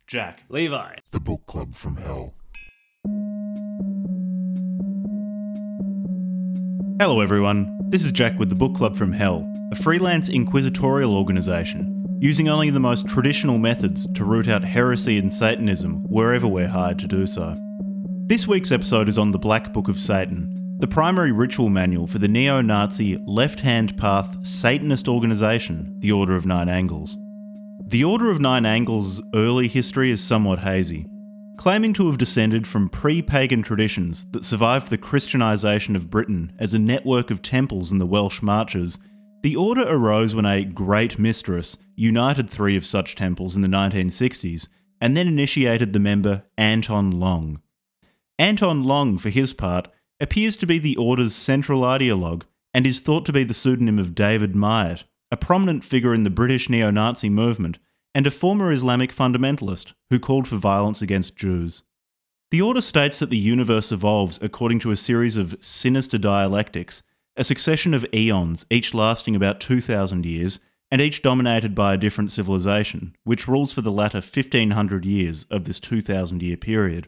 Jack. Levi. The Book Club from Hell. Hello everyone, this is Jack with the Book Club from Hell, a freelance inquisitorial organisation, using only the most traditional methods to root out heresy and Satanism wherever we're hired to do so. This week's episode is on the Black Book of Satan, the primary ritual manual for the neo-Nazi left-hand path Satanist organisation, the Order of Nine Angles. The Order of Nine Angles' early history is somewhat hazy, claiming to have descended from pre-pagan traditions that survived the Christianisation of Britain as a network of temples in the Welsh Marches. The order arose when a Great Mistress united three of such temples in the 1960s, and then initiated the member Anton Long. Anton Long, for his part, appears to be the order's central ideologue, and is thought to be the pseudonym of David Myatt, a prominent figure in the British neo-Nazi movement, and a former Islamic fundamentalist who called for violence against Jews. The order states that the universe evolves according to a series of sinister dialectics, a succession of eons, each lasting about 2,000 years, and each dominated by a different civilization, which rules for the latter 1,500 years of this 2,000-year period.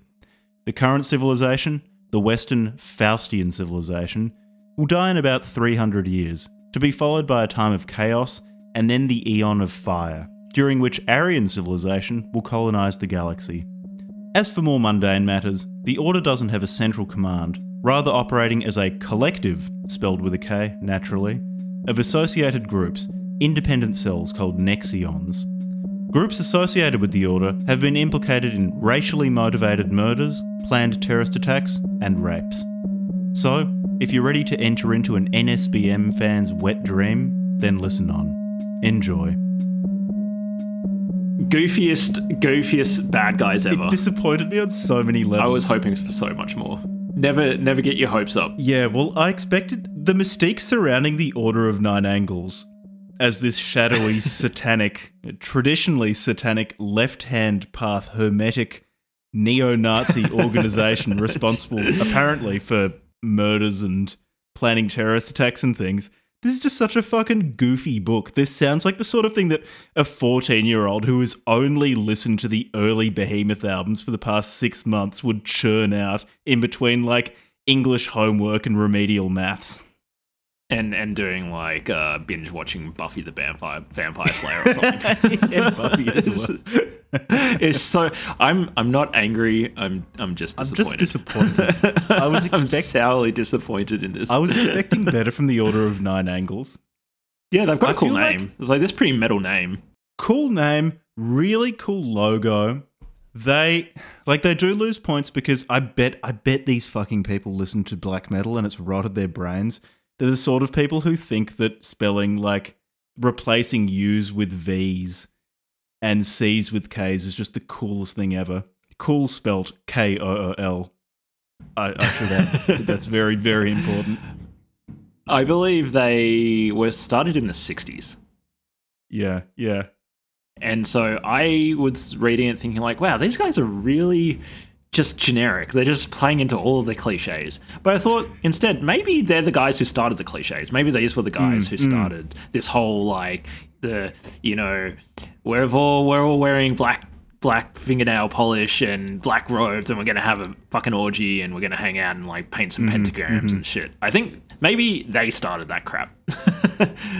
The current civilization, the Western Faustian civilization, will die in about 300 years, to be followed by a time of chaos and then the Eon of Fire, during which Aryan civilization will colonise the galaxy. As for more mundane matters, the Order doesn't have a central command, rather operating as a collective, spelled with a K, naturally, of associated groups, independent cells called Nexions. Groups associated with the Order have been implicated in racially motivated murders, planned terrorist attacks, and rapes. So, if you're ready to enter into an NSBM fan's wet dream, then listen on. Enjoy. Goofiest bad guys ever. It disappointed me on so many levels. I was hoping for so much more. Never get your hopes up. Yeah, well, I expected the mystique surrounding the Order of Nine Angles as this shadowy, satanic, traditionally satanic left-hand path hermetic neo-Nazi organisation responsible apparently for murders and planning terrorist attacks and things. This is just such a fucking goofy book. This sounds like the sort of thing that a 14-year-old who has only listened to the early Behemoth albums for the past 6 months would churn out in between, like, English homework and remedial maths. And doing, like, binge watching Buffy the Vampire Slayer or something. Yeah, Buffy as well. It's so... I'm not angry. I'm just disappointed. I'm just disappointed. I'm sourly disappointed in this. I was expecting better from the Order of Nine Angles. Yeah, they've got a cool feel name. It's like this pretty metal name. Cool name, really cool logo. They do lose points because I bet these fucking people listen to black metal and it's rotted their brains. They're the sort of people who think that spelling, like, replacing U's with V's and C's with K's is just the coolest thing ever. Cool spelt Kool. I should add. That's very, very important. I believe they were started in the 60s. Yeah. And so I was reading it thinking like, wow, these guys are really just generic. They're just playing into all of the cliches. But I thought instead, maybe they're the guys who started the cliches. Maybe these were the guys who started this whole, like, we're all wearing black fingernail polish and black robes and we're going to have a fucking orgy and we're going to hang out and, like, paint some pentagrams and shit. I think maybe they started that crap.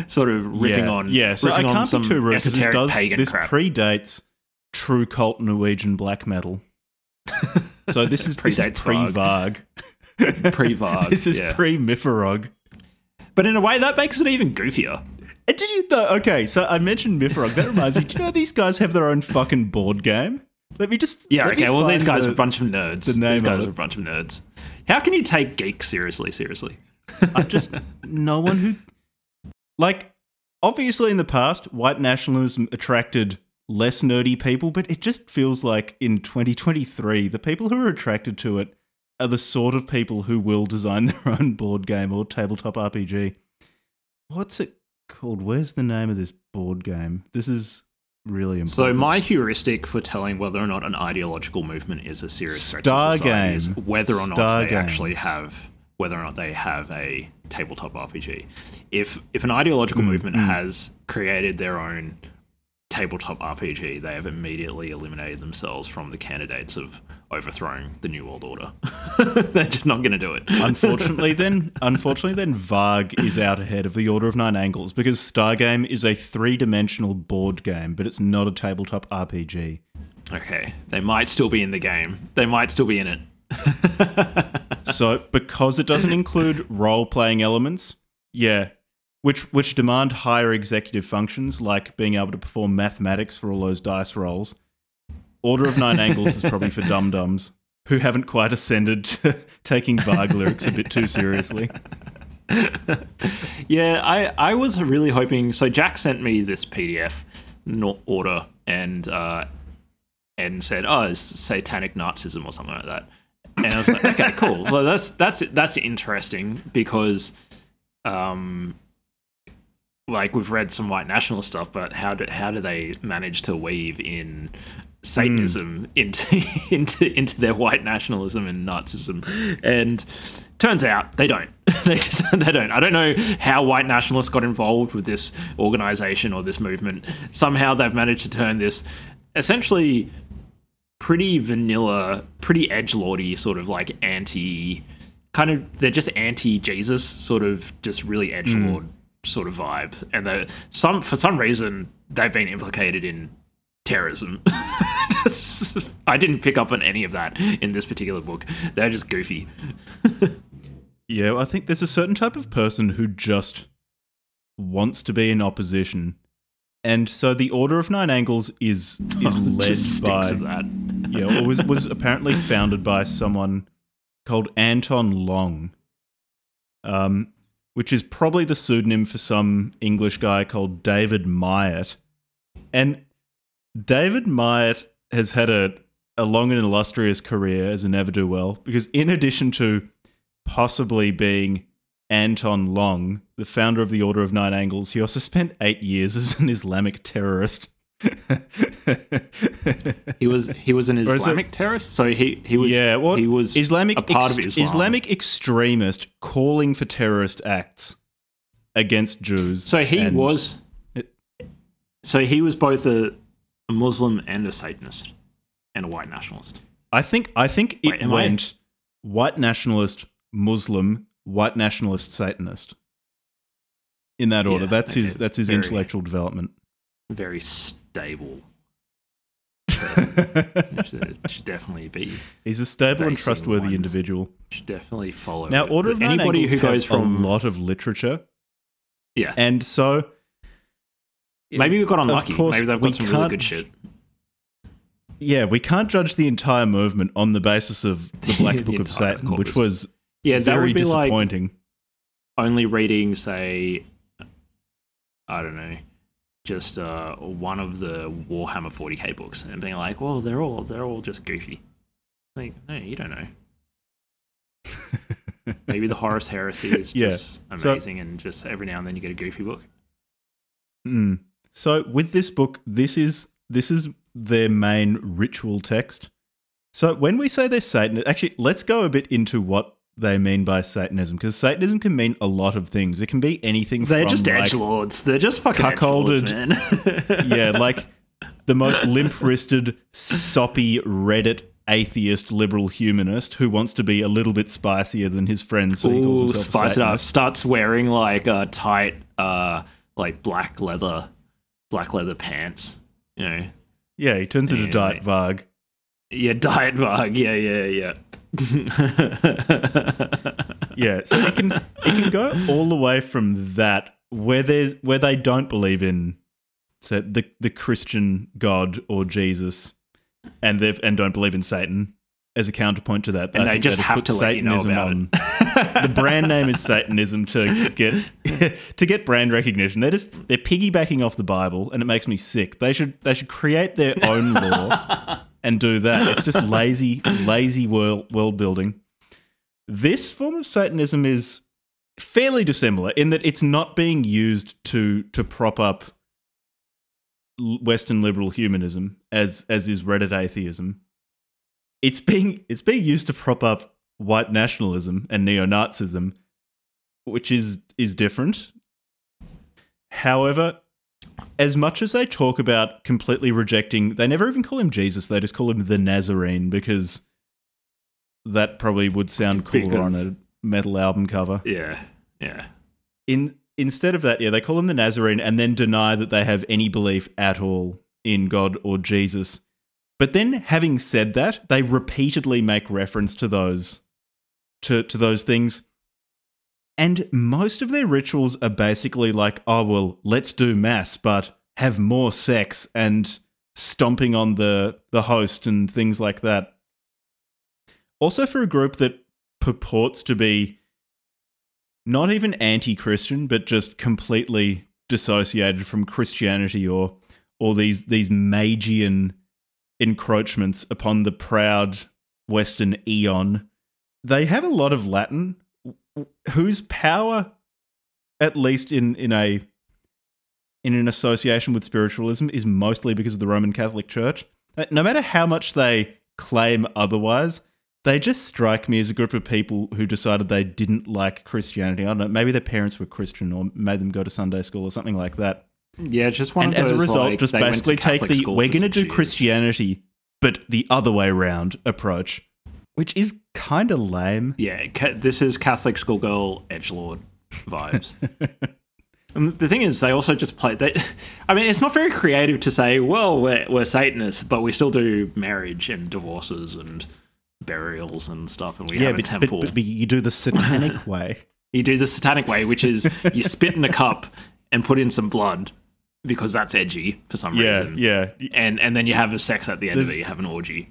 Sort of riffing on so I riffing on can't some be too rude, esoteric pagan this crap. predates true cult Norwegian black metal. So this is pre-Varg. Pre-Varg. This is yeah. pre-Miffarog. But in a way, that makes it even goofier. And did you know? Okay, so I mentioned Miffarog. That reminds me. Do you know these guys have their own fucking board game? Let me just. Yeah. let me Okay. Well, these find guys are a bunch of nerds. the name These guys of it. are a bunch of nerds. How can you take geeks seriously? Seriously. I just no one who, like, obviously in the past, white nationalism attracted less nerdy people, but it just feels like in 2023, the people who are attracted to it are the sort of people who will design their own board game or tabletop RPG. What's it called? Where's the name of this board game? This is really important. So my heuristic for telling whether or not an ideological movement is a serious threat to society is whether or not they actually have a tabletop RPG. If an ideological movement has created their own tabletop RPG, they have immediately eliminated themselves from the candidates of overthrowing the New World Order. They're just not going to do it. Unfortunately, then Varg is out ahead of the Order of Nine Angles because Stargame is a 3-dimensional board game, but it's not a tabletop RPG. Okay, they might still be in the game. They might still be in it. So, because it doesn't include role-playing elements, which demand higher executive functions, like being able to perform mathematics for all those dice rolls, Order of Nine Angles is probably for dum-dums who haven't quite ascended to taking Varg lyrics a bit too seriously. Yeah, I was really hoping... So Jack sent me this PDF, Order, and said, oh, it's satanic Nazism or something like that. And I was like, okay, cool. Well, that's interesting because... like we've read some white nationalist stuff, but how do they manage to weave in Satanism into their white nationalism and Nazism? And turns out they don't. they don't. I don't know how white nationalists got involved with this organization or this movement. Somehow they've managed to turn this essentially pretty vanilla, pretty edgelordy sort of like they're just anti-Jesus sort of just really edgelord sort of vibes, and for some reason they've been implicated in terrorism. I didn't pick up on any of that in this particular book. They're just goofy. Yeah, I think there's a certain type of person who just wants to be in opposition, and so the Order of Nine Angles is led just by stinks of that. Yeah, was apparently founded by someone called Anton Long. Which is probably the pseudonym for some English guy called David Myatt. And David Myatt has had a long and illustrious career as a ne'er-do-well, because in addition to possibly being Anton Long, the founder of the Order of Nine Angles, he also spent 8 years as an Islamic terrorist. He was an Islamic terrorist, so he was Islamic a part of Islam. Islamic extremist calling for terrorist acts against Jews. So he was both a Muslim and a Satanist and a white nationalist. I think it went white nationalist, Muslim, white nationalist, Satanist in that order. That's his intellectual development. Very stable person. Should definitely be. He's a stable and trustworthy individual. Should definitely follow. Now, Order of Nine Angles who goes from a lot of literature. Yeah, and so maybe we got unlucky. Maybe they've got some really good shit. Yeah, we can't judge the entire movement on the basis of the Black Book of Satan, corpus. Which was very disappointing. Like only reading, say, I don't know, just one of the Warhammer 40k books and being like, well, they're all just goofy. Like, no, you don't know. Maybe the Horus Heresy is just amazing, and just every now and then you get a goofy book. So with this book, this is their main ritual text. So when we say they're Satan, actually, let's go a bit into what they mean by Satanism, because Satanism can mean a lot of things. It can be anything They're from... just edgelords. They're just fucking edgelords, man. Yeah, like the most limp-wristed, soppy Reddit atheist liberal humanist who wants to be a little bit spicier than his friends. So he calls himself spice it up. Satanist. Starts wearing like tight, like black leather pants. You know. Yeah, he turns into Diet Varg. Yeah, Diet Varg. Yeah. Yeah, so it can go all the way from that where they don't believe in the Christian God or Jesus, and don't believe in Satan as a counterpoint to that. And they just have to let you know about it. The brand name is Satanism to get brand recognition. They're piggybacking off the Bible, and it makes me sick. They should create their own law and do that. It's just lazy world building. This form of Satanism is fairly dissimilar in that it's not being used to prop up Western liberal humanism as is Reddit atheism. It's being used to prop up white nationalism and neo-Nazism, which is different. However, as much as they talk about completely rejecting, they never even call him Jesus. They just call him the Nazarene because that probably would sound cooler on a metal album cover. Yeah, yeah. Instead of that, they call him the Nazarene and then deny that they have any belief at all in God or Jesus. But then, having said that, they repeatedly make reference to those things. And most of their rituals are basically like, oh, well, let's do mass, but have more sex and stomping on the host and things like that. Also, for a group that purports to be not even anti-Christian, but just completely dissociated from Christianity or these Magian encroachments upon the proud Western eon, they have a lot of Latin whose power, at least in an association with spiritualism, is mostly because of the Roman Catholic Church. No matter how much they claim otherwise, they just strike me as a group of people who decided they didn't like Christianity. I don't know, maybe their parents were Christian or made them go to Sunday school or something like that. Yeah, just one and of those, as a result, like, just basically take the we're going to do Christianity, but the other way around approach, which is kind of lame. Yeah, this is Catholic schoolgirl edgelord vibes. And the thing is, they also just play. I mean, it's not very creative to say, well, we're Satanists, but we still do marriage and divorces and burials and stuff, and we have a temple. But you do the satanic way. You do the satanic way, which is you spit in a cup and put in some blood because that's edgy for some reason. Yeah. And then you have a sex at the end of it. You have an orgy.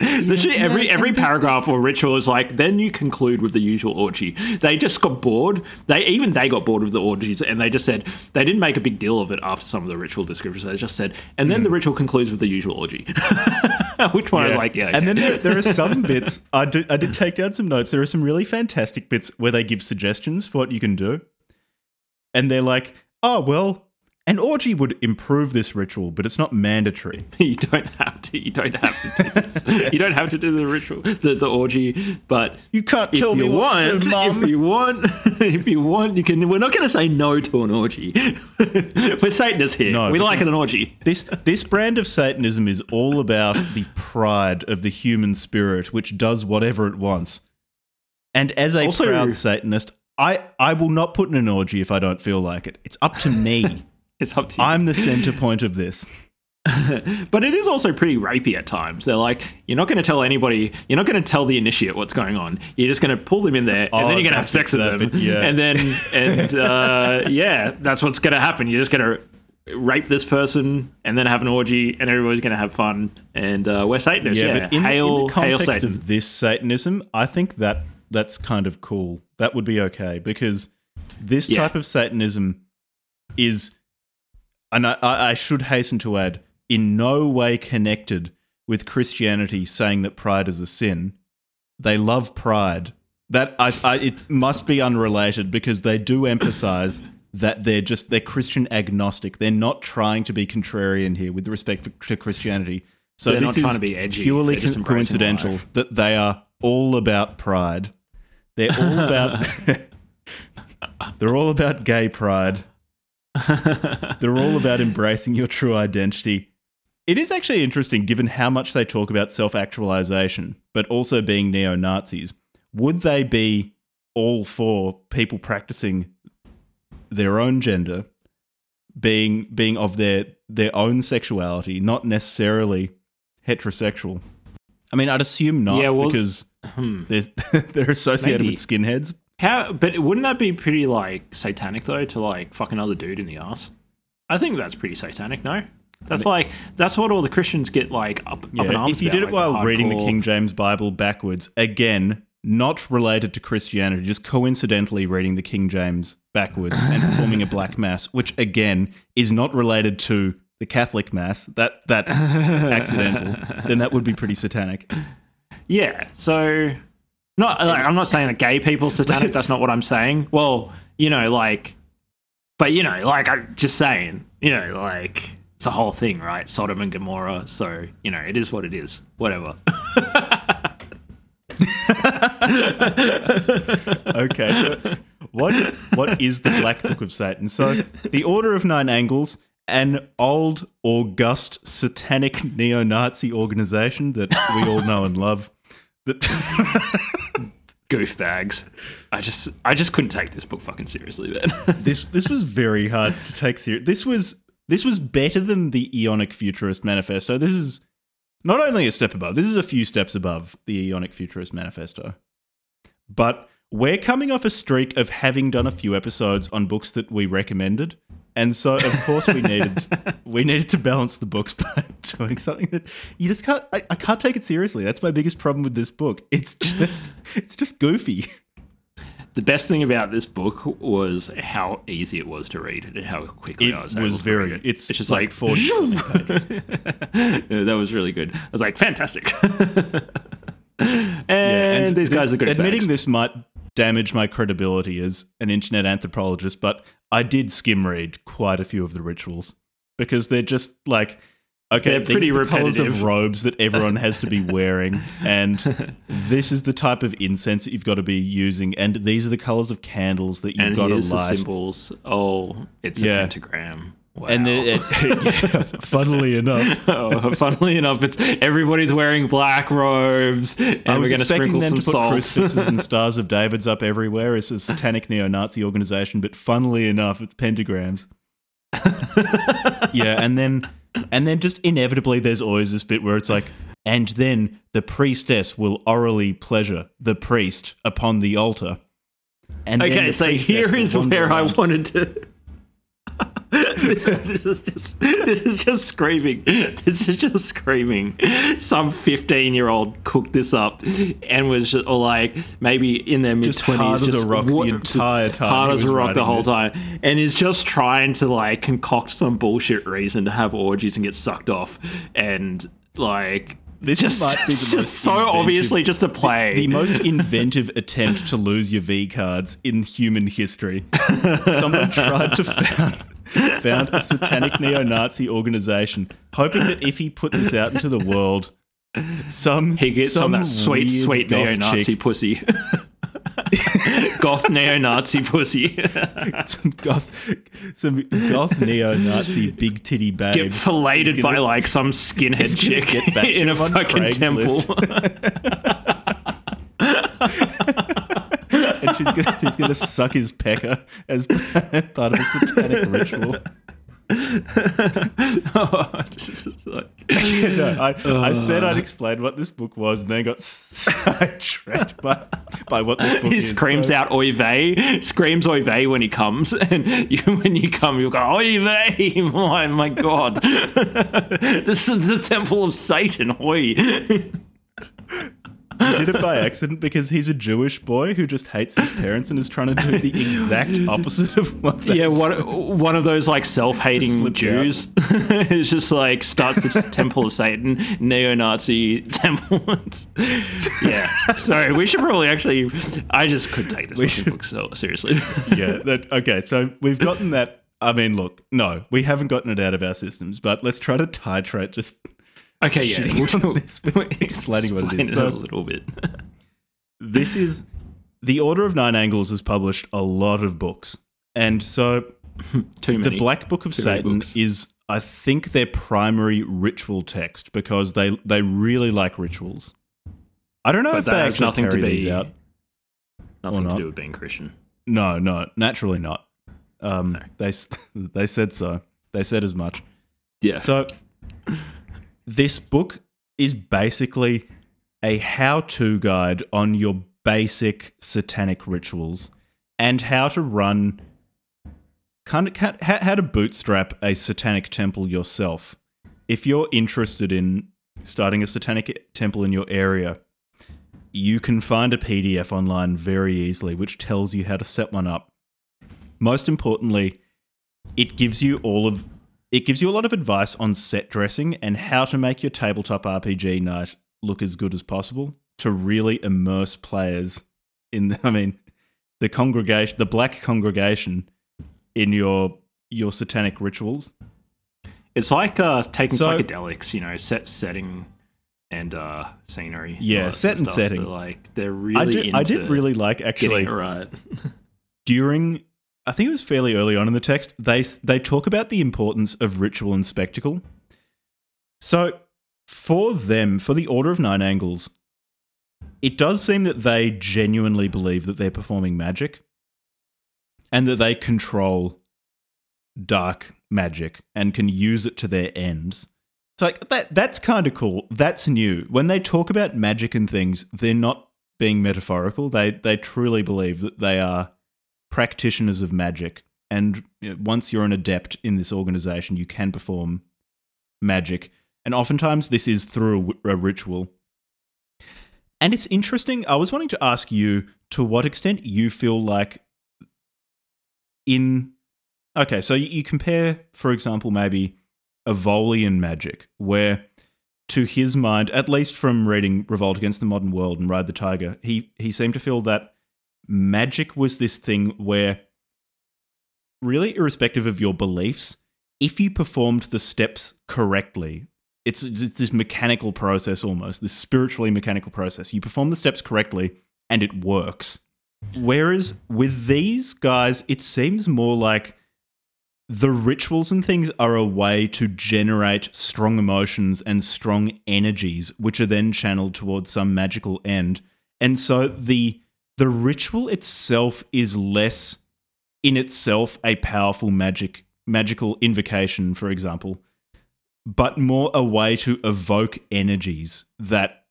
Literally every paragraph or ritual is like, then you conclude with the usual orgy. They just got bored. They got bored of the orgies, and they just said, they didn't make a big deal of it after some of the ritual descriptions. They just said, and then the ritual concludes with the usual orgy. Which one I was like, yeah. Okay. And then there are some bits, I did take down some notes. There are some really fantastic bits where they give suggestions for what you can do. And they're like, oh, well, an orgy would improve this ritual, but it's not mandatory. You don't have to do this. You don't have to do the ritual, the orgy, but you can't tell me what to do, Mum. If you want, you can. We're not going to say no to an orgy. We're Satanists here. No, we like an orgy. This brand of Satanism is all about the pride of the human spirit, which does whatever it wants. And as a proud Satanist, I will not put in an orgy if I don't feel like it. It's up to me. It's up to you. I'm the center point of this. But it is also pretty rapey at times. They're like, you're not going to tell anybody, you're not going to tell the initiate what's going on. You're just going to pull them in there, and then you're going to have sex with them. Yeah. And then, that's what's going to happen. You're just going to rape this person and then have an orgy, and everybody's going to have fun. And we're Satanists. But in the context of this Satanism, I think that's kind of cool. That would be okay, because this type of Satanism is, and I should hasten to add, in no way connected with Christianity saying that pride is a sin. They love pride. That it must be unrelated, because they do emphasize that they're Christian agnostic. They're not trying to be contrarian here with respect to Christianity. So they're this not trying to be edgy. Purely coincidental that they are all about pride. They're all about they're all about gay pride. They're all about embracing your true identity. It is actually interesting, given how much they talk about self-actualization, but also being neo-Nazis. Would they be all for people practicing their own gender, being of their own sexuality, not necessarily heterosexual? I mean, I'd assume not, because they're associated with skinheads. But wouldn't that be pretty, like, satanic, though, to, like, fuck another dude in the ass? I think that's pretty satanic, no? That's that's what all the Christians get, like, up in arms about. If you did it like, while reading the King James Bible backwards, again, not related to Christianity, just coincidentally reading the King James backwards and performing a black mass, which, again, is not related to the Catholic mass, that's accidental, then that would be pretty satanic. Yeah, so... I'm not saying that gay people are satanic. That's not what I'm saying. Well, I'm just saying, it's a whole thing, right? Sodom and Gomorrah. So, it is what it is. Whatever. Okay. So what is the Black Book of Satan? So, the Order of Nine Angles, an old, august, satanic neo-Nazi organization that we all know and love. That Goofbags. I just couldn't take this book fucking seriously, man. this was very hard to take serious. This was better than the Eonic Futurist Manifesto. This is not only a step above, this is a few steps above the Eonic Futurist Manifesto. But we're coming off a streak of having done a few episodes on books that we recommended. And so, of course, we needed to balance the books by doing something that you just can't. I can't take it seriously. That's my biggest problem with this book. It's just goofy. The best thing about this book was how easy it was to read and how quickly I was able to read it. It's just like 40 pages. Yeah, that was really good. I was like, fantastic. and these guys are good. Admitting this might damage my credibility as an internet anthropologist, but I did skim read quite a few of the rituals because they're just like, okay, they're pretty these are the colours repetitive of robes that everyone has to be wearing, and this is the type of incense that you've got to be using, and these are the colours of candles that you've got to light. The symbols. Oh, it's a pentagram. Wow. And funnily enough, it's everybody's wearing black robes, and we're going to sprinkle some salt. Crucifixes and stars of David's up everywhere. It's a satanic neo-Nazi organization, but funnily enough, it's pentagrams. Yeah, and then just inevitably, there's always this bit where it's like, and then the priestess will orally pleasure the priest upon the altar. And okay, so here is where I wanted to. This is just screaming. This is just screaming. Some 15-year-old cooked this up and was just, or like maybe in their mid-20s, hard as a rock the entire time. Hard as a rock the whole time, and is just trying to like concoct some bullshit reason to have orgies and get sucked off, and like. This might be the most so obviously just a play. The most inventive attempt to lose your V cards in human history. Someone tried to found a satanic neo-Nazi organization, hoping that if he put this out into the world, he gets some of that sweet neo-Nazi pussy. Goth neo-Nazi pussy. some goth neo-Nazi big titty babe. Get filleted by like some skinhead chick in a fucking temple. And she's gonna suck his pecker as part of a satanic ritual. I said I'd explain what this book was, and then got sidetracked by what this book is. He screams out "Oy vey!" Screams "Oy vey!" when he comes, and when you come, you'll go "Oy vey!" Oh my god, this is the temple of Satan! Oy. He did it by accident because he's a Jewish boy who just hates his parents and is trying to do the exact opposite of what they do. One of those like self-hating Jews is just like starts the temple of Satan, neo-Nazi temple. Yeah, sorry, we should probably actually. I just couldn't take this book so seriously. Yeah. Okay. So we've gotten that. I mean, look, no, we haven't gotten it out of our systems, but let's try to titrate just. Okay, yeah, we'll explaining what it is. So, a little bit. This is the Order of Nine Angles has published a lot of books, and so too many. The Black Book of Satan is, I think, their primary ritual text because they really like rituals. I don't know but if they has actually nothing carry to these out. Nothing to do with being Christian. No, naturally not. No. They said so. They said as much. Yeah. So. This book is basically a how-to guide on your basic satanic rituals and how to run, how to bootstrap a satanic temple yourself. If you're interested in starting a satanic temple in your area, you can find a PDF online very easily which tells you how to set one up. Most importantly, it gives you a lot of advice on set dressing and how to make your tabletop RPG night look as good as possible to really immerse players in, the congregation, the black congregation in your satanic rituals. It's like taking psychedelics, setting and scenery. Yeah, set and setting. They're really I did really like actually. Getting it right. during, I think it was fairly early on in the text, they talk about the importance of ritual and spectacle. So for them, for the Order of Nine Angles, it does seem that they genuinely believe that they're performing magic and that they control dark magic and can use it to their ends. It's like, that's kind of cool. That's new. When they talk about magic and things, they're not being metaphorical. They truly believe that they are practitioners of magic. And once you're an adept in this organization, you can perform magic. And oftentimes this is through a ritual. And it's interesting. I was wanting to ask you to what extent you feel like okay, so you compare, for example, maybe Avolian magic, where to his mind, at least from reading Revolt Against the Modern World and Ride the Tiger, he seemed to feel that magic was this thing where, really irrespective of your beliefs, if you performed the steps correctly, it's this mechanical process almost, this spiritually mechanical process. You perform the steps correctly and it works. Whereas with these guys, it seems more like the rituals and things are a way to generate strong emotions and strong energies, which are then channeled towards some magical end. And so the ritual itself is less in itself a powerful magical invocation, for example, but more a way to evoke energies that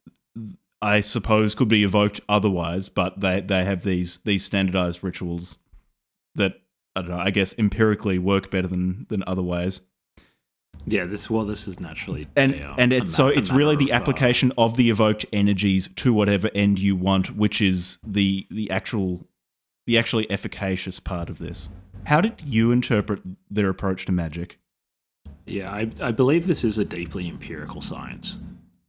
I suppose could be evoked otherwise, but they have these standardized rituals that, I don't know, I guess empirically work better than other ways. Yeah, this is naturally, it's really the application of the evoked energies to whatever end you want, which is the actually efficacious part of this. How did you interpret their approach to magic? Yeah, I believe this is a deeply empirical science,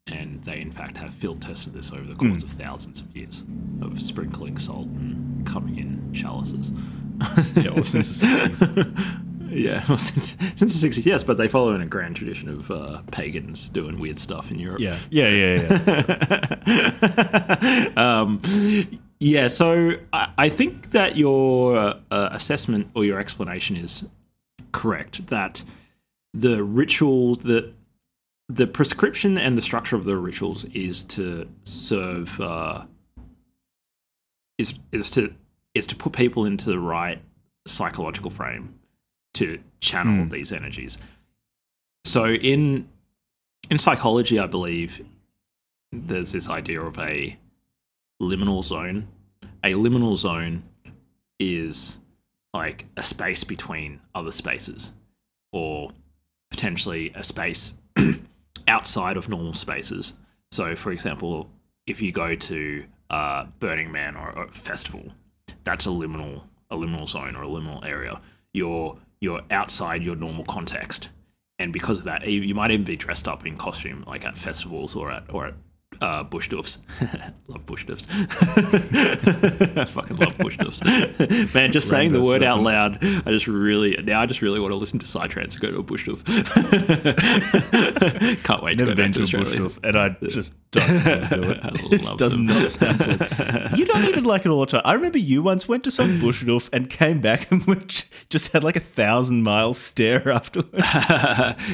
and they in fact have field tested this over the course of thousands of years of sprinkling salt and coming in chalices. Yeah, well, since the 60s. Yeah, well, since the 60s, yes, but they follow in a grand tradition of pagans doing weird stuff in Europe. Yeah. Yeah, so I think that your assessment or your explanation is correct, that the ritual, the prescription and the structure of the rituals is to serve, is to put people into the right psychological frame to channel these energies. So in psychology, I believe there's this idea of a liminal zone. A liminal zone is like a space between other spaces, or potentially a space outside of normal spaces. So, for example, if you go to Burning Man or a festival, that's a liminal zone or a liminal area. You're outside your normal context, and because of that, you might even be dressed up in costume, like at festivals or at bush doofs. Love bush doofs. I fucking love bush doofs. Man, just saying the word out loud, I just really want to listen to Psytrance and go to a bush doof. Can't wait to go back to Australia. Bush doof, and I just don't want to do it. It does not sound good. You don't even like it all the time. I remember you once went to some bush doof and came back and just had like 1,000-mile stare afterwards.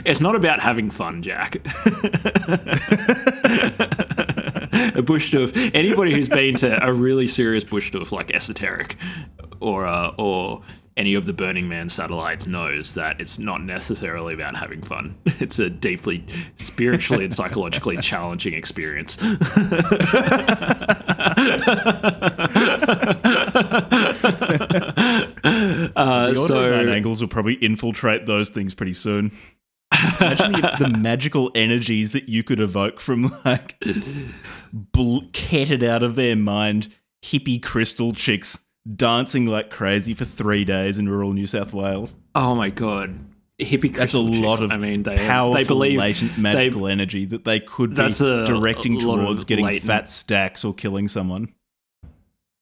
It's not about having fun, Jack. A bush doof. Anybody who's been to a really serious bush doof, like Esoteric or any of the Burning Man satellites, knows that it's not necessarily about having fun. It's a deeply spiritually and psychologically challenging experience. The Order of Nine Angles will probably infiltrate those things pretty soon. Imagine the magical energies that you could evoke from like ketted out of their mind hippie crystal chicks dancing like crazy for 3 days in rural New South Wales. Oh my god, hippie crystal chicks! That's a lot of powerful, they believe latent magical energy that they could be directing towards getting fat stacks or killing someone.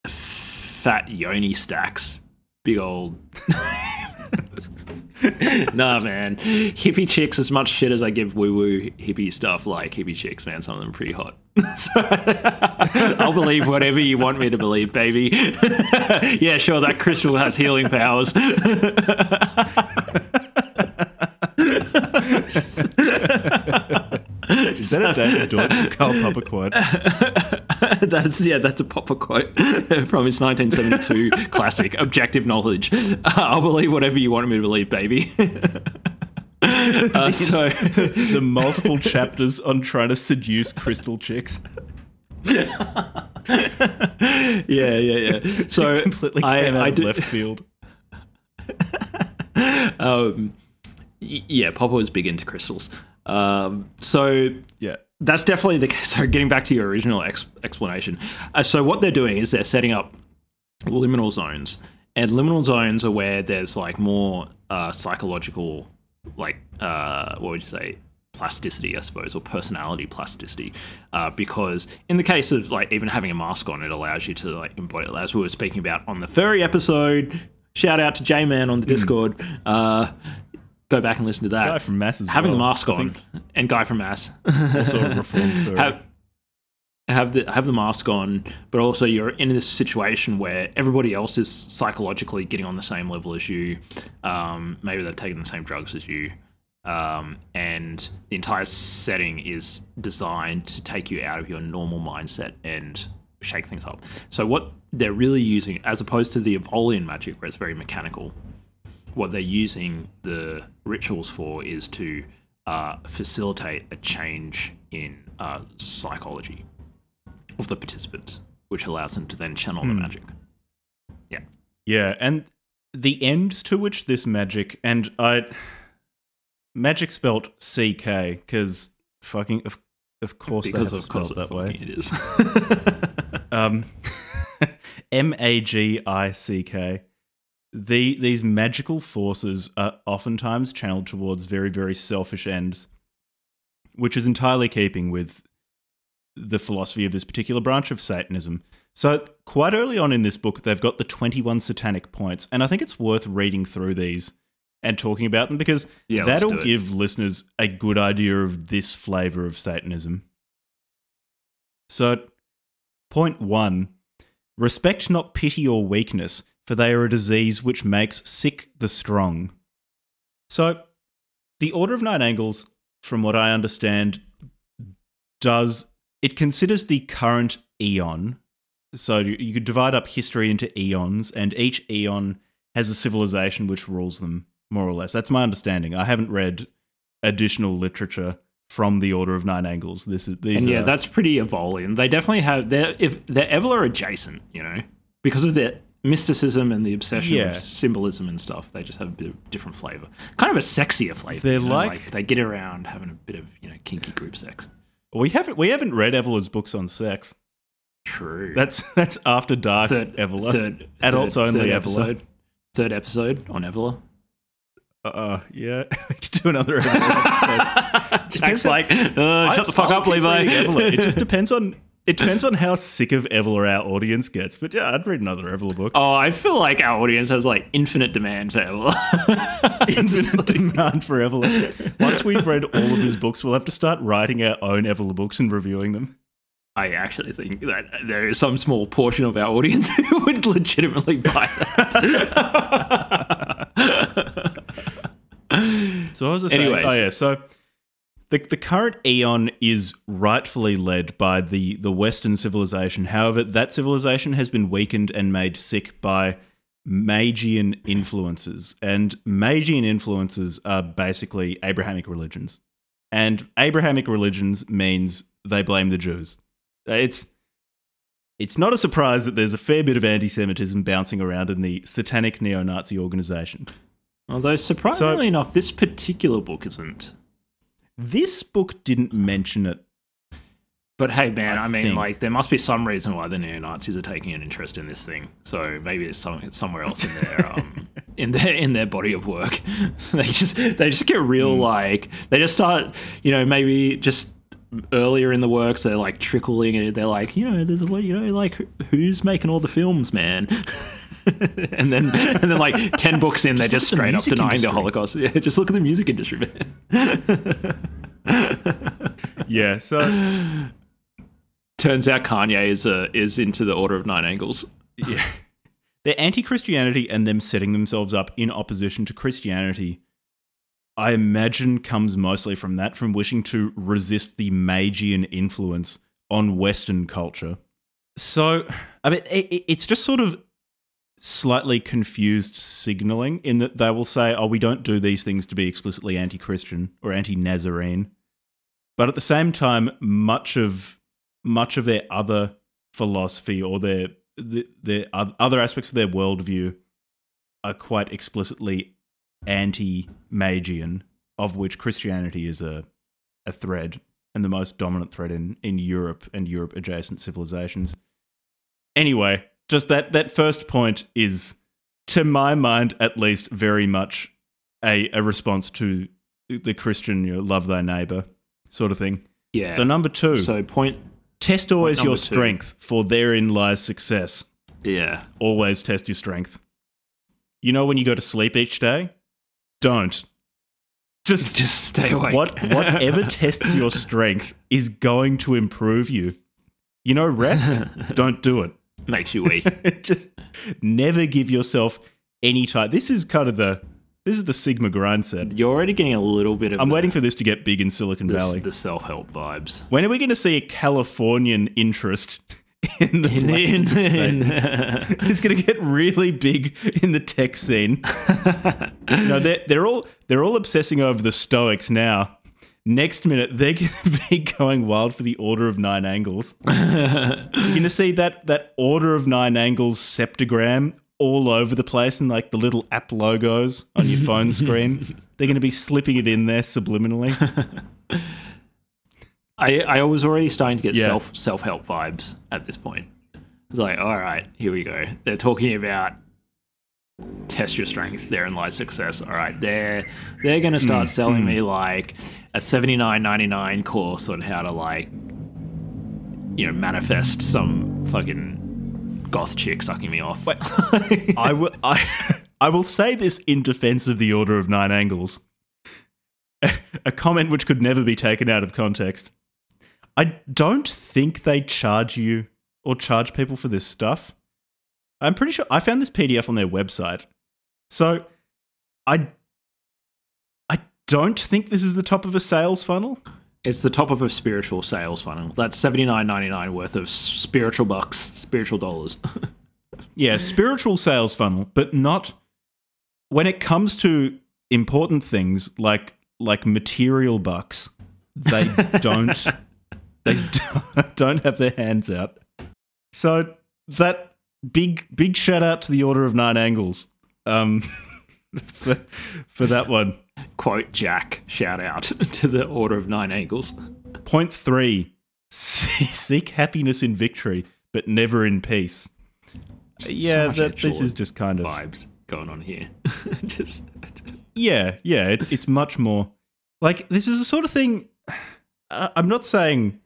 Fat yoni stacks, big old. Nah, man. Hippie chicks, as much shit as I give woo-woo hippie stuff, like hippie chicks, man, some of them are pretty hot. So, I'll believe whatever you want me to believe, baby. Yeah, sure, that crystal has healing powers. Is that a David Dorn Karl Popper quote? That's a Popper quote from his 1972 classic, Objective Knowledge. I'll believe whatever you want me to believe, baby. So the multiple chapters on trying to seduce crystal chicks. Yeah. So completely came out of left field. Yeah, Popper was big into crystals. So yeah, that's definitely the case. So getting back to your original explanation. So what they're doing is they're setting up liminal zones, and liminal zones are where there's like more psychological, like what would you say, plasticity, I suppose, or personality plasticity, because in the case of like even having a mask on, it allows you to like embody it, as we were speaking about on the furry episode. Shout out to J-Man on the Discord. Go back and listen to that. Guy from Mass as having well, the mask on, and Guy from Mass. Also a reformed furry. Have the mask on, but also you're in this situation where everybody else is psychologically getting on the same level as you. Maybe they've taken the same drugs as you. And the entire setting is designed to take you out of your normal mindset and shake things up. So what they're really using, as opposed to the Evolian magic where it's very mechanical, what they're using the rituals for is to facilitate a change in psychology of the participants, which allows them to then channel the magic. Yeah. Yeah, and the end to which this magic, and magic spelt CK, because fucking, of course because they have of spelled that way. It is. MAGICK. These magical forces are oftentimes channeled towards very, very selfish ends, which is entirely keeping with the philosophy of this particular branch of Satanism. So quite early on in this book, they've got the 21 satanic points, and I think it's worth reading through these and talking about them, because that'll give listeners a good idea of this flavour of Satanism. So, point 1, respect not pity or weakness, for they are a disease which makes sick the strong. So, the Order of Nine Angles, from what I understand, it considers the current eon. So you could divide up history into eons, and each eon has a civilization which rules them, more or less. That's my understanding. I haven't read additional literature from the Order of Nine Angles. That's pretty Evolian. They definitely have... they're Evola adjacent, you know, because of their mysticism and the obsession of symbolism and stuff. They just have a bit of different flavour. Kind of a sexier flavour. They're like they get around having a bit of, you know, kinky group sex. We haven't read Evola's books on sex. True. That's After Dark Evola. Adults only Evola. Third episode on Evola. Yeah. We could do another Evola episode. Jack's like, shut the fuck up, Levi. It just depends on how sick of Evola our audience gets. But yeah, I'd read another Evola book. Oh, I feel like our audience has like infinite demand for Evola. Infinite demand for Evola. Once we've read all of his books, we'll have to start writing our own Evola books and reviewing them. I actually think that there is some small portion of our audience who would legitimately buy that. So what was I saying? So the current eon is rightfully led by the Western civilization. However, that civilization has been weakened and made sick by Magian influences. And Magian influences are basically Abrahamic religions. And Abrahamic religions means they blame the Jews. It's not a surprise that there's a fair bit of anti-Semitism bouncing around in the satanic neo-Nazi organization. Although, surprisingly enough, this particular book isn't. This book didn't mention it. But hey, man, I mean, like, there must be some reason why the neo-Nazis are taking an interest in this thing. So maybe it's somewhere else in their in their body of work. They just get real, like, they just start, you know, maybe just earlier in the works, they're like trickling and they're like, there's a lot, like who's making all the films, man? and then like 10 books in, they're just straight up denying the Holocaust. Yeah, just look at the music industry, man. Yeah, so turns out Kanye is into the Order of Nine Angles. Yeah. Their anti-Christianity and them setting themselves up in opposition to Christianity, I imagine, comes mostly from that, from wishing to resist the Magian influence on Western culture. So, I mean, it's just sort of slightly confused signaling in that they will say, oh, we don't do these things to be explicitly anti-Christian or anti-Nazarene. But at the same time, much of their other philosophy or their other aspects of their worldview are quite explicitly anti-Magian, of which Christianity is a thread, and the most dominant thread in Europe and Europe-adjacent civilizations. Anyway, just that first point is, to my mind at least, very much a response to the Christian, love thy neighbor sort of thing. Yeah. So number 2. So test always your 2. strength, for therein lies success. Yeah. Always test your strength. When you go to sleep each day? Don't. Just stay awake. Whatever tests your strength is going to improve you. Rest? Don't do it. Makes you weak. Just never give yourself any time. This is the Sigma grind set. You're already getting a little bit of... I'm waiting for this to get big in Silicon Valley. The self-help vibes. When are we going to see a Californian interest in the It's going to get really big in the tech scene. They're all obsessing over the Stoics now. Next minute, they're going to be going wild for the Order of Nine Angles. You're going to see that Order of Nine Angles septagram all over the place, and like the little app logos on your phone screen. They're going to be slipping it in there subliminally. I was already starting to get self-help vibes at this point. I was like, all right, here we go. They're talking about test your strength, therein lies success. All right, they're going to start selling me like a $79.99 course on how to like, manifest some fucking goth chick sucking me off. Wait, I will say this in defense of the Order of Nine Angles. A comment which could never be taken out of context. I don't think they charge you or charge people for this stuff. I'm pretty sure I found this PDF on their website. So I don't think this is the top of a sales funnel. It's the top of a spiritual sales funnel. That's $79.99 worth of spiritual bucks, spiritual dollars. Yeah, spiritual sales funnel, but not when it comes to important things like material bucks. They don't have their hands out. So that big shout out to the Order of Nine Angles for that one. Quote Jack, shout out to the Order of Nine Angles. Point 3, seek happiness in victory, but never in peace. This is just kind of vibes going on here. It's much more like, this is the sort of thing. I'm not saying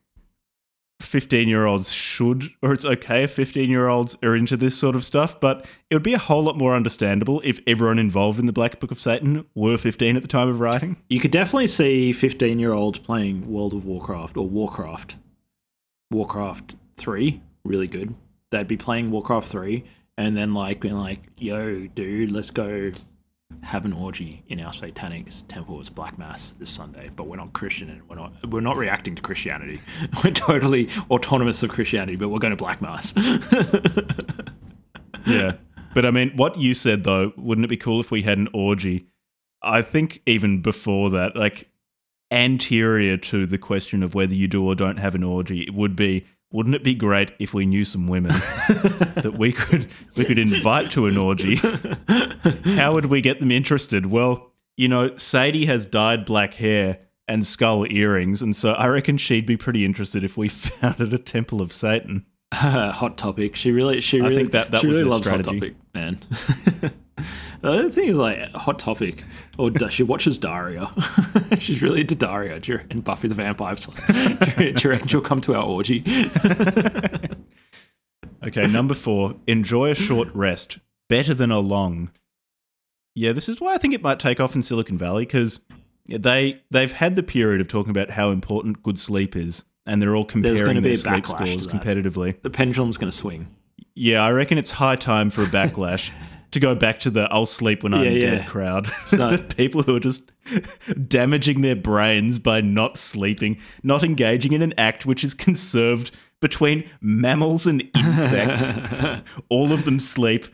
15-year-olds should, or it's okay if 15-year-olds are into this sort of stuff, but it would be a whole lot more understandable if everyone involved in the Black Book of Satan were 15 at the time of writing. You could definitely see 15-year-olds playing World of Warcraft or Warcraft 3, really good. They'd be playing Warcraft 3 and then like being like, yo, dude, let's go have an orgy in our satanic temple's Black Mass this Sunday, but we're not Christian and we're not reacting to Christianity. We're totally autonomous of Christianity, but we're going to Black Mass. Yeah. But I mean, what you said though, wouldn't it be cool if we had an orgy? I think even before that, like anterior to the question of whether you do or don't have an orgy, it would be, wouldn't it be great if we knew some women that we could invite to an orgy? How would we get them interested? Well, Sadie has dyed black hair and skull earrings, and so I reckon she'd be pretty interested if we founded a temple of Satan. Hot Topic. She really think that she was really their loves strategy. Hot Topic, man. The thing is, like, a hot topic. Or she watches Daria. She's really into Daria. And Buffy the Vampire Slayer. Do you reckon she'll come to our orgy? Okay, number 4. Enjoy a short rest. Better than a long. Yeah, this is why I think it might take off in Silicon Valley, because they've had the period of talking about how important good sleep is, and they're all comparing their sleep scores competitively. The pendulum's going to swing. Yeah, I reckon it's high time for a backlash to go back to the I'll sleep when I'm dead crowd. So, people who are just damaging their brains by not sleeping, not engaging in an act which is conserved between mammals and insects. All of them sleep.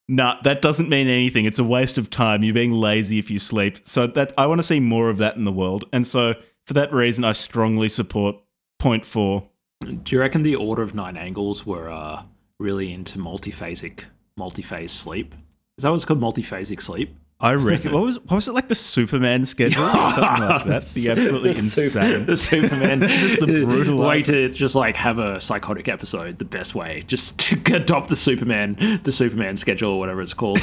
Nah, that doesn't mean anything. It's a waste of time. You're being lazy if you sleep. So I want to see more of that in the world. And so for that reason, I strongly support point 4. Do you reckon the Order of Nine Angles were really into multiphase sleep? Is that what it's called, multiphasic sleep? I reckon. What was it, like the Superman schedule or something like that? The absolutely insane. The Superman. Just the brutal way to just like have a psychotic episode. The best way, just to adopt the Superman schedule or whatever it's called.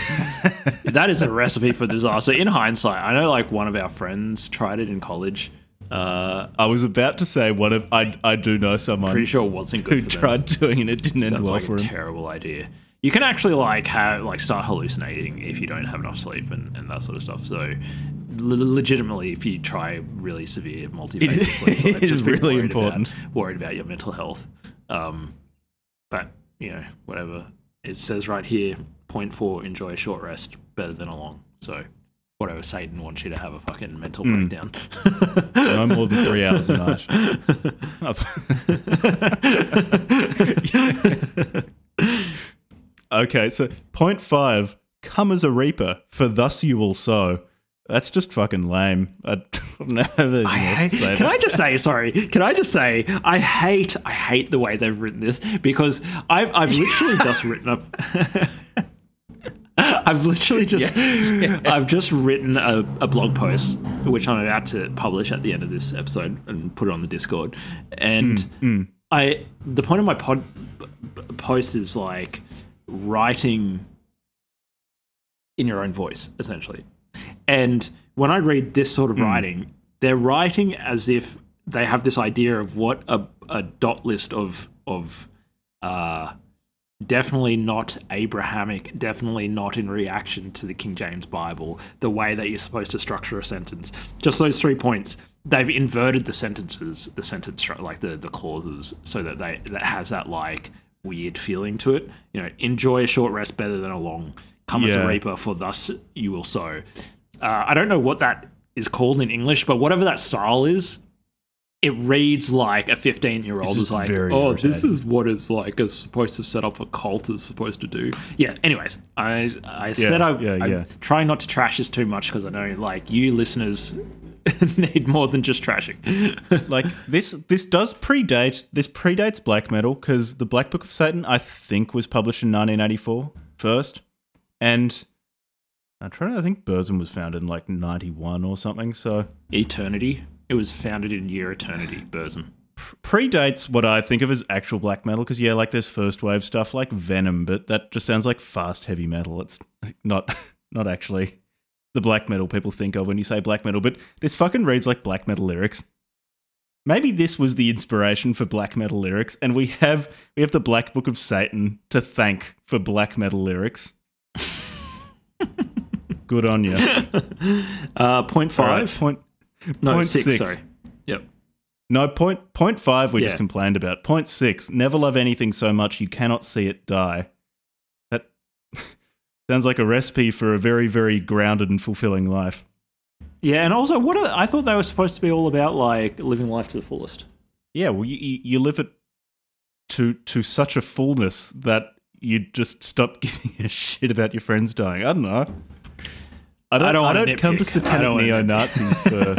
That is a recipe for disaster. In hindsight, I know like one of our friends tried it in college. I was about to say I do know someone. Pretty sure it wasn't good who for them. tried doing it. It didn't end well like for him. Terrible idea. You can actually start hallucinating if you don't have enough sleep and that sort of stuff. So legitimately, if you try really severe multiphasic sleep, it is really important. Worried about your mental health. But whatever. It says right here, point 4, enjoy a short rest, better than a long. So whatever, Satan wants you to have a fucking mental breakdown. No more than 3 hours a night. Okay, so point 5, come as a reaper, for thus you will sow. That's just fucking lame. Can I just say, I hate the way they've written this, because I've literally just written up. I've just written a blog post, which I'm about to publish at the end of this episode and put it on the Discord. And the point of my post is like writing in your own voice, essentially. And when I read this sort of writing, they're writing as if they have this idea of what a dot list of definitely not Abrahamic, definitely not in reaction to the King James Bible, the way that you're supposed to structure a sentence. Just those 3 points. They've inverted the sentences, like the clauses, so that that has that like weird feeling to it. Enjoy a short rest better than a long. Come as a reaper, for thus you will sow. I don't know what that is called in English, but whatever that style is, it reads like a 15-year-old is like, this is what it's like. It's supposed to set up a cult is supposed to do. Yeah, anyways, I said I'm trying not to trash this too much, because I know like you listeners need more than just trashing. Like this predates black metal, because the Black Book of Satan, I think, was published in 1984 first. And I think Burzum was founded in like 91 or something. So Eternity. It was founded in year Eternity, Burzum. Predates what I think of as actual black metal, because like there's first wave stuff like Venom, but that just sounds like fast heavy metal. It's not actually the black metal people think of when you say black metal, but this fucking reads like black metal lyrics. Maybe this was the inspiration for black metal lyrics, and we have the Black Book of Satan to thank for black metal lyrics. Good on you. Point 5. Right, point 6. Sorry. Yep. No, point 5 we just complained about. Point 6. Never love anything so much you cannot see it die. That sounds like a recipe for a very, very grounded and fulfilling life. Yeah, and also, I thought they were supposed to be all about like living life to the fullest. Yeah, well, you live it to such a fullness that you just stop giving a shit about your friends dying. I don't know. I don't come to satanic neo-Nazis for...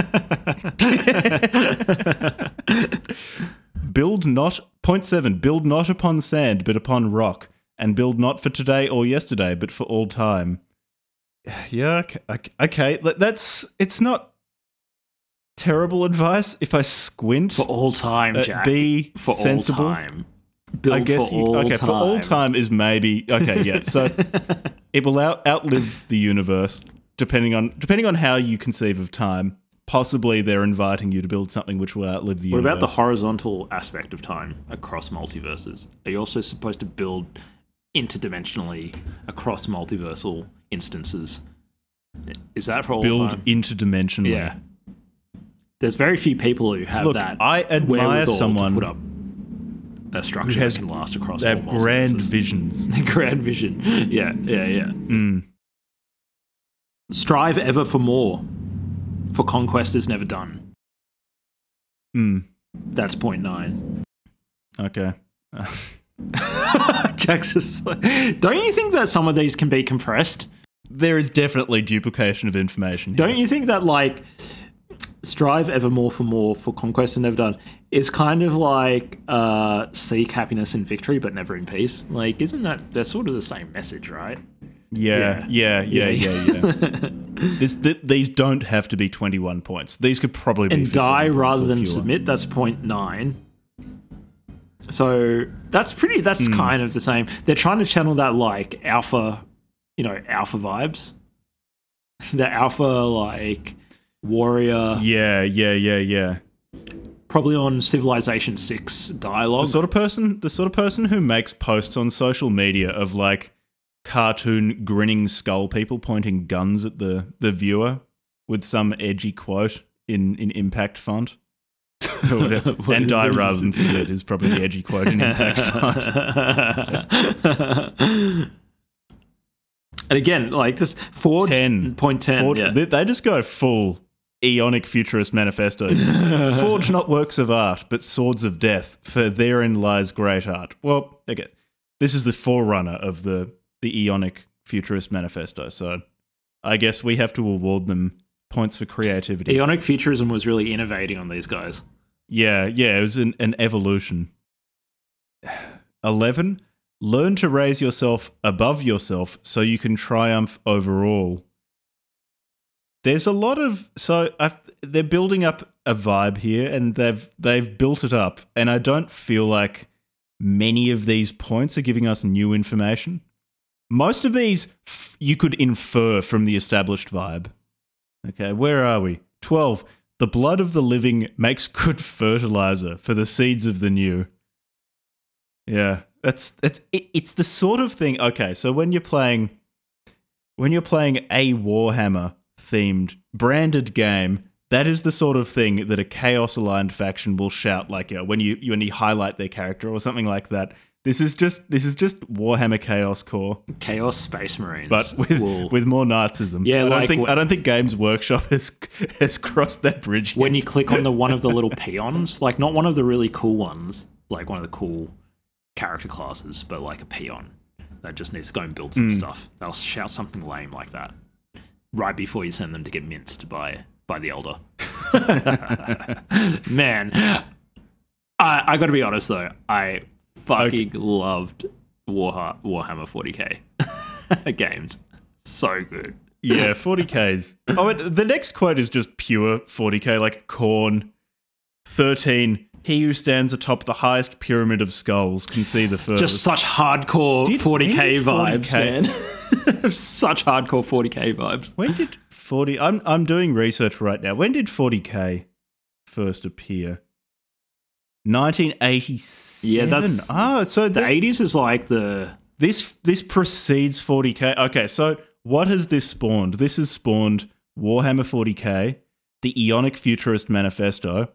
Point 7, build not upon sand, but upon rock, and build not for today or yesterday, but for all time. Yeah, okay. It's not terrible advice if I squint. For all time, Jack. Be for sensible. All time. Build I guess for all time. For all time is maybe... Okay, yeah, so... It will outlive the universe, depending on how you conceive of time. Possibly they're inviting you to build something which will outlive the universe. What about the horizontal aspect of time across multiverses? Are you also supposed to build interdimensionally across multiversal instances? Is that for all build time? interdimensionally? Yeah. There's very few people who have that. I admire someone to put up a structure that can last across. They have all grand multiverses. visions. Grand vision. Yeah. Strive ever for more, for conquest is never done. That's 0.9. Okay. Jack's just like, don't you think that some of these can be compressed? There is definitely duplication of information here. Don't you think that, like, strive ever more, for conquest and never done is kind of like seek happiness in victory but never in peace? Like, isn't that's sort of the same message, right? Yeah. These don't have to be 21 points. These could probably be And die 15 rather points or than fewer. submit, that's 0.9. So that's kind of the same. They're trying to channel that, like, alpha vibes. The alpha, like, warrior. Yeah. Probably on Civilization 6 dialogue. The sort of person who makes posts on social media of, like, cartoon grinning skull people pointing guns at the viewer with some edgy quote in impact font. Or whatever. And die rather than submit is probably the edgy quote in impact font. And again, like this Forge 0.10. Yeah. They just go full Eonic Futurist Manifesto. Forge not works of art, but swords of death, for therein lies great art. Well, okay. This is the forerunner of the Eonic Futurist Manifesto, so I guess we have to award them points for creativity. Eonic Futurism was really innovating on these guys. Yeah, it was an evolution. 11. Learn to raise yourself above yourself so you can triumph over all. There's a lot of... they're building up a vibe here, and they've built it up, and I don't feel like many of these points are giving us new information. Most of these you could infer from the established vibe. Okay, where are we? 12. The blood of the living makes good fertilizer for the seeds of the new. Yeah, it's the sort of thing. Okay, so when you're playing a Warhammer themed branded game, that is the sort of thing that a chaos aligned faction will shout, like, when you highlight their character or something like that. This is just Warhammer Chaos Core, Chaos Space Marines, but with more Nazism. Yeah, I don't think Games Workshop has crossed that bridge yet. When you click on one of the little peons, like not one of the really cool ones, like one of the cool character classes, but like a peon that just needs to go and build some stuff. They'll shout something lame like that right before you send them to get minced by the Elder. Man, I got to be honest though, I fucking loved Warhammer 40k games. So good. Yeah, 40Ks. Oh, the next quote is just pure 40K, like Khorne. 13. He who stands atop the highest pyramid of skulls can see the furthest. Just such hardcore 40k vibes, 40K? man. Such hardcore 40k vibes. When did 40... I'm doing research right now. When did 40K first appear? 1987. Yeah, that's... so the 80s is like the... This precedes 40K. Okay, so what has this spawned? This has spawned Warhammer 40K, the Eonic Futurist Manifesto,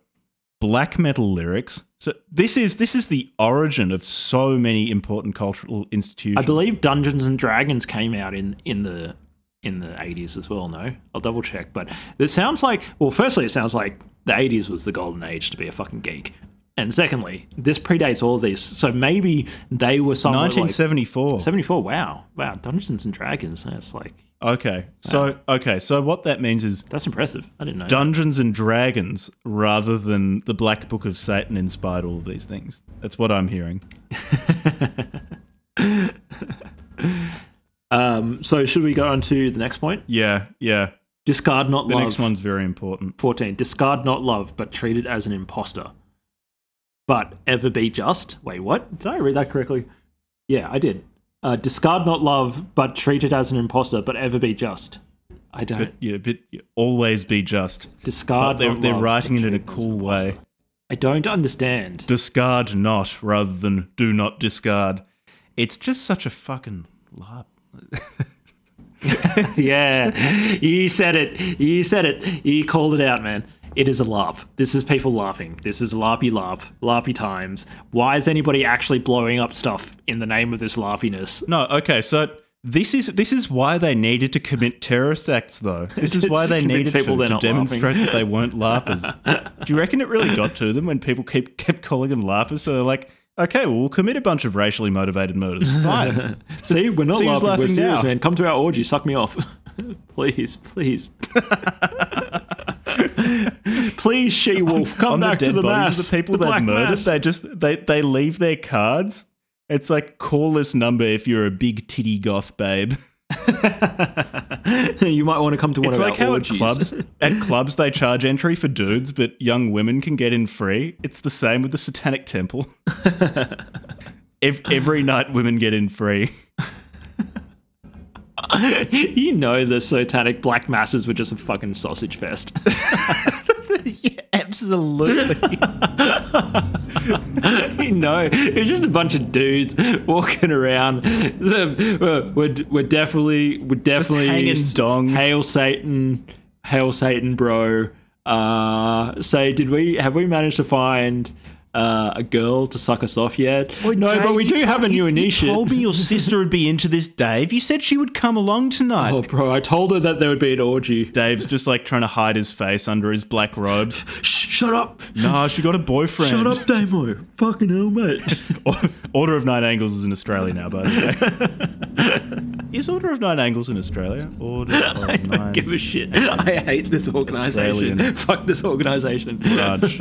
black metal lyrics. So this is the origin of so many important cultural institutions. I believe Dungeons and Dragons came out in the 80s as well, no? I'll double check, but it sounds like... Well, firstly, it sounds like the 80s was the golden age to be a fucking geek. And secondly, this predates all of these, so maybe they were somewhat 1974. Like, 74, wow. Dungeons and Dragons, that's like... Okay, so what that means is... That's impressive, I didn't know. Dungeons and Dragons, rather than the Black Book of Satan, inspired all of these things. That's what I'm hearing. So should we go on to the next point? Yeah. Discard not love. The next one's very important. 14. Discard not love, but treat it as an imposter. But ever be just. Wait, what? Did I read that correctly? Yeah, I did. Discard not love, but treat it as an imposter, but ever be just. I don't. But always be just. Discard They're love, writing but it in a treat it as cool an way. imposter. I don't understand. Discard not rather than do not discard. It's just such a fucking larp. Yeah, you said it. You said it. You called it out, man. It is a LARP. This is people laughing. This is LARPy LARP. LARPy times. Why is anybody actually blowing up stuff in the name of this LARPiness? No, okay, so this is why they needed to commit terrorist acts, though. This is why they needed to demonstrate that they weren't LARPers. Do you reckon it really got to them when people kept calling them LARPers? So they're like, okay, well, we'll commit a bunch of racially motivated murders. Fine. See, we're not See who's laughing. We're laughing serious, now. man. Come to our orgy. Suck me off. Please. Please, she-wolf, come On back the to dead the bodies mass. of the people the they've black murdered, mass. they leave their cards. It's like, call this number if you're a big titty goth babe. You might want to come to one It's of like our how orgies. at clubs they charge entry for dudes, but young women can get in free. It's the same with the Satanic Temple. Every night women get in free. You know the satanic black masses were just a fucking sausage fest. Yeah, absolutely. You know, it's just a bunch of dudes walking around. We're definitely hanging dong. Hail Satan, bro. Have we managed to find a girl to suck us off yet? No, Dave, but we do have a new You initiative. told me your sister would be into this, Dave. You said she would come along tonight. Oh, bro, I told her that there would be an orgy. Dave's just like trying to hide his face under his black robes. Shh, shut up. Nah, she got a boyfriend. Shut up, Damo. Fucking hell, mate. Order of Nine Angles is in Australia now, by the way. Is Order of Nine Angles in Australia? Order of I Nine. don't give a shit. I hate this organisation. Australian. Fuck this organisation. Raj.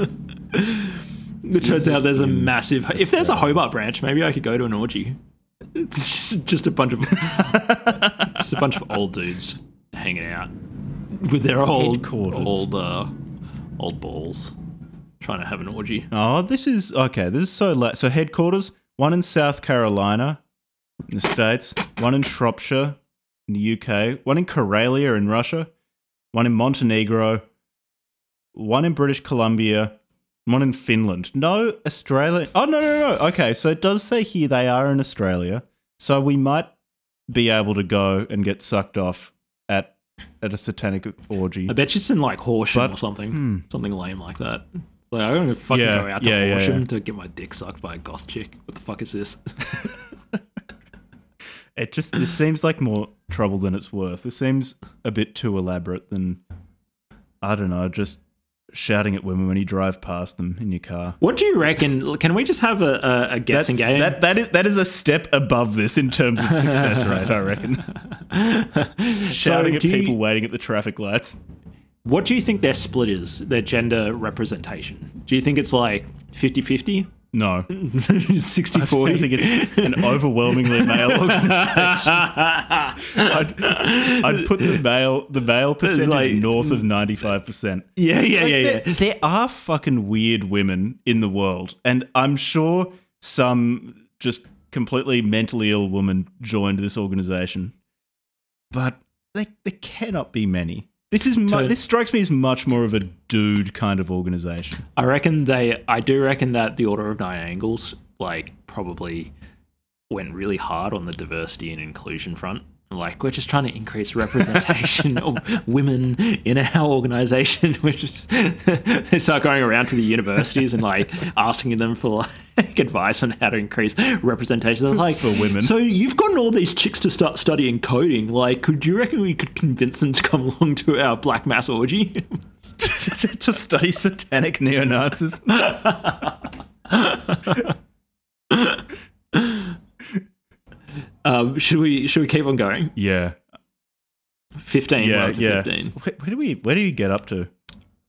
It turns out there's a massive... If there's a Hobart branch, maybe I could go to an orgy. It's just a bunch of... just a bunch of old dudes hanging out with their old balls, trying to have an orgy. Oh, this is so headquarters, one in South Carolina in the States, one in Shropshire in the UK, one in Karelia in Russia, one in Montenegro, one in British Columbia, one in Finland. No, Australia. Oh, no. Okay, so it does say here they are in Australia. So we might be able to go and get sucked off at a satanic orgy. I bet you it's in like Horsham or something. Something lame like that. Like, I'm going to fucking go out to Horsham to get my dick sucked by a goth chick. What the fuck is this? This seems like more trouble than it's worth. This seems a bit too elaborate than, I don't know, just shouting at women when you drive past them in your car. What do you reckon? Can we just have a guessing game? That is a step above this in terms of success rate, I reckon. Shouting at people waiting at the traffic lights. What do you think their split is, their gender representation? Do you think it's like 50-50? No. 60-40? I think it's an overwhelmingly male organisation. I'd put the male percentage like, north of 95%. Yeah. There are fucking weird women in the world, and I'm sure some just completely mentally ill woman joined this organisation, but there cannot be many. This strikes me as much more of a dude kind of organisation. I do reckon that the Order of Nine Angles like probably went really hard on the diversity and inclusion front. Like, we're just trying to increase representation of women in our organisation. They start going around to the universities and like asking them for like advice on how to increase representation. They're like, for women. So you've gotten all these chicks to start studying coding. Like, do you reckon we could convince them to come along to our black mass orgy? To study satanic neo-Nazis? Should we keep on going? Yeah. 15. Yeah. 15. Where do you get up to?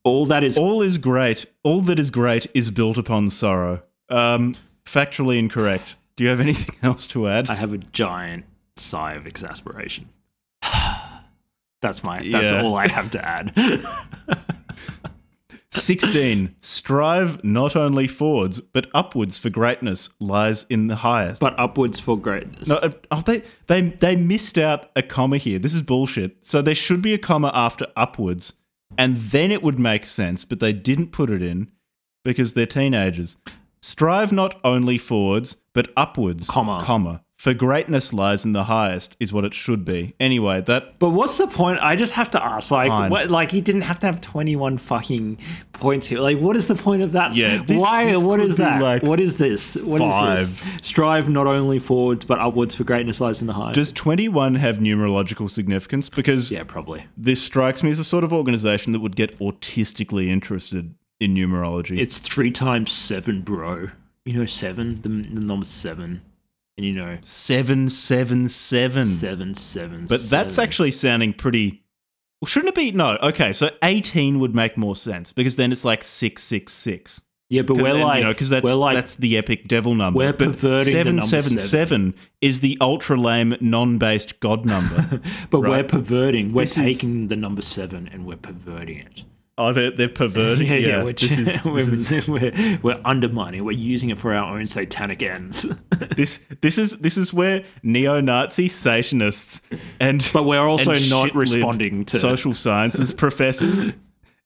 All that is great. All that is great is built upon sorrow. Factually incorrect. Do you have anything else to add? I have a giant sigh of exasperation. That's all I have to add. 16. Strive not only forwards, but upwards for greatness lies in the highest. But upwards for greatness. No, they missed out a comma here. This is bullshit. So there should be a comma after upwards, and then it would make sense, but they didn't put it in because they're teenagers. Strive not only forwards, but upwards, comma. For greatness lies in the highest is what it should be. Anyway, that... But what's the point? I just have to ask, like, Fine. what, like, you didn't have to have 21 fucking points here. Like, what is the point of that? Yeah, Why? this What could is be that? like What is this? What is this? Strive not only forwards, but upwards for greatness lies in the highest. Does 21 have numerological significance? Because Yeah, probably. this strikes me as a sort of organization that would get autistically interested in numerology. It's 3 times 7, bro. You know 7? The number 7. And you know... 777. 777. But that's actually sounding pretty... Well, shouldn't it be... No, okay, so 18 would make more sense, because then it's like 666. Yeah, but we're like... Because that's the epic devil number. We're perverting the number 777 is the ultra-lame, non-based god number. But right? we're perverting. We're This taking the number 7 and we're perverting it. Oh, they're perverting? Yeah, We're we're undermining. We're using it for our own satanic ends. this is where neo-Nazi Satanists and But we're also and not shit-lived responding to... social sciences professors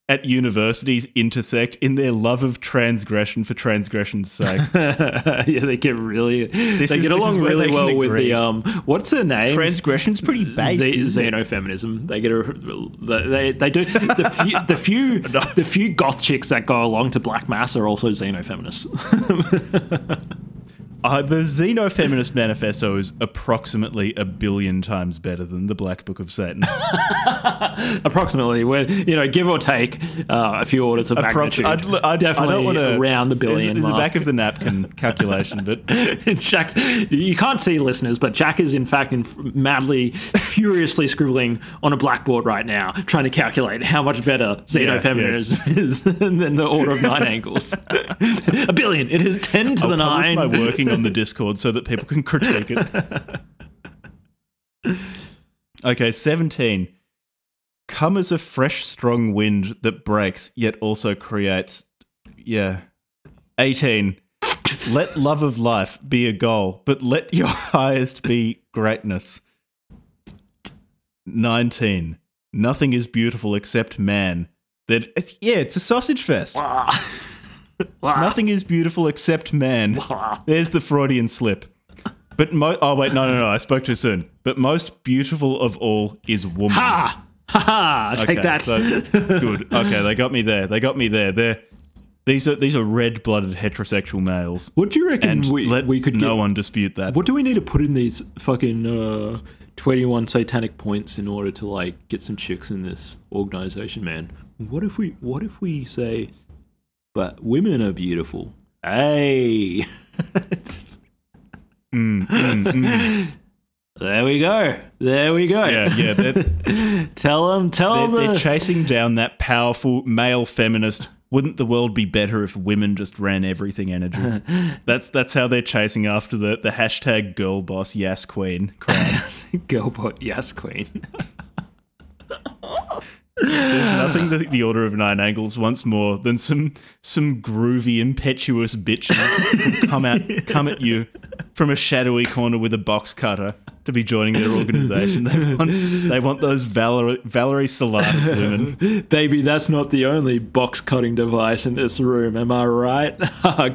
at universities intersect in their love of transgression for transgression's sake. Yeah, they get really... They get along where really they well can with agree. the... What's her name? Transgression's pretty based, isn't it? Xenofeminism. They get they do the few goth chicks that go along to Black Mass are also xenofeminists. The Xenofeminist Manifesto is approximately 1 billion times better than the Black Book of Satan. Approximately, we're give or take a few orders of magnitude. Definitely around the billion There's mark. a back of the napkin calculation, but Jack's, you can't see listeners, but Jack is in fact madly, furiously scribbling on a blackboard right now, trying to calculate how much better xenofeminism is than the order of 9 angles. 1 billion. It is 10 to the 9. My working on the Discord so that people can critique it. Okay, 17. Come as a fresh, strong wind that breaks, yet also creates... Yeah. 18. Let love of life be a goal, but let your highest be greatness. 19. Nothing is beautiful except man. It's a sausage fest. Nothing is beautiful except man. There's the Freudian slip. But oh wait, no, I spoke too soon. But most beautiful of all is woman. Ha! Ha ha! Take that. So, good. Okay, they got me there. These are red-blooded heterosexual males. What do you reckon And we could get? No one dispute that. What do we need to put in these fucking 21 satanic points in order to like get some chicks in this organization, man? What if we say, but women are beautiful? Hey. There we go. Yeah. Tell them. They're chasing down that powerful male feminist. Wouldn't the world be better if women just ran everything energy? That's how they're chasing after the hashtag girl boss yes queen crowd. Girlbot yes queen. There's nothing that the Order of 9 Angles wants more than some groovy, impetuous bitches who come at you from a shadowy corner with a box cutter to be joining their organization. They want those Valerie Solanas women. Baby, that's not the only box cutting device in this room, am I right?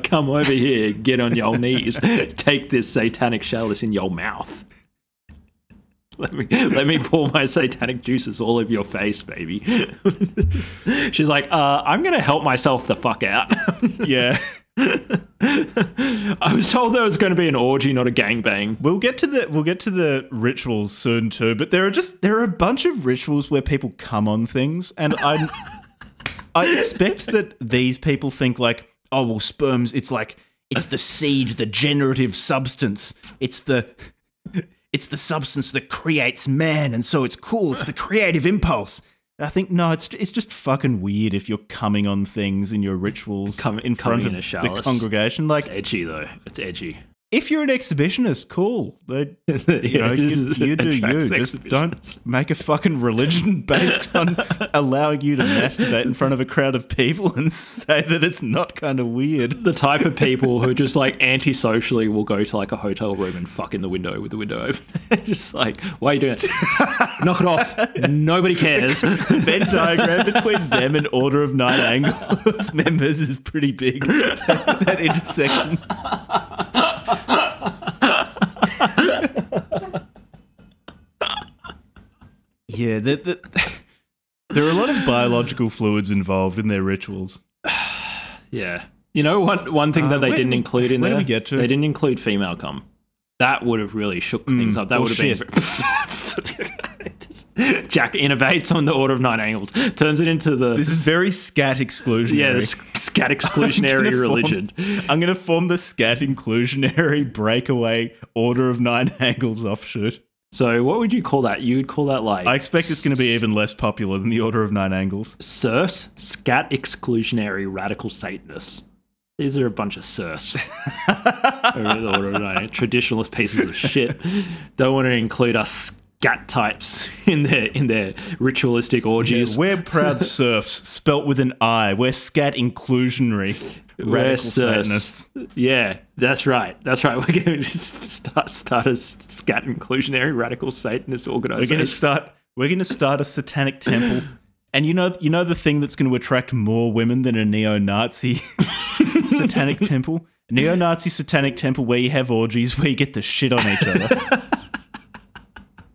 Come over here, get on your knees, take this satanic chalice in your mouth. Let me pour my satanic juices all over your face, baby. She's like, I'm gonna help myself the fuck out. Yeah. I was told there was going to be an orgy, not a gangbang. We'll get to the rituals soon too, but there are a bunch of rituals where people come on things, and I expect that these people think like, oh well, sperms. It's the seed, the generative substance. It's the substance that creates man, and so it's cool. It's the creative impulse. I think, no, it's just fucking weird if you're coming on things in your rituals in front of the congregation. Like, it's edgy, though. It's edgy. if you're an exhibitionist, cool. But, Yeah, you do you. attracts Just don't exhibitionists. make a fucking religion based on allowing you to masturbate in front of a crowd of people and say that it's not kind of weird. The type of people who just like antisocially will go to like a hotel room and fuck in the window with the window open. Just like, why are you doing it? Knock it off. Nobody cares. Venn diagram between them and Order of Nine Angles members is pretty big. That intersection. Yeah, there are a lot of biological fluids involved in their rituals. Yeah. You know what? One thing that they where didn't do we- include in where there? do we get to? They didn't include female cum. That would have really shook things up. That well, would have been. Jack innovates on the Order of Nine Angles, turns it into the This is very scat exclusionary. yeah, the scat exclusionary religion. I'm going to form the scat inclusionary breakaway Order of Nine Angles offshoot. So what would you call that? You would call that like I expect it's going to be even less popular than the Order of Nine Angles. SERS, scat exclusionary radical Satanists. These are a bunch of SERS. Over the Order of Nine, traditionalist pieces of shit. Don't want to include us scat types in their ritualistic orgies. We're proud serfs, spelt with an I. We're scat inclusionary. We're Radical SERS. Satanists. Yeah, that's right. That's right. We're going to start a scat inclusionary radical Satanist We're organization. going to start a satanic temple. And you know the thing that's going to attract more women than a neo-Nazi satanic temple? A neo-Nazi satanic temple where you have orgies where you get to shit on each other.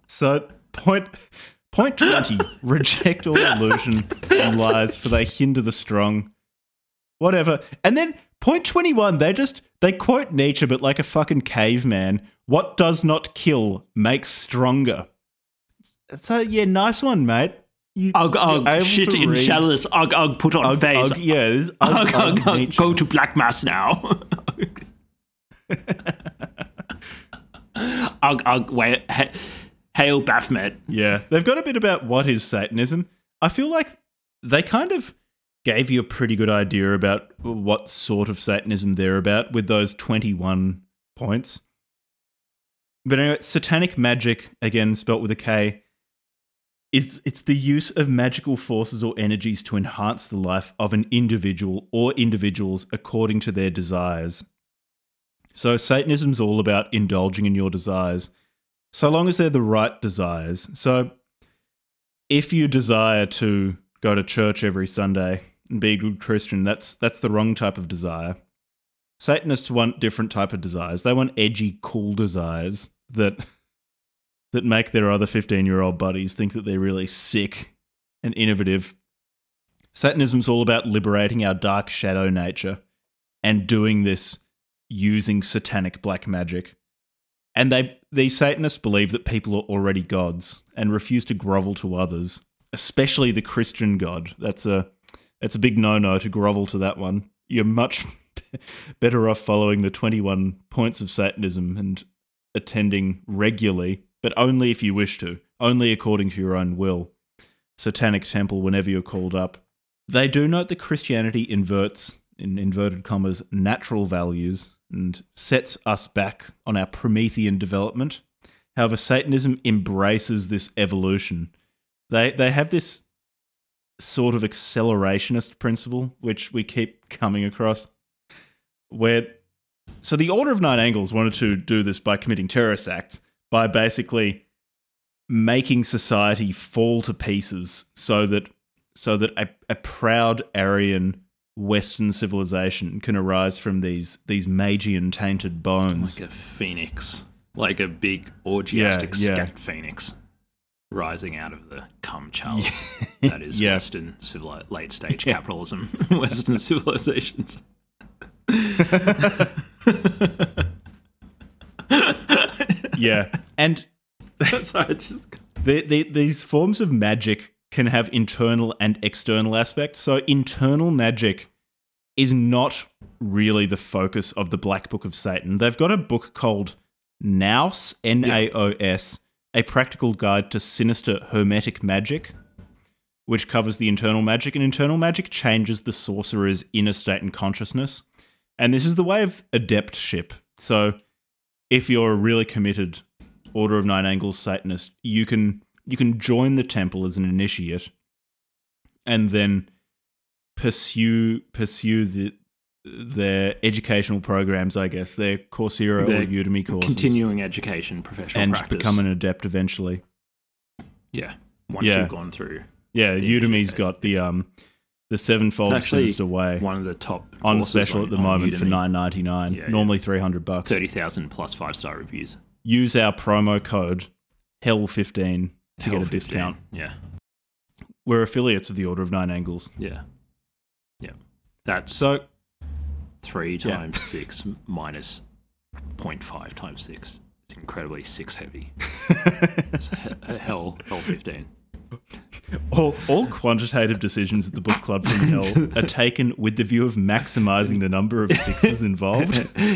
So, point 20, reject all illusion and lies, for they hinder the strong. Whatever. And then point 21, they quote Nietzsche, but like a fucking caveman. What does not kill makes stronger. So, yeah, nice one, mate. You're able shit to in read- shallows. Put on face. Yeah, this is ugh, Nietzsche. Go to Black Mass now. Wait. Hail Baphomet. Yeah, they've got a bit about what is Satanism. I feel like they kind of gave you a pretty good idea about what sort of Satanism they're about with those 21 points. But anyway, satanic magic, again spelt with a K, it's the use of magical forces or energies to enhance the life of an individual or individuals according to their desires. So Satanism's all about indulging in your desires, so long as they're the right desires. So if you desire to go to church every Sunday and be a good Christian, that's the wrong type of desire. Satanists want different type of desires. They want edgy, cool desires that make their other 15-year-old buddies think that they're really sick and innovative. Satanism's all about liberating our dark shadow nature and doing this using satanic black magic. And these Satanists believe that people are already gods and refuse to grovel to others, especially the Christian God. It's a big no-no to grovel to that one. You're much better off following the 21 points of Satanism and attending regularly, but only if you wish to, only according to your own will. Satanic temple whenever you're called up. They do note that Christianity inverts, in inverted commas, natural values and sets us back on our Promethean development. However, Satanism embraces this evolution. They have this sort of accelerationist principle, which we keep coming across, where... So the Order of Nine Angles wanted to do this by committing terrorist acts, by basically making society fall to pieces so that a proud Aryan Western civilization can arise from these Magian tainted bones. Like a phoenix. Like a big orgiastic Yeah, yeah. scat phoenix rising out of the cum chalice. That is Yeah. Western late stage capitalism. Western civilizations. Yeah, and Sorry, these forms of magic can have internal and external aspects. So internal magic is not really the focus of the Black Book of Satan. They've got a book called Naos, Naos, A Practical Guide to Sinister Hermetic Magic, which covers the internal magic. And internal magic changes the sorcerer's inner state and consciousness. And this is the way of adeptship. So if you're a really committed Order of Nine Angles Satanist, you can join the temple as an initiate, and then pursue their educational programs, I guess, their Coursera or Udemy courses. Continuing education, professional and practice. become an adept eventually. Yeah. Once you've gone through. Yeah, Udemy's got the Sevenfold Sinister Way. One of the top on special at the moment for $9.99. Yeah, normally $300. 30,000 plus 5-star reviews. Use our promo code HELL15 to get a discount. Yeah. We're affiliates of the Order of Nine Angles. Yeah. Yeah. That's so 3 times 6 minus 0.5 times 6. It's incredibly 6 heavy. It's hell 15. All quantitative decisions at the book club from Hell are taken with the view of maximising the number of sixes involved.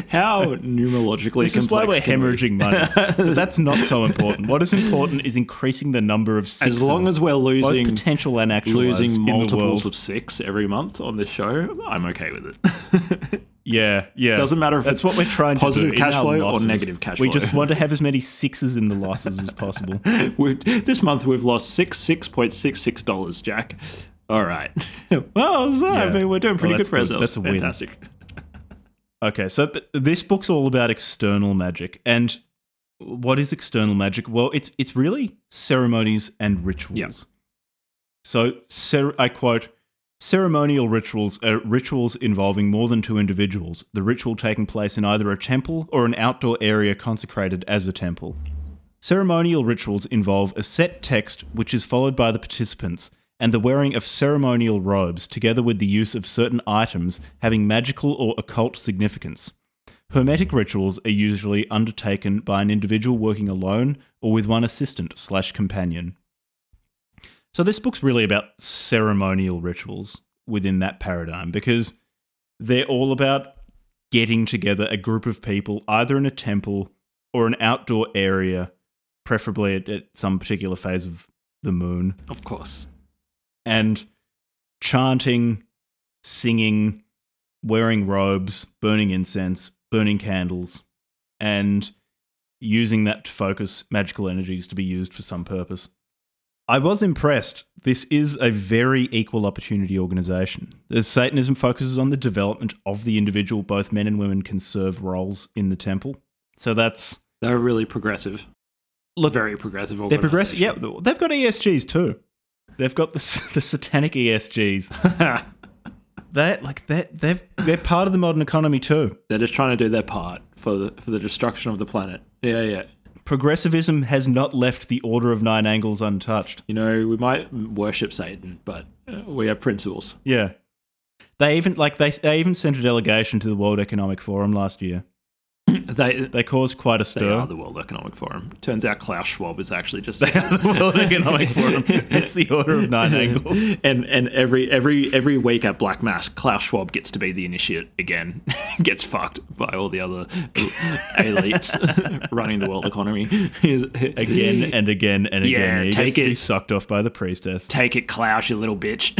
How numerologically this is why we're hemorrhaging money. That's not so important. What is important is increasing the number of sixes. As long as we're losing both potential and actualized losing multiples in the world. of 6 every month on this show, I'm okay with it. Yeah. Doesn't matter if that's what we're trying to do. Positive cash flow or negative cash flow. We just want to have as many sixes in the losses as possible. This month we've lost $6.66, Jack. All right. Well, I mean, we're doing pretty good for ourselves. That's a win. Fantastic. Okay, so this book's all about external magic. And what is external magic? Well, it's really ceremonies and rituals. Yep. So, I quote, ceremonial rituals are rituals involving more than 2 individuals, the ritual taking place in either a temple or an outdoor area consecrated as a temple. Ceremonial rituals involve a set text which is followed by the participants, and the wearing of ceremonial robes together with the use of certain items having magical or occult significance. Hermetic rituals are usually undertaken by an individual working alone or with one assistant/companion. So this book's really about ceremonial rituals within that paradigm, because they're all about getting together a group of people either in a temple or an outdoor area, preferably at some particular phase of the moon. Of course. And chanting, singing, wearing robes, burning incense, burning candles, and using that to focus magical energies to be used for some purpose. I was impressed. This is a very equal opportunity organisation. As Satanism focuses on the development of the individual, both men and women can serve roles in the temple. So they're really progressive. Look, very progressive organisation. They're progressive. Yeah, they've got ESGs too. They've got the satanic ESGs. They're part of the modern economy too. They're just trying to do their part for the destruction of the planet. Yeah. Progressivism has not left the Order of Nine Angles untouched. You know, we might worship Satan, but we have principles. Yeah. They even sent a delegation to the World Economic Forum last year. They caused quite a stir. They are the World Economic Forum. Turns out Klaus Schwab is actually just the World Economic Forum. It's the Order of Nine Angles. And every week at Black Mass, Klaus Schwab gets to be the initiate again. Gets fucked by all the other elites running the world economy. Again and again and again. Yeah, he take gets to be sucked off by the priestess. Take it, Klaus, you little bitch.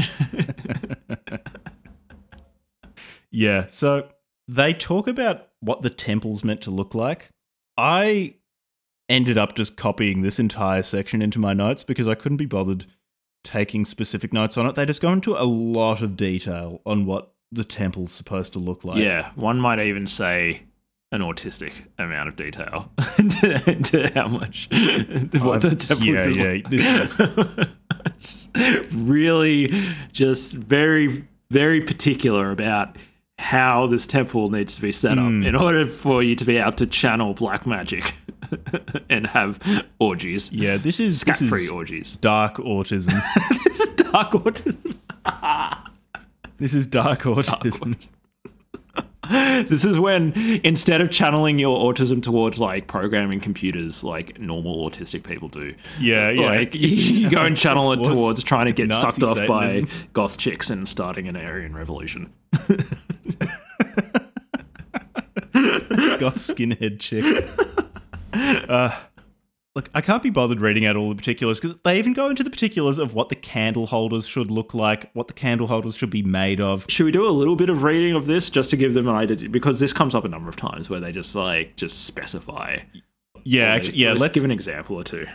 Yeah, so they talk about what the temple's meant to look like. I ended up just copying this entire section into my notes because I couldn't be bothered taking specific notes on it. They just go into a lot of detail on what the temple's supposed to look like. Yeah, one might even say an autistic amount of detail into how much what the temple like. It's really just very, very particular about how this temple needs to be set up in order for you to be able to channel black magic and have orgies. Yeah, this is scat-free orgies. Dark autism. This is dark autism. This is dark autism. This is when, instead of channeling your autism towards like programming computers like normal autistic people do, like you go and channel it towards trying to get Nazi sucked off Satanism. by goth chicks and starting an Aryan revolution. Goth skinhead chick. Look, I can't be bothered reading out all the particulars because they even go into the particulars of what the candle holders should look like, what the candle holders should be made of. Should we do a little bit of reading of this just to give them an idea? Because this comes up a number of times where they just specify. Yeah, actually, yeah. Let's give an example or two.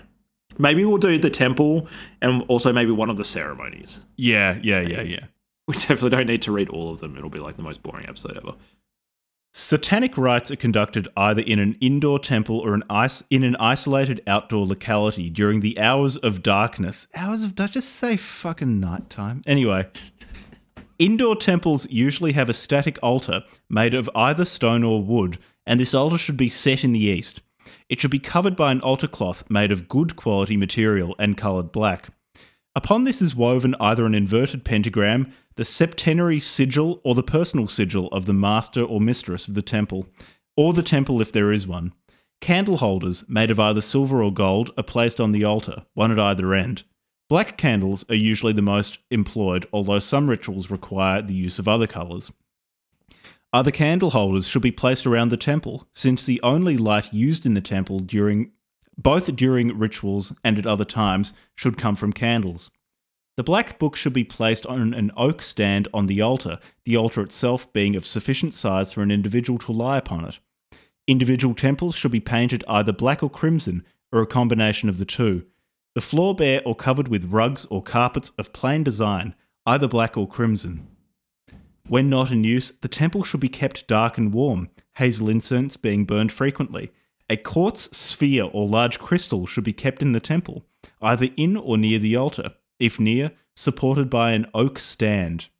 Maybe we'll do the temple and also maybe one of the ceremonies. Yeah. We definitely don't need to read all of them. It'll be like the most boring episode ever. Satanic rites are conducted either in an indoor temple or in an isolated outdoor locality during the hours of darkness. Just say fucking nighttime. Anyway, indoor temples usually have a static altar made of either stone or wood, and this altar should be set in the east. It should be covered by an altar cloth made of good quality material and coloured black. Upon this is woven either an inverted pentagram, the septenary sigil, or the personal sigil of the master or mistress of the temple, or the temple if there is one. Candle holders, made of either silver or gold, are placed on the altar, one at either end. Black candles are usually the most employed, although some rituals require the use of other colours. Other candle holders should be placed around the temple, since the only light used in the temple both during rituals and at other times should come from candles. The black book should be placed on an oak stand on the altar itself being of sufficient size for an individual to lie upon it. Individual temples should be painted either black or crimson, or a combination of the two. The floor bare or covered with rugs or carpets of plain design, either black or crimson. When not in use, the temple should be kept dark and warm, hazel incense being burned frequently. A quartz sphere or large crystal should be kept in the temple, either in or near the altar. If near, supported by an oak stand.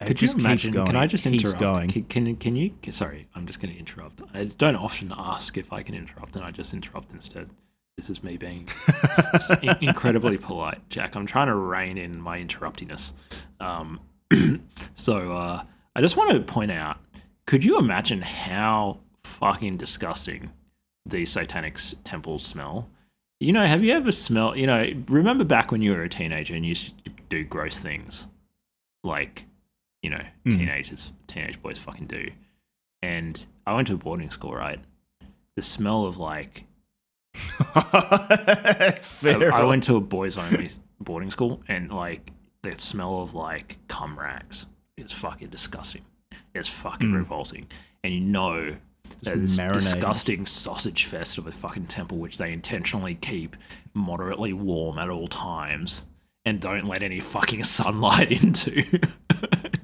Could you imagine? Can I just interrupt? Going. Can you? Sorry, I'm just going to interrupt. I don't often ask if I can interrupt, and I just interrupt instead. This is me being incredibly polite, Jack. I'm trying to rein in my interruptiness. So I just want to point out, could you imagine how fucking disgusting these satanic temples smell? You know, have you ever smelled, remember back when you were a teenager and you used to do gross things like, teenage boys fucking do. And I went to a boarding school, right? The smell of like, I went to a boys only boarding school and like the smell of like cum rags is fucking disgusting. It's fucking revolting. And this disgusting sausage fest of a fucking temple, which they intentionally keep moderately warm at all times and don't let any fucking sunlight into.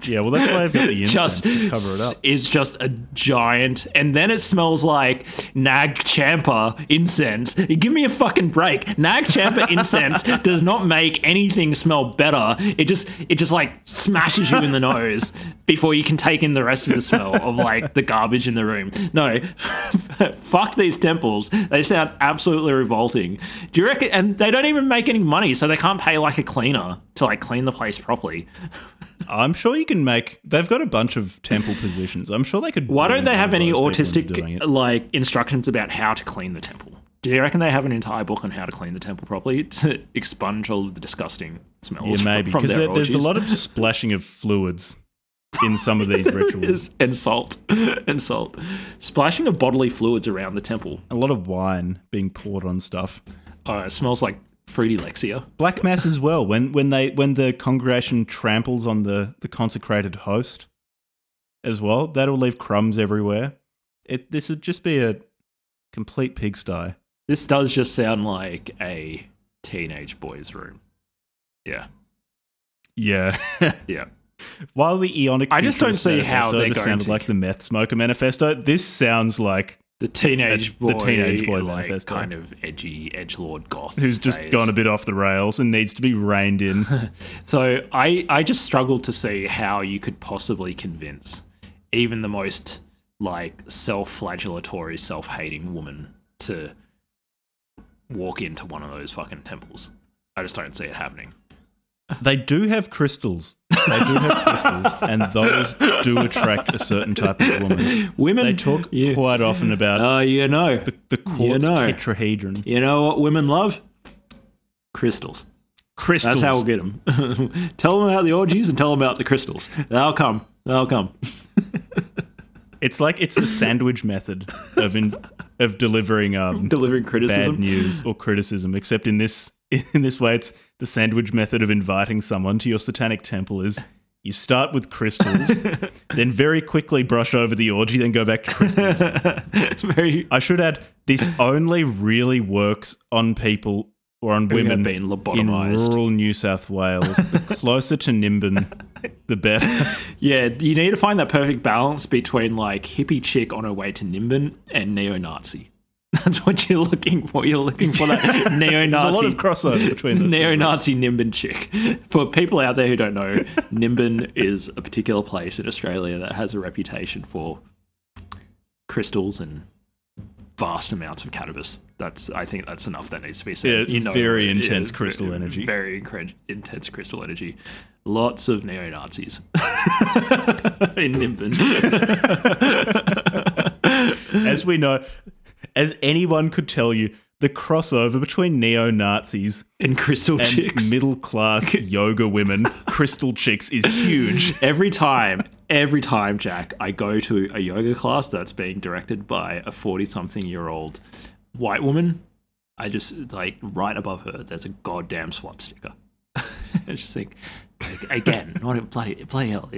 Yeah, well, that's why I've got the incense to cover it up. It's just a giant, and then it smells like Nag Champa incense. Give me a fucking break. Nag Champa incense does not make anything smell better. It just like smashes you in the nose before you can take in the rest of the smell of like the garbage in the room. No, fuck these temples. They sound absolutely revolting. Do you reckon? And they don't even make any money, so they can't pay like a cleaner to like clean the place properly. I'm sure you can make. They've got a bunch of temple positions. I'm sure they could. Why don't they have any autistic like instructions about how to clean the temple? Do you reckon they have an entire book on how to clean the temple properly to expunge all of the disgusting smells? Yeah, maybe because there's a lot of splashing of fluids in some of these rituals, and salt, splashing of bodily fluids around the temple. A lot of wine being poured on stuff. It smells like fruity Lexia. Black Mass as well. When the congregation tramples on the consecrated host as well, that'll leave crumbs everywhere. This would just be a complete pigsty. This does just sound like a teenage boy's room. Yeah. Yeah. Yeah. While the Eonic I just don't see how they're going sounded to like the Meth Smoker Manifesto, this sounds like the teenage boy like, manifesto. Kind of edgy edgelord goth who's just gone a bit off the rails and needs to be reined in. So I just struggled to see how you could possibly convince even the most like self-flagellatory, self-hating woman to walk into one of those fucking temples. I just don't see it happening. They do have crystals. And those do attract a certain type of woman. Women, they talk quite often about the quartz tetrahedron. You know what women love? Crystals. That's how we'll get them. Tell them about the orgies and tell them about the crystals. They'll come. It's like it's the sandwich method of of delivering delivering criticism. bad news or criticism, except in this way, it's the sandwich method of inviting someone to your satanic temple is you start with crystals, then very quickly brush over the orgy, then go back to crystals. I should add, this only really works on people or on women been in lobotomized. rural New South Wales. The closer to Nimbin, the better. Yeah, you need to find that perfect balance between like hippie chick on her way to Nimbin and neo-Nazi. That's what you're looking for. You're looking for that neo-Nazi. There's a lot of crossover between those. Neo-Nazi Nimbin chick. For people out there who don't know, Nimbin is a particular place in Australia that has a reputation for crystals and vast amounts of cannabis. I think that's enough that needs to be said. Yeah, very intense crystal energy. Very intense crystal energy. Lots of neo-Nazis in Nimbin. As we know, as anyone could tell you, the crossover between neo-Nazis and crystal and chicks, middle-class yoga women, crystal chicks, is huge. Every time, Jack, I go to a yoga class that's being directed by a 40-something-year-old white woman, I just, like, right above her, there's a goddamn SWAT sticker. I just think, like, again, not a bloody hell.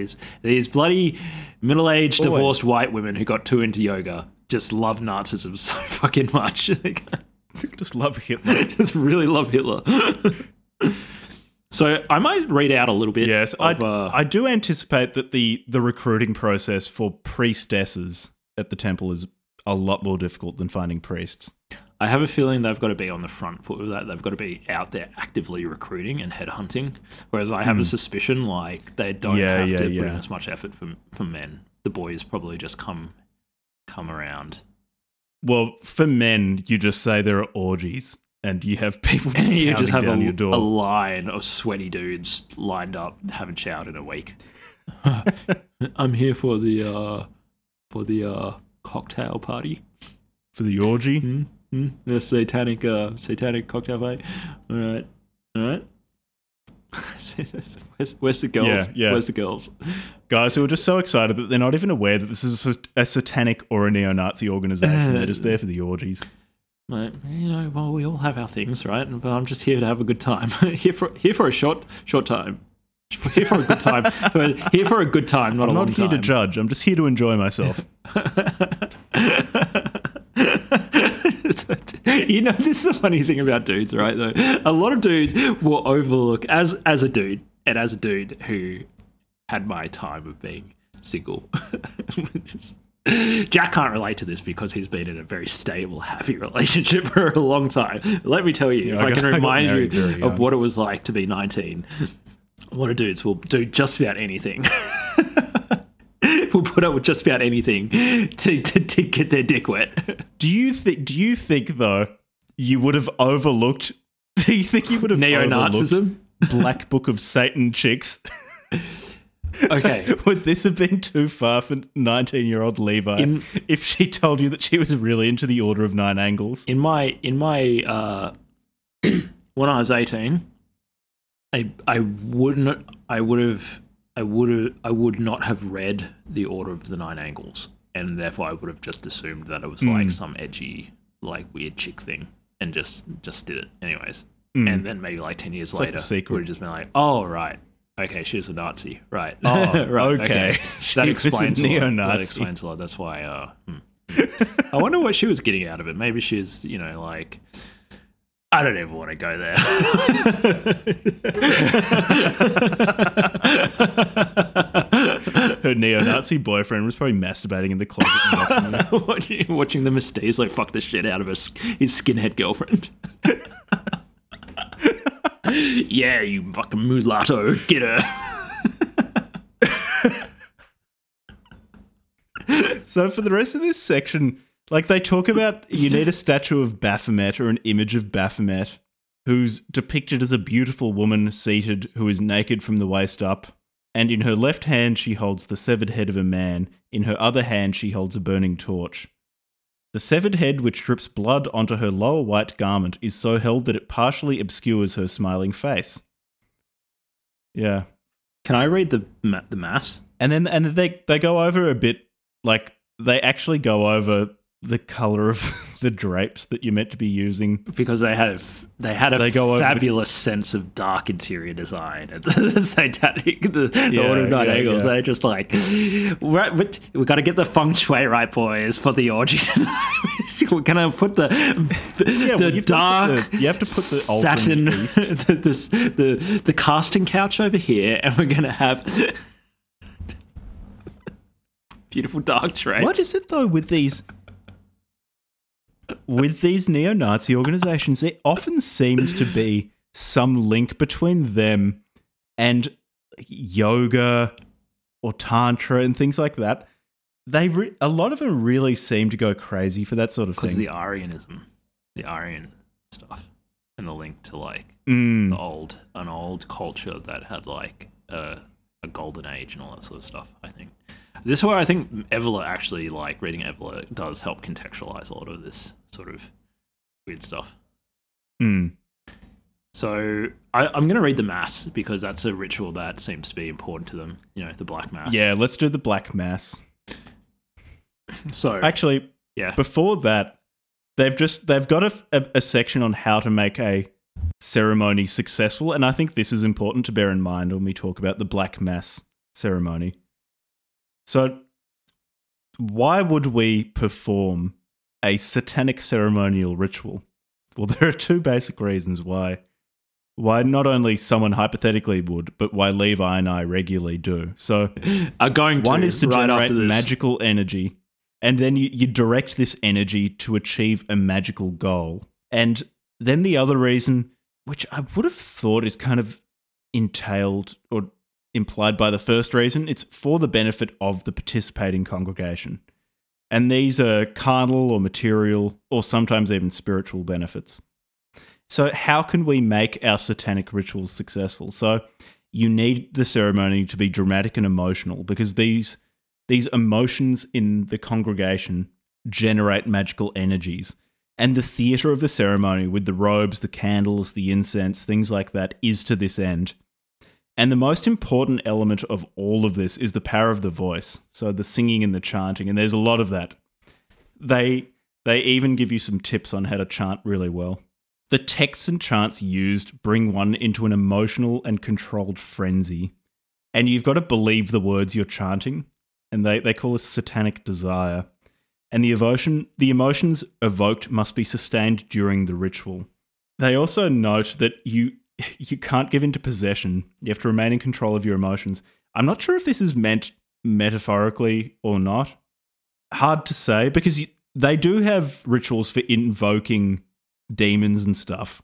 These bloody middle-aged, divorced white women who got too into yoga just love Nazism so fucking much. Just love Hitler. Just really love Hitler. So I might read out a little bit. Yes, I do anticipate that the recruiting process for priestesses at the temple is a lot more difficult than finding priests. I have a feeling they've got to be on the front foot with that. They've got to be out there actively recruiting and headhunting. Whereas I have a suspicion like they don't have to put in as much effort for men. The boys probably just come around. Well, for men, you just say there are orgies and you have people you just have down your door. A line of sweaty dudes lined up, haven't showered in a week. I'm here for the cocktail party. For the orgy? The satanic cocktail party. All right. Where's the girls? Yeah. Where's the girls? Guys who are just so excited that they're not even aware that this is a satanic or a neo-Nazi organization. They're just there for the orgies. Like, well, we all have our things, right? But I'm just here to have a good time. here for a short time. Here for a good time. Here for a good time, not a long time. I'm not here to judge. I'm just here to enjoy myself. This is a funny thing about dudes, right? Though a lot of dudes will overlook as a dude who had my time of being single. Jack can't relate to this because he's been in a very stable, happy relationship for a long time. Let me tell you, if I can remind you of what it was like to be 19, a lot of dudes will do just about anything. Will put up with just about anything to get their dick wet. Do you think though you would have overlooked? Do you think you would have neo-Nazism? Black Book of Satan chicks? Okay. Would this have been too far for 19-year-old Levi if she told you that she was really into the Order of Nine Angles? In my when I was 18, I would not have read the Order of the Nine Angles, and therefore I would have just assumed that it was like some edgy, like weird chick thing, and just did it anyways. And then maybe like 10 years later, like would have just been like, oh right, okay, she was a Nazi, right? Oh, right, okay. That explains a lot. Neo-Nazi. That explains a lot. That's why. I wonder what she was getting out of it. Maybe she's, like. I don't ever want to go there. Her neo-Nazi boyfriend was probably masturbating in the closet. watching the Mystique like fuck the shit out of his skinhead girlfriend. Yeah, you fucking mulatto, get her. So for the rest of this section, like they talk about you need a statue of Baphomet or an image of Baphomet who's depicted as a beautiful woman seated who is naked from the waist up, and in her left hand she holds the severed head of a man, in her other hand she holds a burning torch. The severed head which drips blood onto her lower white garment is so held that it partially obscures her smiling face. Yeah. Can I read the mass? And then they go over a bit, like they actually go over the color of the drapes that you're meant to be using. Because they had a fabulous sense of dark interior design at the satanic, the Order of Nine Angles. They're just like, we got to get the feng shui right, boys, for the orgy tonight. We're gonna put the dark, you have to put the satin, the casting couch over here, and we're gonna have beautiful dark drapes. What is it though with these? With these neo-Nazi organizations, there often seems to be some link between them and yoga or tantra and things like that. A lot of them really seem to go crazy for that sort of thing. Because the Aryan stuff, and the link to like an old culture that had like a golden age and all that sort of stuff. I think this is where I think Evola actually, like reading Evola, does help contextualize a lot of this sort of weird stuff. So I'm going to read the Mass because that's a ritual that seems to be important to them. You know, the Black Mass. Yeah, let's do the Black Mass. So actually, yeah. Before that, they've got a section on how to make a ceremony successful, and I think this is important to bear in mind when we talk about the Black Mass ceremony. So, why would we perform a satanic ceremonial ritual? Well, there are two basic reasons why not only someone hypothetically would, but why Levi and I regularly do. So, one is to generate magical energy, and then you direct this energy to achieve a magical goal. And then the other reason, which I would have thought is kind of entailed or implied by the first reason, it's for the benefit of the participating congregation. And these are carnal or material or sometimes even spiritual benefits. So how can we make our satanic rituals successful? So you need the ceremony to be dramatic and emotional because these emotions in the congregation generate magical energies. And the theatre of the ceremony with the robes, the candles, the incense, things like that is to this end. And the most important element of all of this is the power of the voice. So the singing and the chanting, and there's a lot of that. They even give you some tips on how to chant really well. The texts and chants used bring one into an emotional and controlled frenzy. And you've got to believe the words you're chanting. And they call this satanic desire. And the emotions evoked must be sustained during the ritual. They also note that you can't give into possession. You have to remain in control of your emotions. I'm not sure if this is meant metaphorically or not. Hard to say, because they do have rituals for invoking demons and stuff.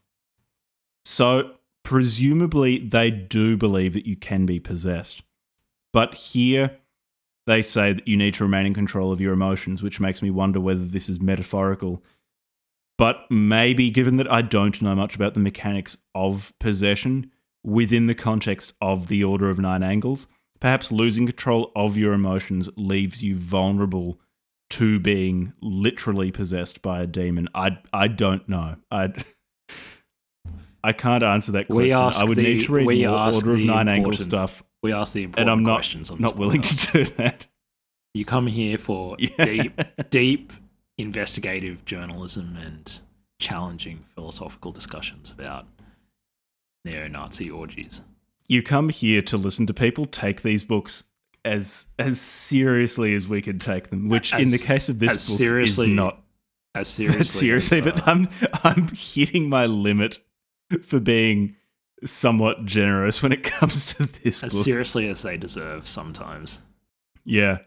So presumably they do believe that you can be possessed. But here they say that you need to remain in control of your emotions, which makes me wonder whether this is metaphorical. But maybe, given that I don't know much about the mechanics of possession within the context of the Order of Nine Angles, perhaps losing control of your emotions leaves you vulnerable to being literally possessed by a demon. I don't know. I can't answer that question. I would need to read more Order of Nine Angles stuff. We ask the important questions on this not willing to do that. You come here for deep investigative journalism and challenging philosophical discussions about neo-Nazi orgies. You come here to listen to people take these books as seriously as we could take them, which in the case of this book is not as seriously. But I'm hitting my limit for being somewhat generous when it comes to this book. As seriously as they deserve sometimes. Yeah.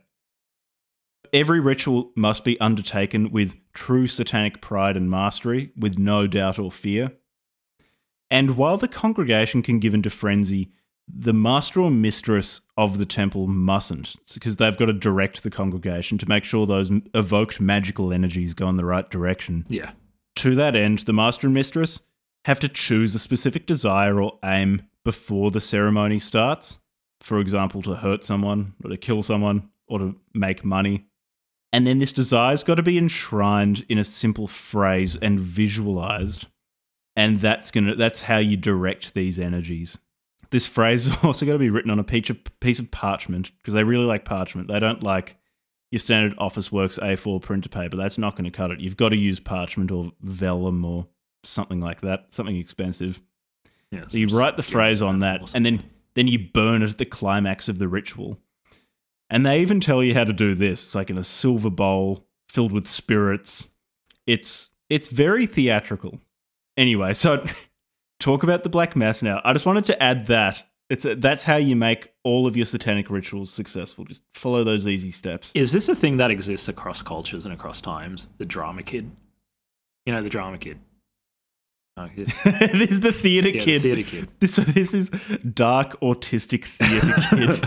Every ritual must be undertaken with true satanic pride and mastery, with no doubt or fear. And while the congregation can give into frenzy, the master or mistress of the temple mustn't, because they've got to direct the congregation to make sure those evoked magical energies go in the right direction. Yeah. To that end, the master and mistress have to choose a specific desire or aim before the ceremony starts. For example, to hurt someone, or to kill someone, or to make money. And then this desire's got to be enshrined in a simple phrase and visualized. And that's how you direct these energies. This phrase is also got to be written on a piece of parchment, because they really like parchment. They don't like your standard Officeworks A4 printer paper. That's not going to cut it. You've got to use parchment or vellum or something like that, something expensive. Yeah, so you write the phrase on that, and then you burn it at the climax of the ritual. And they even tell you how to do this. It's like in a silver bowl filled with spirits. It's very theatrical. Anyway, so talk about the Black Mass now. I just wanted to add that. That's how you make all of your satanic rituals successful. Just follow those easy steps. Is this a thing that exists across cultures and across times? The drama kid? You know, the drama kid. Oh, this is the theatre kid. The theatre kid. This is dark autistic theatre kid.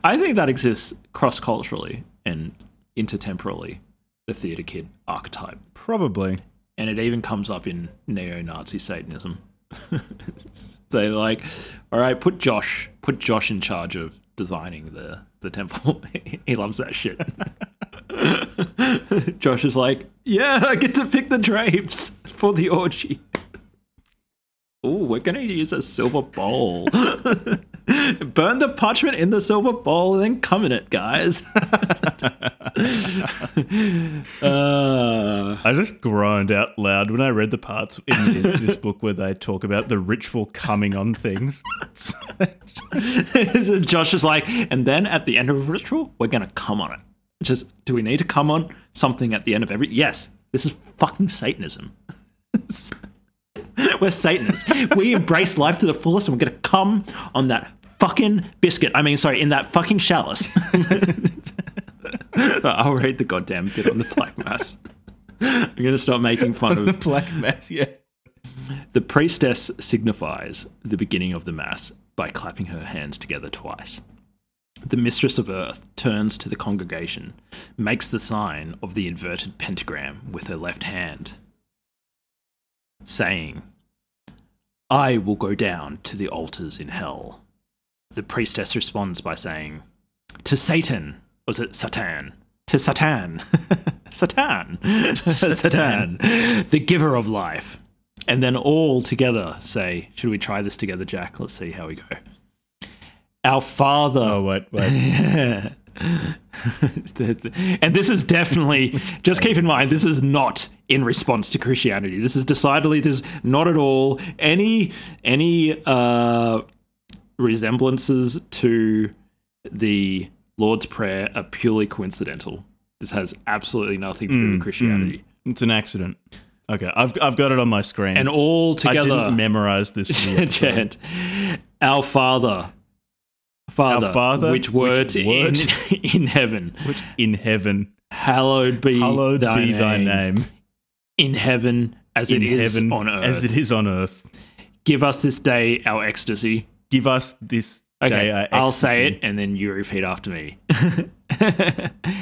I think that exists cross-culturally and intertemporally, the theatre kid archetype. Probably. And it even comes up in neo-Nazi Satanism. They're like, all right, put Josh in charge of designing the temple. He loves that shit. Josh is like, yeah, I get to pick the drapes for the orgy. Oh, we're going to use a silver bowl. Burn the parchment in the silver bowl and then come in it, guys. I just groaned out loud when I read the parts in this book where they talk about the ritual coming on things. So Josh is like, and then at the end of a ritual, we're going to come on it. Just, do we need to come on something at the end of every... Yes, this is fucking Satanism. We're Satanists. We embrace life to the fullest and we're going to come on that fucking biscuit. In that fucking chalice. I'll read the goddamn bit on the Black Mass. I'm going to start making fun of... The Black Mass, yeah. The priestess signifies the beginning of the Mass by clapping her hands together twice. The mistress of earth turns to the congregation, makes the sign of the inverted pentagram with her left hand, saying, I will go down to the altars in hell. The priestess responds by saying, to Satan, or is it Satan? To Satan. Satan. Satan, the giver of life. And then all together say, should we try this together, Jack? Let's see how we go. Our Father. Oh, wait. And this is definitely, just keep in mind, this is not in response to Christianity. This is decidedly, there's not at all any resemblances to the Lord's Prayer are purely coincidental. This has absolutely nothing to do with Christianity. It's an accident. Okay, I've got it on my screen. And all together, I didn't memorize this chant, Our Father. Father, Our Father, which word in heaven. Which in heaven. Hallowed be thy name. In heaven as it is on earth. As it is on earth. Give us this day our ecstasy. Give us this day our ecstasy. I'll say it and then you repeat after me.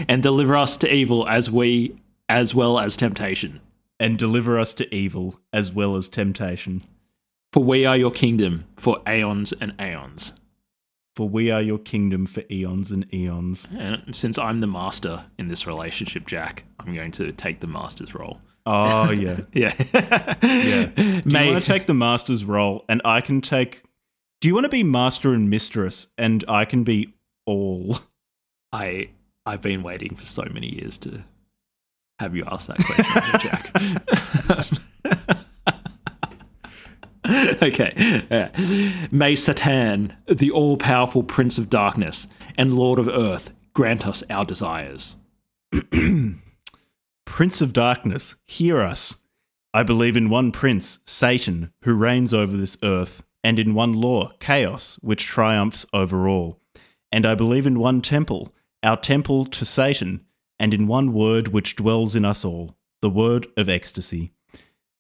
And deliver us to evil as well as temptation. And deliver us to evil as well as temptation. For we are your kingdom for aeons and aeons. For we are your kingdom for eons and eons. And since I'm the master in this relationship, Jack, I'm going to take the master's role. Oh, yeah. Yeah. Yeah. Do you want to take the master's role and I can take... Do you want to be master and mistress and I can be all? I've been waiting for so many years to have you ask that question, Jack. Okay. Yeah. May Satan, the all-powerful Prince of Darkness and Lord of Earth, grant us our desires. Prince of Darkness, hear us. I believe in one prince, Satan, who reigns over this earth, and in one law, chaos, which triumphs over all. And I believe in one temple, our temple to Satan, and in one word which dwells in us all, the word of ecstasy.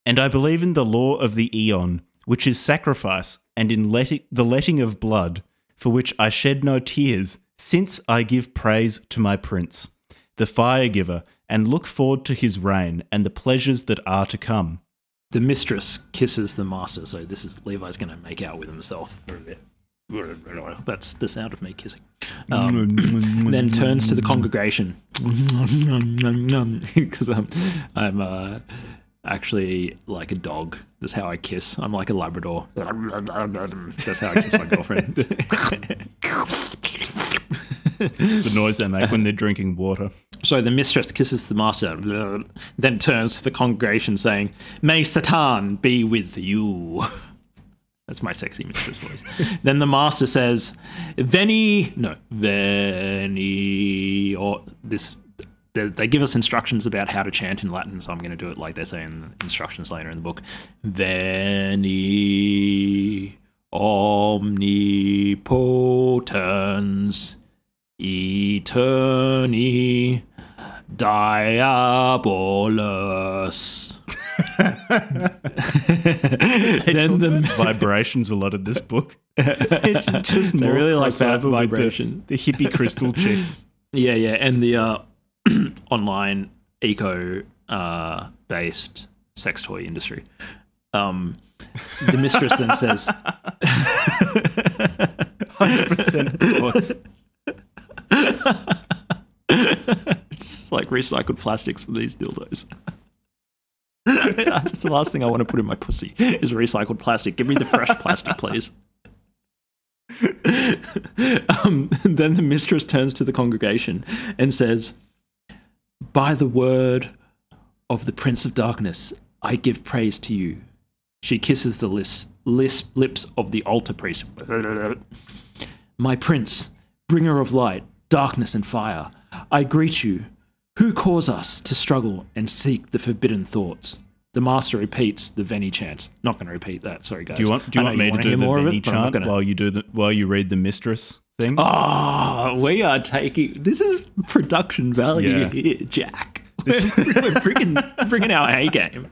And I believe in the law of the eon, which is sacrifice, and in the letting of blood, for which I shed no tears, since I give praise to my prince, the fire giver, and look forward to his reign and the pleasures that are to come. The mistress kisses the master, so this is Levi's going to make out with himself for a bit. That's the sound of me kissing. Then turns to the congregation, because I'm actually like a dog. That's how I kiss. I'm like a Labrador. That's how I kiss my girlfriend. The noise they make when they're drinking water. So the mistress kisses the master, then turns to the congregation saying, "May Satan be with you." That's my sexy mistress voice. Then the master says, "Veni," or this. They give us instructions about how to chant in Latin, so I'm going to do it like they say in the instructions later in the book. Veni omnipotens eterni diabolus. Then the vibrations a lot in this book. It's just they more really like that crossover with vibration. The hippie crystal chicks. Yeah, and the online eco based sex toy industry. The mistress then says, 100% bots. It's like recycled plastics from these dildos. That's the last thing I want to put in my pussy is recycled plastic. Give me the fresh plastic, please. Then the mistress turns to the congregation and says, "By the word of the Prince of Darkness, I give praise to you." She kisses the lips of the altar priest. "My prince, bringer of light, darkness and fire, I greet you. Who caused us to struggle and seek the forbidden thoughts?" The master repeats the Veni chant. Not going to repeat that. Sorry, guys. Do you want me to do the Veni chant while you read the mistress thing? Oh, we are taking... This is production value here, Jack. We're bringing our A game.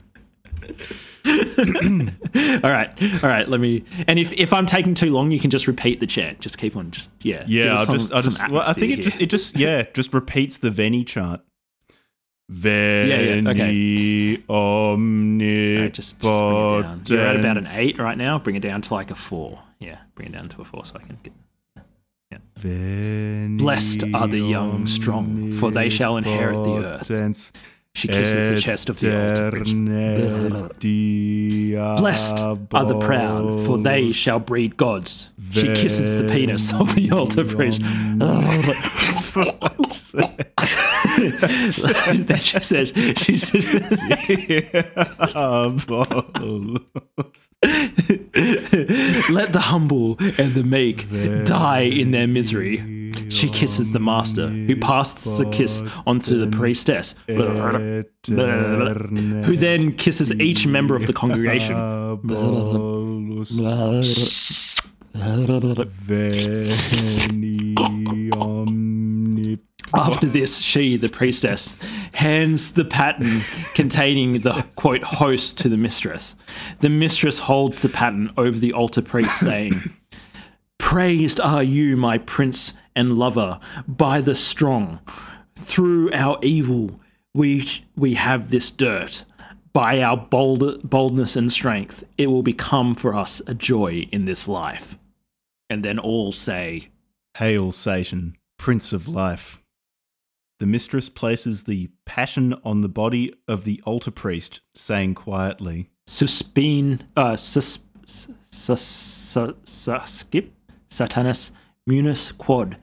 All right. Let me... And if I'm taking too long, you can just repeat the chant. Just keep on. Yeah. I think it just repeats the Veni chant. Veni omnipotens. Just bring it down. You're at about an 8 right now. Bring it down to like a 4. Yeah, bring it down to a 4 so I can get... Yeah. Blessed are the young strong, for they shall inherit the earth. She kisses the chest of the altar priest. Blessed are the proud, for they shall breed gods. She kisses the penis of the altar priest. Then she says, "Let the humble and the meek die in their misery." She kisses the master, who passes the kiss onto the priestess, who then kisses each member of the congregation. After this, she, the priestess, hands the paten containing the, quote, host to the mistress. The mistress holds the paten over the altar priest, saying, "Praised are you, my prince and lover, by the strong. Through our evil we have this dirt. By our boldness and strength, it will become for us a joy in this life." And then all say, "Hail Satan, Prince of Life." The mistress places the passion on the body of the altar priest, saying quietly, "Suspin, skip, Satanus, munus quod,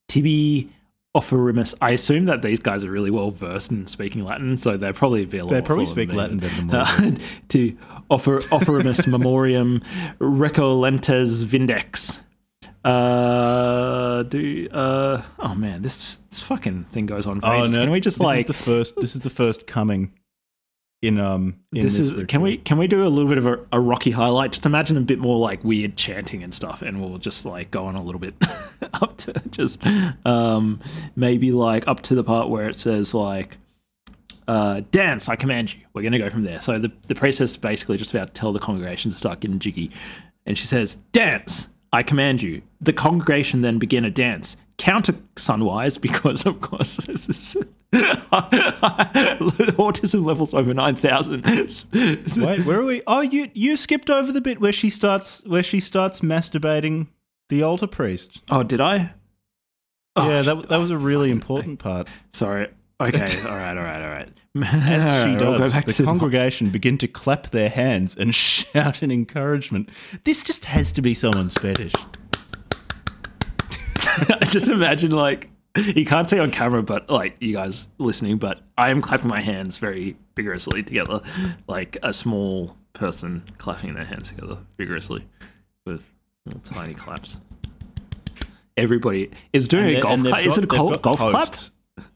tibi offerimus." I assume that these guys are really well versed in speaking Latin, so they'll probably be a lot. They probably speak Latin better than me. To offerimus memoriam recolentes vindex. Oh man, this fucking thing goes on for ages. No, can we just this is the first coming in this can we do a little bit of a Rocky highlight? Just imagine a bit more like weird chanting and stuff, and we'll just like go on a little bit up to just maybe like up to the part where it says like dance, I command you. We're gonna go from there. So the priestess is basically just about to tell the congregation to start getting jiggy, and she says, "Dance, I command you." The congregation then begin a dance, counter sunwise, because of course this is autism levels over 9,000. Wait, where are we? Oh, you skipped over the bit where she starts masturbating the altar priest. Oh, did I? Yeah, that was a really important part. Sorry. Okay, all right. As she does, go back the congregation begin to clap their hands and shout in encouragement. This just has to be someone's fetish. I just imagine like You can't see on camera, but like you guys listening, but I am clapping my hands very vigorously together, like a small person clapping their hands together vigorously with little tiny claps. Everybody is doing a golf clap. Is it a golf clap?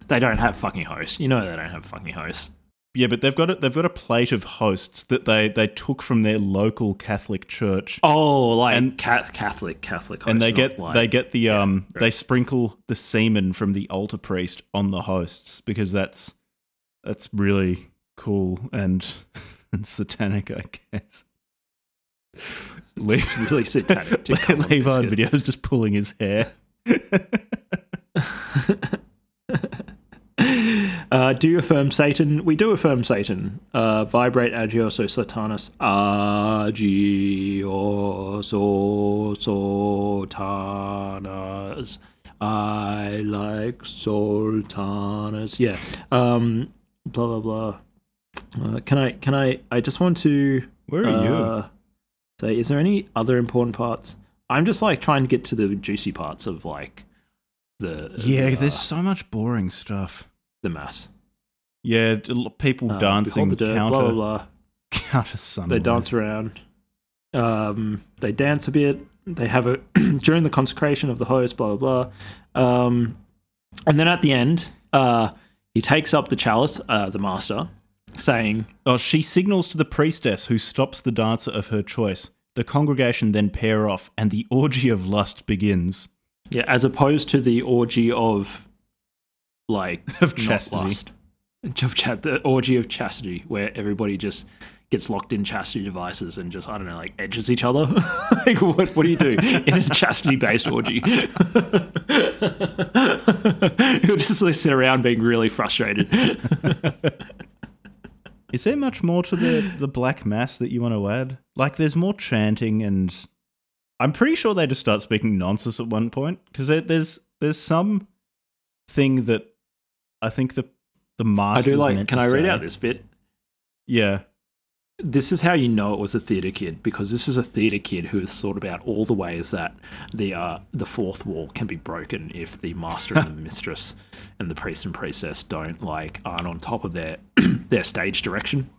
They don't have fucking hosts. You know they don't have fucking hosts. Yeah, but they've got a plate of hosts that they took from their local Catholic church. Oh, like Catholic hosts. And they get the they sprinkle the semen from the altar priest on the hosts because that's really cool and satanic, I guess. It's really satanic. Levi on video is just pulling his hair. Do you affirm Satan? We do affirm Satan. Vibrate agioso satanus. Agioso sultanus. I like sultanus. Yeah. Blah blah blah. Can I just want to. Where are you? Say, is there any other important parts? I'm just like trying to get to the juicy parts of like there's so much boring stuff. The mass. Yeah, people dancing. The dirt, blah blah blah. Counter sunlight. They dance around. They dance a bit. They have a during the consecration of the host. Blah blah blah. And then at the end, he takes up the chalice, the master, saying, "Oh, she signals to the priestess, who stops the dancer of her choice. The congregation then pair off, and the orgy of lust begins." Yeah, as opposed to the orgy of, like, of chastity. Not lust. The orgy of chastity, where everybody just gets locked in chastity devices and just, I don't know, like, edges each other. Like, what do you do in a chastity-based orgy? You'll just like, sit around being really frustrated. Is there much more to the Black Mass that you want to add? Like, there's more chanting, and I'm pretty sure they just start speaking nonsense at one point, because there's some thing that I think the master. I do like. Can I read out this bit? Yeah. This is how you know it was a theatre kid, because this is a theatre kid who has thought about all the ways that the fourth wall can be broken if the master and the mistress and the priest and priestess aren't on top of their their stage direction.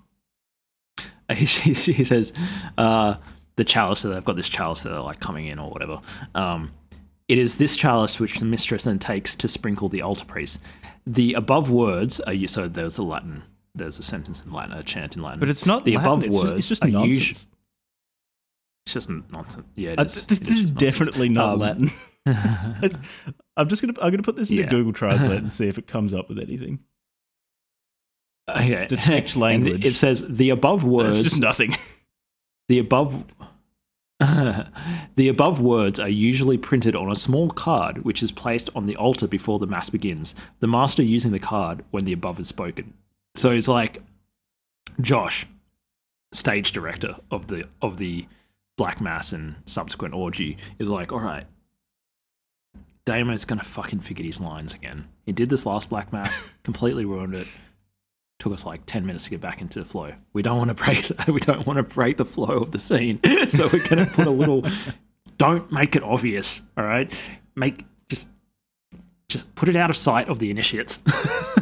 She says the chalice, so they've got this chalice that they're like coming in or whatever. It is this chalice which the mistress then takes to sprinkle the altar priest. The above words are so there's a sentence in Latin, a chant in Latin. But it's not the Latin. Above words. It's just nonsense. It's just nonsense. Yeah, it is. This is definitely not Latin. I'm gonna put this into Google Translate and see if it comes up with anything. Okay. Detect language. And it says the above words. It's just nothing. The above words are usually printed on a small card which is placed on the altar before the mass begins. The master using the card when the above is spoken. So it's like Josh, stage director of the Black Mass and subsequent orgy, is like, all right, Damo's gonna fucking figure his lines again. He did this last Black Mass, completely ruined it. Took us like 10 minutes to get back into the flow. We don't want to break the flow of the scene. So we're going to put a little, don't make it obvious. All right. Just put it out of sight of the initiates.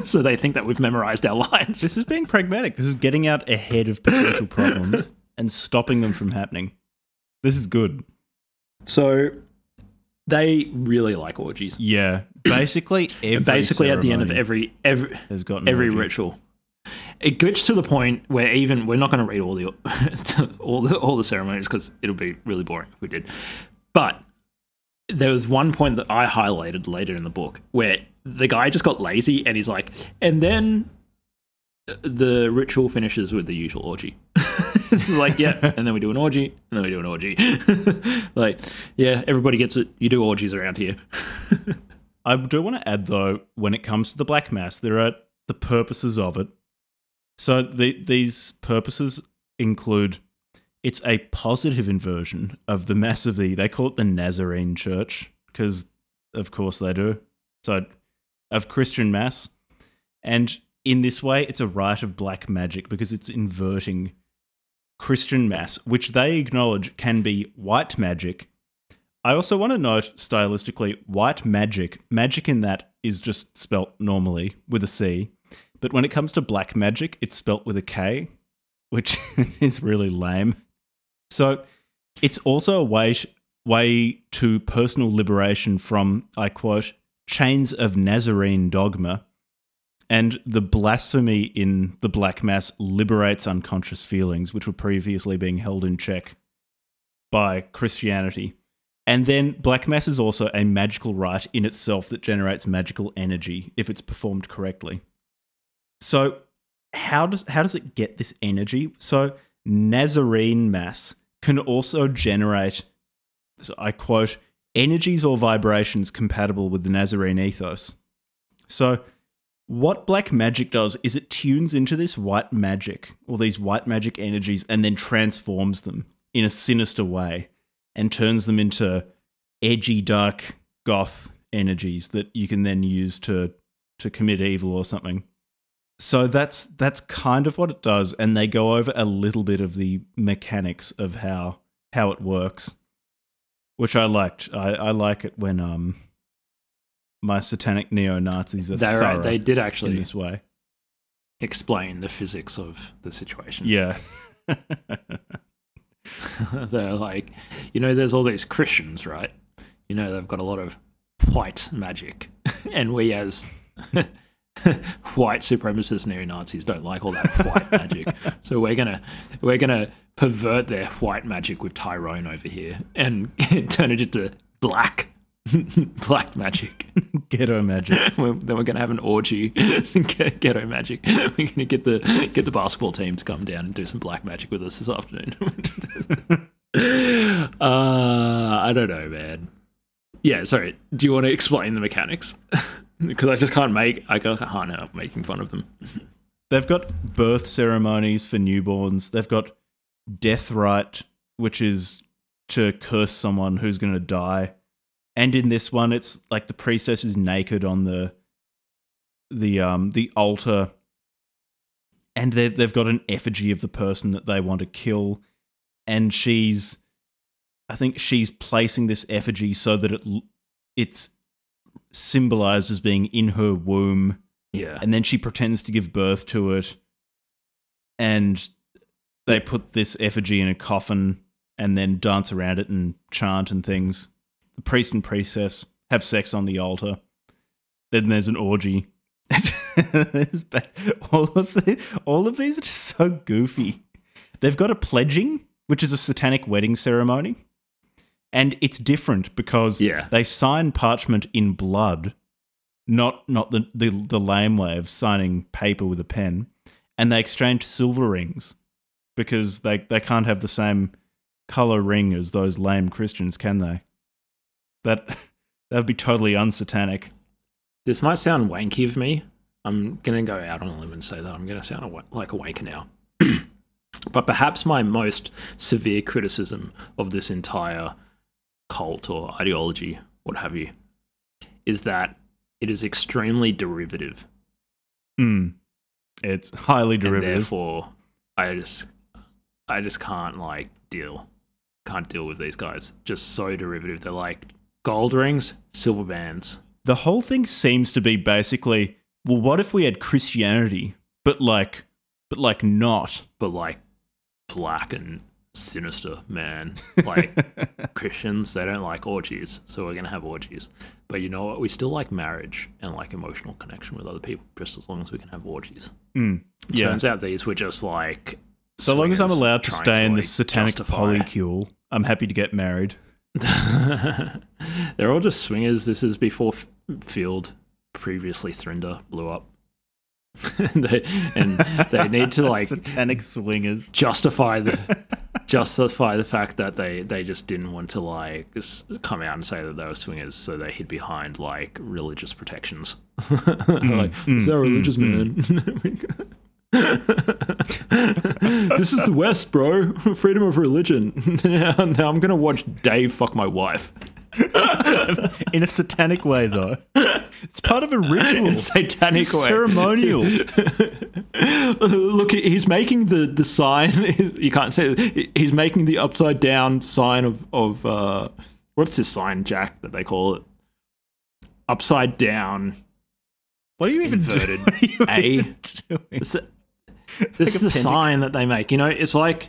So they think that we've memorized our lines. This is being pragmatic. This is getting out ahead of potential problems and stopping them from happening. This is good. So they really like orgies. Yeah. Basically at the end of every ritual. It gets to the point where we're not going to read all the ceremonies because it'll be really boring if we did. But there was one point that I highlighted later in the book where the guy just got lazy and he's like, and then the ritual finishes with the usual orgy. It's like, yeah, and then we do an orgy, and then we do an orgy. Like, yeah, everybody gets it. You do orgies around here. I do want to add, though, when it comes to the Black Mass, there are the purposes of it. So these purposes include, it's a positive inversion of the Mass of they call it the Nazarene Church, because of course they do. So of Christian Mass. And in this way, it's a rite of black magic because it's inverting Christian Mass, which they acknowledge can be white magic, I also want to note stylistically, white magic, magic in that is just spelt normally with a C. But when it comes to black magic, it's spelt with a K, which is really lame. So it's also a way to personal liberation from, I quote, chains of Nazarene dogma, and the blasphemy in the Black Mass liberates unconscious feelings which were previously being held in check by Christianity. And then Black Mass is also a magical rite in itself that generates magical energy if it's performed correctly. So how does it get this energy? So Nazarene Mass can also generate, so I quote, energies or vibrations compatible with the Nazarene ethos. So what black magic does is it tunes into this white magic, or these white magic energies, and then transforms them in a sinister way and turns them into edgy, dark, goth energies that you can then use to commit evil or something. So that's kind of what it does, and they go over a little bit of the mechanics of how it works, which I liked. I like it when my satanic neo-Nazis are thorough They did actually in this way. explain the physics of the situation. Yeah. They're like, there's all these Christians, right? They've got a lot of white magic, and we as white supremacist neo-Nazis don't like all that white magic, so we're gonna pervert their white magic with Tyrone over here and turn it into black magic. Ghetto magic. Then we're gonna have an orgy. Ghetto magic. We're gonna get the basketball team to come down and do some black magic with us this afternoon. I don't know, man. Yeah, sorry. Do you want to explain the mechanics? Because I just can't help making fun of them. They've got birth ceremonies for newborns. They've got death rite, which is to curse someone who's going to die. And in this one, it's like the priestess is naked on the altar, and they've got an effigy of the person that they want to kill, and I think she's placing this effigy so that it's symbolized as being in her womb. Yeah. And then she pretends to give birth to it, and they put this effigy in a coffin and then dance around it and chant and things. The priest and priestess have sex on the altar. Then there's an orgy. All of these are just so goofy. They've got a pledging, which is a satanic wedding ceremony. And it's different because they sign parchment in blood, not the lame way of signing paper with a pen. And they exchange silver rings because they can't have the same color ring as those lame Christians, can they? That would be totally unsatanic. This might sound wanky of me. I'm going to go out on a limb and say that I'm going to sound like a wanker now. But perhaps my most severe criticism of this entire cult or ideology, what have you, is that it is extremely derivative. It's highly derivative. And therefore, I just can't deal with these guys. Just so derivative. They're like gold rings, silver bands. The whole thing seems to be basically, well, what if we had Christianity, but not black and sinister, man. Like Christians, they don't like orgies, so we're gonna have orgies. But you know what? We still like marriage and like emotional connection with other people, just as long as we can have orgies. Turns out these were just like, so long as I'm allowed to stay in this satanic polycule, I'm happy to get married. They're all just swingers. This is before Field, previously Thrinder, blew up. they need to like satanic swingers justify the fact that they just didn't want to like come out and say that they were swingers, so they hid behind like religious protections. Is that religious, man? This is the West, bro. Freedom of religion. Now I'm gonna watch Dave fuck my wife. In a satanic way, though. It's part of a ritual. In a satanic way. Ceremonial. Look, he's making the sign. You can't say it. He's making the upside down sign of what's this sign, Jack, that they call it? Upside down. What are you even Inverted doing? This is the sign that they make. You know, it's like,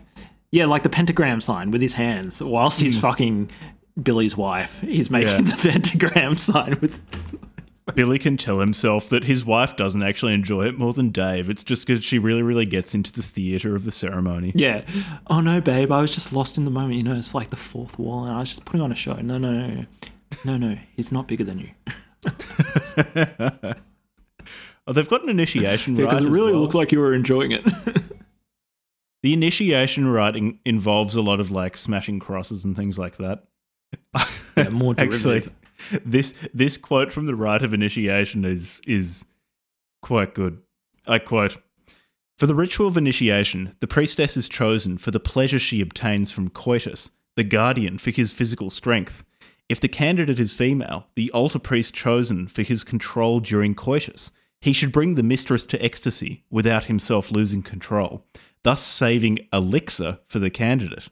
yeah, like the pentagram sign with his hands. Whilst he's fucking Billy's wife, he's making the pentagram sign with. Billy can tell himself that his wife doesn't actually enjoy it more than Dave. It's just because she really, really gets into the theatre of the ceremony. Yeah. Oh no, babe, I was just lost in the moment. You know, it's like the fourth wall, and I was just putting on a show. No. He's not bigger than you. Oh, they've got an initiation rite. Because it really looked like you were enjoying it. The initiation rite involves a lot of like smashing crosses and things like that. Yeah, more derivative. Actually, this quote from the rite of initiation is quite good. I quote, "For the ritual of initiation, the priestess is chosen for the pleasure she obtains from coitus, the guardian for his physical strength. If the candidate is female, the altar priest chosen for his control during coitus. He should bring the mistress to ecstasy without himself losing control, thus saving elixir for the candidate.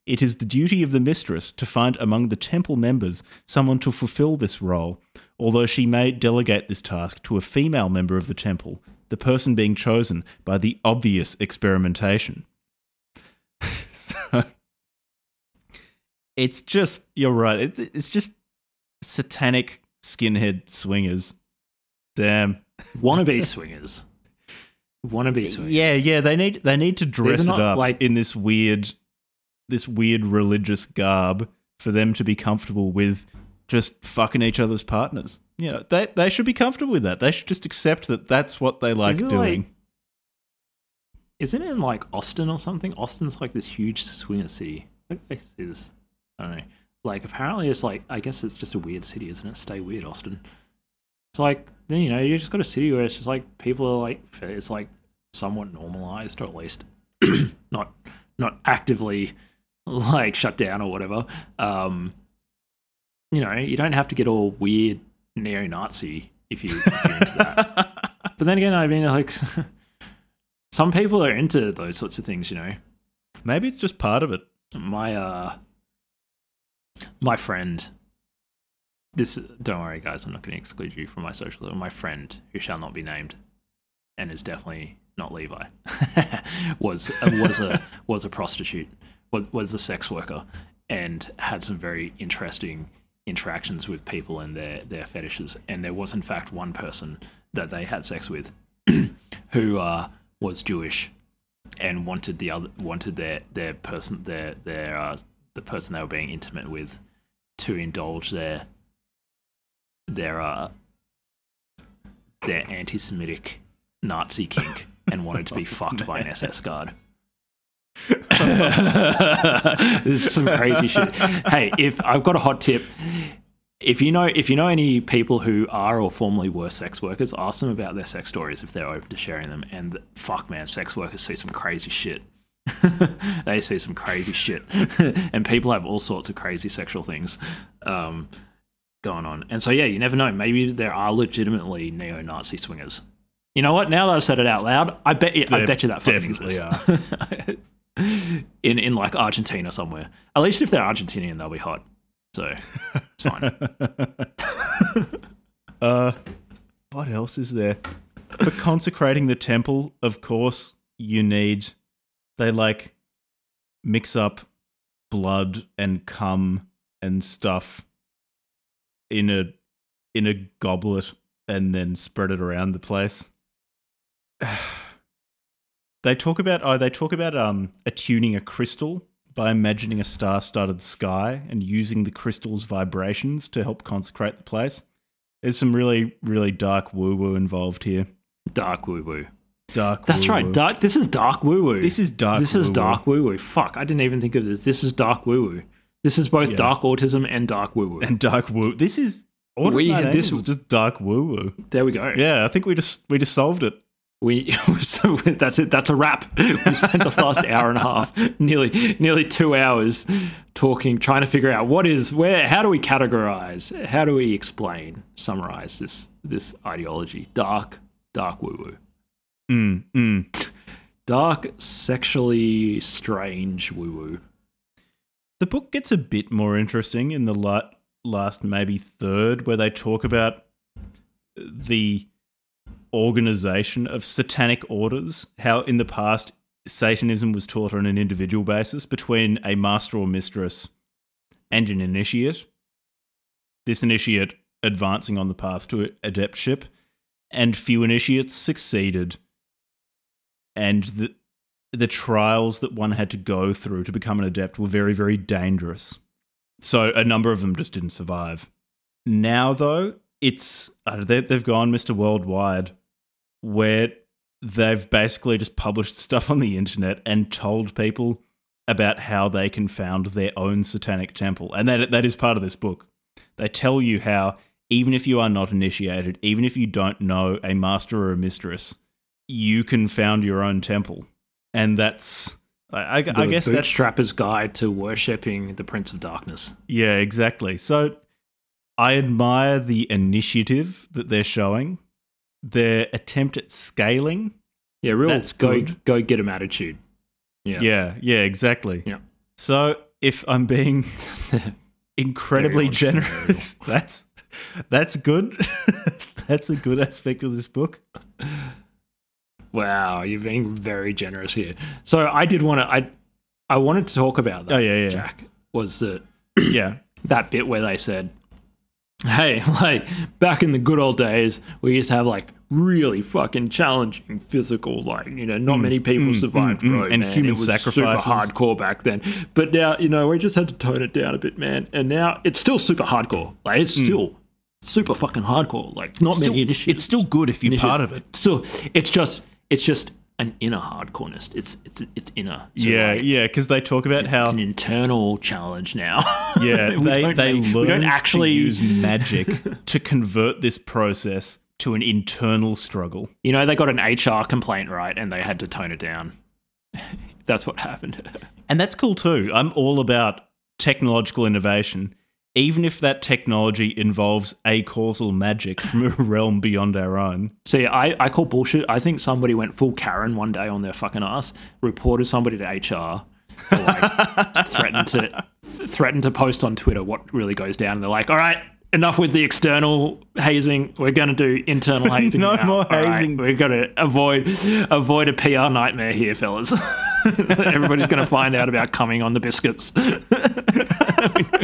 It is the duty of the mistress to find among the temple members someone to fulfill this role, although she may delegate this task to a female member of the temple, the person being chosen by the obvious experimentation." So, it's just, you're right, it's just satanic skinhead swingers. Damn. Wannabe swingers. Yeah, they need to dress it up like in this weird religious garb for them to be comfortable with just fucking each other's partners. You know, they should be comfortable with that. They should just accept that that's what they like doing. Isn't it in like Austin or something? Austin's like this huge swinger city. I see this. I don't know. Like apparently it's like, I guess it's just a weird city, isn't it? Stay weird, Austin. It's like, then, you know, you just got a city where it's just like people are like, it's like somewhat normalized, or at least not actively like shut down or whatever. You know, you don't have to get all weird neo-Nazi if you're into that. But then again, I mean, like, some people are into those sorts of things, you know. Maybe it's just part of it. My friend. Don't worry, guys. I'm not going to exclude you from my social. My friend, who shall not be named, and is definitely not Levi, was a prostitute, was a sex worker, and had some very interesting interactions with people and their fetishes. And there was in fact one person that they had sex with, who was Jewish, and wanted the person they were being intimate with to indulge their anti-Semitic Nazi kink and wanted to be fucked by an SS guard. This is some crazy shit. Hey, if I've got a hot tip, if you know any people who are or formerly were sex workers, ask them about their sex stories if they're open to sharing them. And fuck, man, sex workers see some crazy shit. They see some crazy shit, and people have all sorts of crazy sexual things going on. And so, yeah, you never know. Maybe there are legitimately neo-Nazi swingers. You know what? Now that I've said it out loud, I bet you that fucking exists. in like Argentina somewhere. At least if they're Argentinian, they'll be hot. So it's fine. What else is there? For consecrating the temple, of course, they like mix up blood and cum and stuff in a goblet and then spread it around the place. They talk about attuning a crystal by imagining a star-studded sky and using the crystal's vibrations to help consecrate the place. There's some really, really dark woo-woo involved here. Dark woo-woo. That's right. This is dark woo-woo. This is dark woo-woo. Fuck, I didn't even think of this. This is dark woo-woo. This is both dark autism and dark woo-woo. And dark woo. This is this was just dark woo-woo. There we go. Yeah, I think we just solved it. So that's it. That's a wrap. We spent the last hour and a half, nearly 2 hours talking, trying to figure out how do we categorize, how do we explain, summarize this ideology. Dark woo-woo. Dark, sexually strange woo-woo. The book gets a bit more interesting in the last maybe third, where they talk about the organization of satanic orders, how in the past Satanism was taught on an individual basis between a master or mistress and an initiate. This initiate advancing on the path to adeptship, and few initiates succeeded. And the trials that one had to go through to become an adept were very, very dangerous. So a number of them just didn't survive. Now, though, they've gone Mr. Worldwide, where they've basically just published stuff on the internet and told people about how they can found their own satanic temple. And that is part of this book. They tell you how, even if you are not initiated, even if you don't know a master or a mistress, you can found your own temple. And that's, I guess that's... Bootstrapper's Guide to Worshipping the Prince of Darkness. Yeah, exactly. So I admire the initiative that they're showing, their attempt at scaling. Yeah, real that's go good. Get 'em attitude. Yeah, exactly. Yeah. So if I'm being incredibly generous, that's good. That's a good aspect of this book. Wow, you're being very generous here. So I did want to, I wanted to talk about that. Oh yeah. Jack, was that yeah, that bit where they said, hey, like back in the good old days, we used to have like really fucking challenging physical, like, you know, not many people survived, bro. And man. human it was sacrifices. Super hardcore back then. But now, you know, we just had to tone it down a bit, man. And now it's still super hardcore. Like it's still super fucking hardcore. Like not many initiatives. It's still good if you're part of it. So it's just an inner hardcoreness. It's inner. So because they talk about how it's an internal challenge now. Yeah, they learn actually to use magic to convert this process to an internal struggle. You know, they got an HR complaint, right, and they had to tone it down. That's what happened. And that's cool too. I'm all about technological innovation, even if that technology involves acausal magic from a realm beyond our own. See, I call bullshit. I think somebody went full Karen one day on their fucking ass, reported somebody to HR, or like threatened to post on Twitter what really goes down. And they're like, all right, enough with the external hazing. We're going to do internal hazing. No now. more hazing. We've got to avoid a PR nightmare here, fellas. Everybody's going to find out about coming on the biscuits. We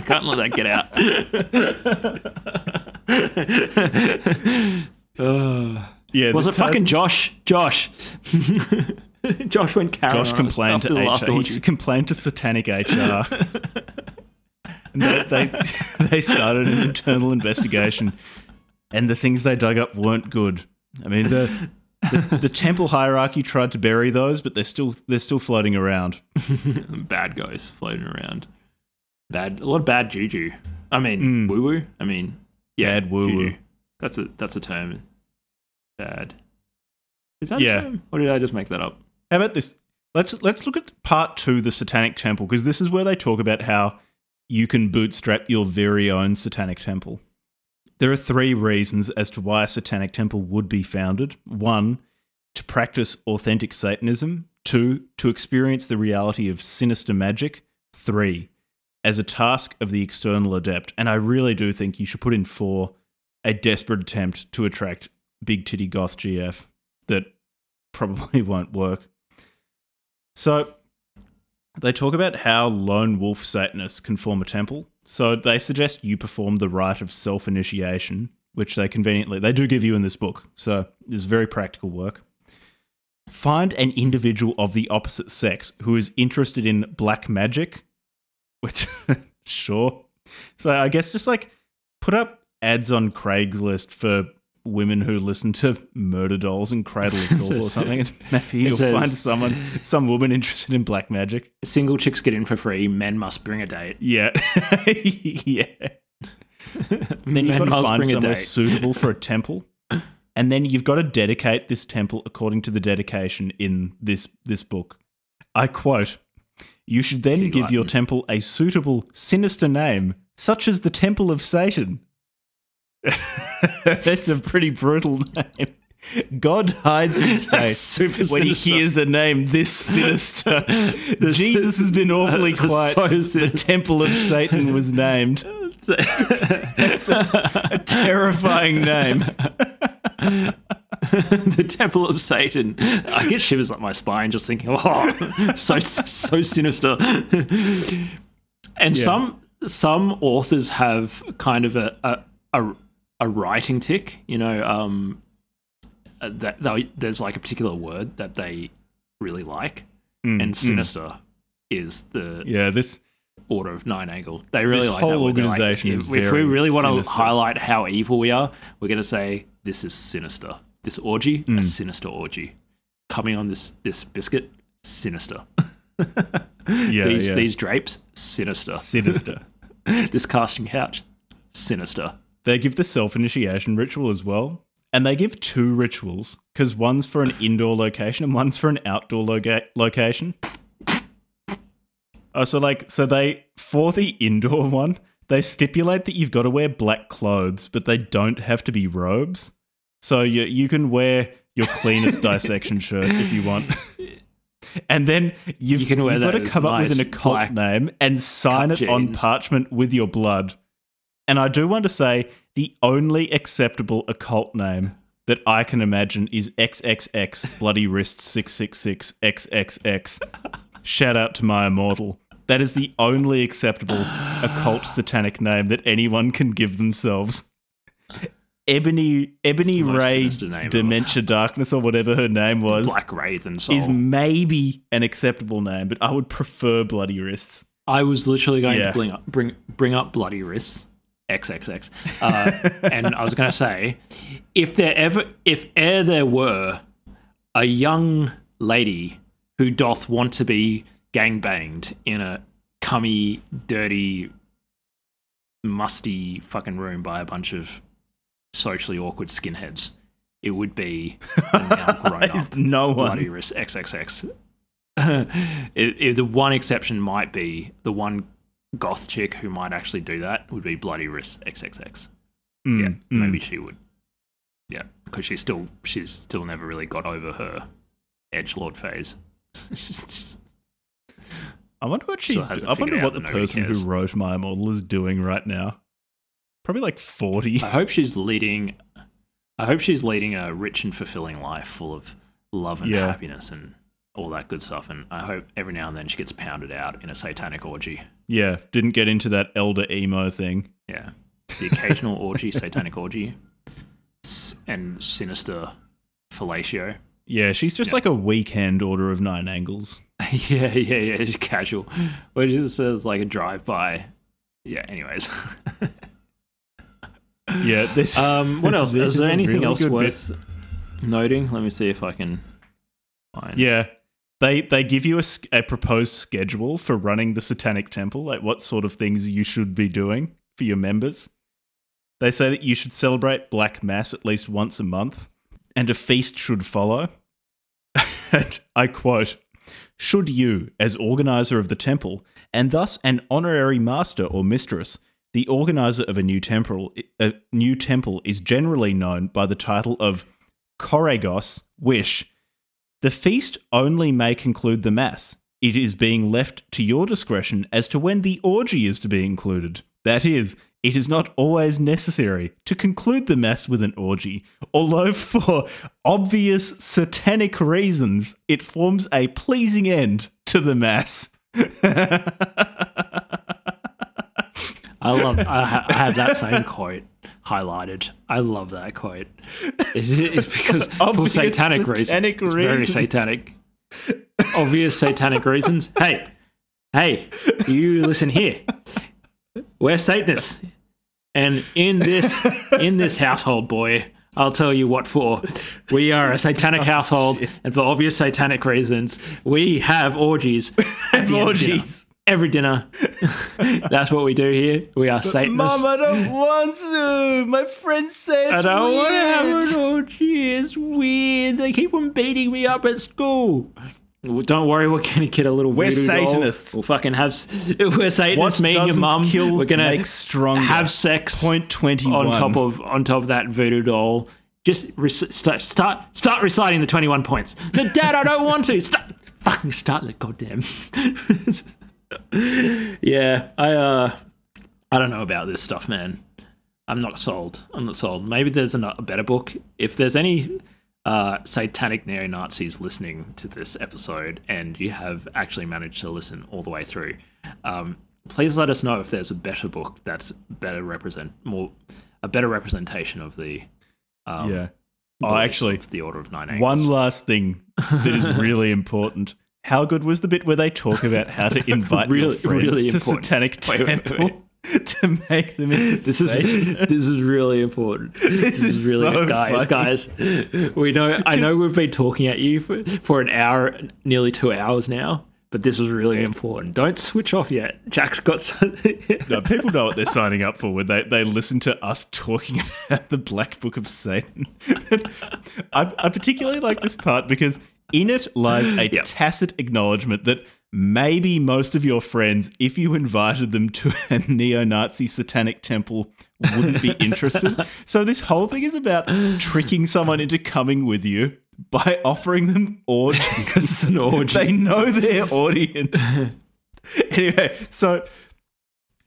can't let that get out. Was it fucking Josh? Josh went Karen. Josh complained to HR. He complained to satanic HR. They started an internal investigation, and the things they dug up weren't good. I mean, the temple hierarchy tried to bury those, but they're still floating around. Bad guys floating around. A lot of bad juju. I mean, woo woo. I mean, yeah, bad woo woo. That's a term. Bad. Is that a term? Or did I just make that up? How about this? Let's look at part 2, the Satanic Temple, because this is where they talk about how you can bootstrap your very own Satanic Temple. There are 3 reasons as to why a Satanic Temple would be founded. 1, to practice authentic Satanism. 2, to experience the reality of sinister magic. 3, as a task of the external adept. And I really do think you should put in 4, a desperate attempt to attract big titty goth GF that probably won't work. So they talk about how lone wolf Satanists can form a temple. So they suggest you perform the rite of self-initiation, which they do give you in this book. So it's very practical work. Find an individual of the opposite sex who is interested in black magic, which, sure. So I guess just like put up ads on Craigslist for women who listen to Murder Dolls and Cradle of Filth or something, and maybe you'll find some woman interested in black magic. Single chicks get in for free, men must bring a date. Yeah. Yeah. Then you've got to find somewhere suitable for a temple, and then you've got to dedicate this temple according to the dedication in this book. I quote, "You should then give your temple a suitable, sinister name, such as the Temple of Satan." That's a pretty brutal name. God hides his face super when sinister. he hears a name this sinister. Jesus has been awfully quiet so since the sinister. Temple of Satan was named. That's a terrifying name. The Temple of Satan. I get shivers up my spine just thinking, oh, so sinister. And some authors have kind of a writing tick, you know, there's like a particular word that they really like, and sinister is the This order of 9 angle. They really like that whole word. They're like, organisation is if we very really want to sinister. highlight how evil we are, we're going to say this is sinister. This orgy, a sinister orgy. Coming on this biscuit, sinister. These drapes, sinister. Sinister. This casting couch, sinister. They give the self-initiation ritual as well. And they give 2 rituals, because one's for an indoor location and one's for an outdoor location. Oh, so they, for the indoor one, they stipulate that you've got to wear black clothes, but they don't have to be robes. So you can wear your cleanest dissection shirt if you want. And then you've got to come up with an occult name and sign it on parchment with your blood. And I do want to say the only acceptable occult name that I can imagine is XXX Bloody Wrist 666 XXX. Shout out to my immortal. That is the only acceptable occult satanic name that anyone can give themselves. Ebony Ray Dementia Darkness, or whatever her name was, Black Wraithen Soul, is maybe an acceptable name, but I would prefer Bloody Wrists. I was literally going to bring up Bloody Wrists XXX, and I was going to say, if there were a young lady who doth want to be gangbanged in a cummy, dirty, musty fucking room by a bunch of socially awkward skinheads, it would be a now grown up Bloody Wrist XXX. The one exception might be the one goth chick who might actually do that would be Bloody Wrist XXX. Maybe she would. Yeah, because she's still never really got over her edgelord phase. I wonder what I wonder what the person who wrote My Immortal is doing right now. Probably like 40. I hope she's leading a rich and fulfilling life full of love and happiness and all that good stuff. And I hope every now and then she gets pounded out in a satanic orgy. Yeah, didn't get into that elder emo thing. Yeah, the occasional orgy, satanic orgy, and sinister fellatio. Yeah, she's just like a weekend Order of 9 Angles. yeah, just casual. But it just says like a drive-by. Yeah, anyways. Yeah, this. What else? Is there anything really else worth noting? Let me see if I can find. Yeah, they give you a proposed schedule for running the Satanic Temple, like what sort of things you should be doing for your members. They say that you should celebrate Black Mass at least once a month, and a feast should follow. And I quote, "Should you, as organizer of the temple, and thus an honorary master or mistress, the organizer of a new temple is generally known by the title of Koragos, wish. The feast only may conclude the mass. It is being left to your discretion as to when the orgy is to be included. That is, it is not always necessary to conclude the mass with an orgy, although for obvious satanic reasons, it forms a pleasing end to the mass." I had that same quote highlighted. I love that quote. It's because for satanic reasons. It's very satanic. Obvious satanic reasons. Hey, you listen here. We're Satanists. And in this household, boy, I'll tell you what for. We are a satanic household, and for obvious satanic reasons, we have orgies. Every dinner. That's what we do here. We are Satanists. Mom, I don't want to. My friends say it's weird. I don't want to have an orgy. It's weird. They keep on beating me up at school. Well, don't worry, we're going to get a little voodoo doll. We're Satanists. We'll fucking have... We're Satanists, me and your mum. We're going to have sex Point 21. on top of that voodoo doll Just start reciting the 21 points. No, Dad, I don't want to. Fucking start the goddamn. Yeah, I don't know about this stuff, man. I'm not sold. Maybe there's a better book. If there's any satanic neo-Nazis listening to this episode and you have actually managed to listen all the way through, please let us know if there's a better book that's a better representation of the actually, of the Order of Nine Angles. One last thing that is really important. How good was the bit where they talk about how to invite your friends to Satanic Temple to make them into this is really important. This is really so guys. I know we've been talking at you for an hour, nearly 2 hours now, but this is really important. Don't switch off yet. Jack's got something. No, people know what they're signing up for when they listen to us talking about the Black Book of Satan. I particularly like this part because in it lies a tacit acknowledgement that maybe most of your friends, if you invited them to a neo-Nazi satanic temple, wouldn't be interested. So this whole thing is about tricking someone into coming with you by offering them orgies. Because it's an orgy. They know their audience. Anyway, so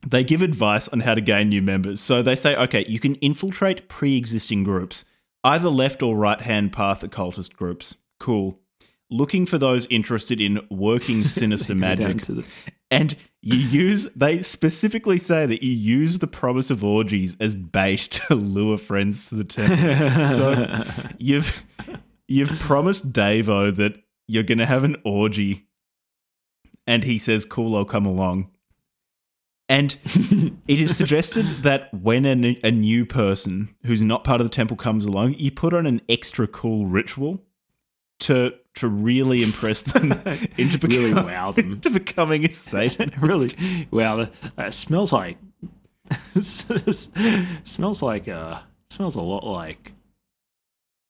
they give advice on how to gain new members. So they say, okay, you can infiltrate pre-existing groups, either left or right-hand path occultist groups. Cool. Looking for those interested in working sinister magic. And they specifically say that you use the promise of orgies as bait to lure friends to the temple. So you've promised Davo that you're going to have an orgy. And he says, cool, I'll come along. And it is suggested that when a new person who's not part of the temple comes along, you put on an extra cool ritual to really impress them into really wow them into becoming a Satan. Really wow. Smells like smells a lot like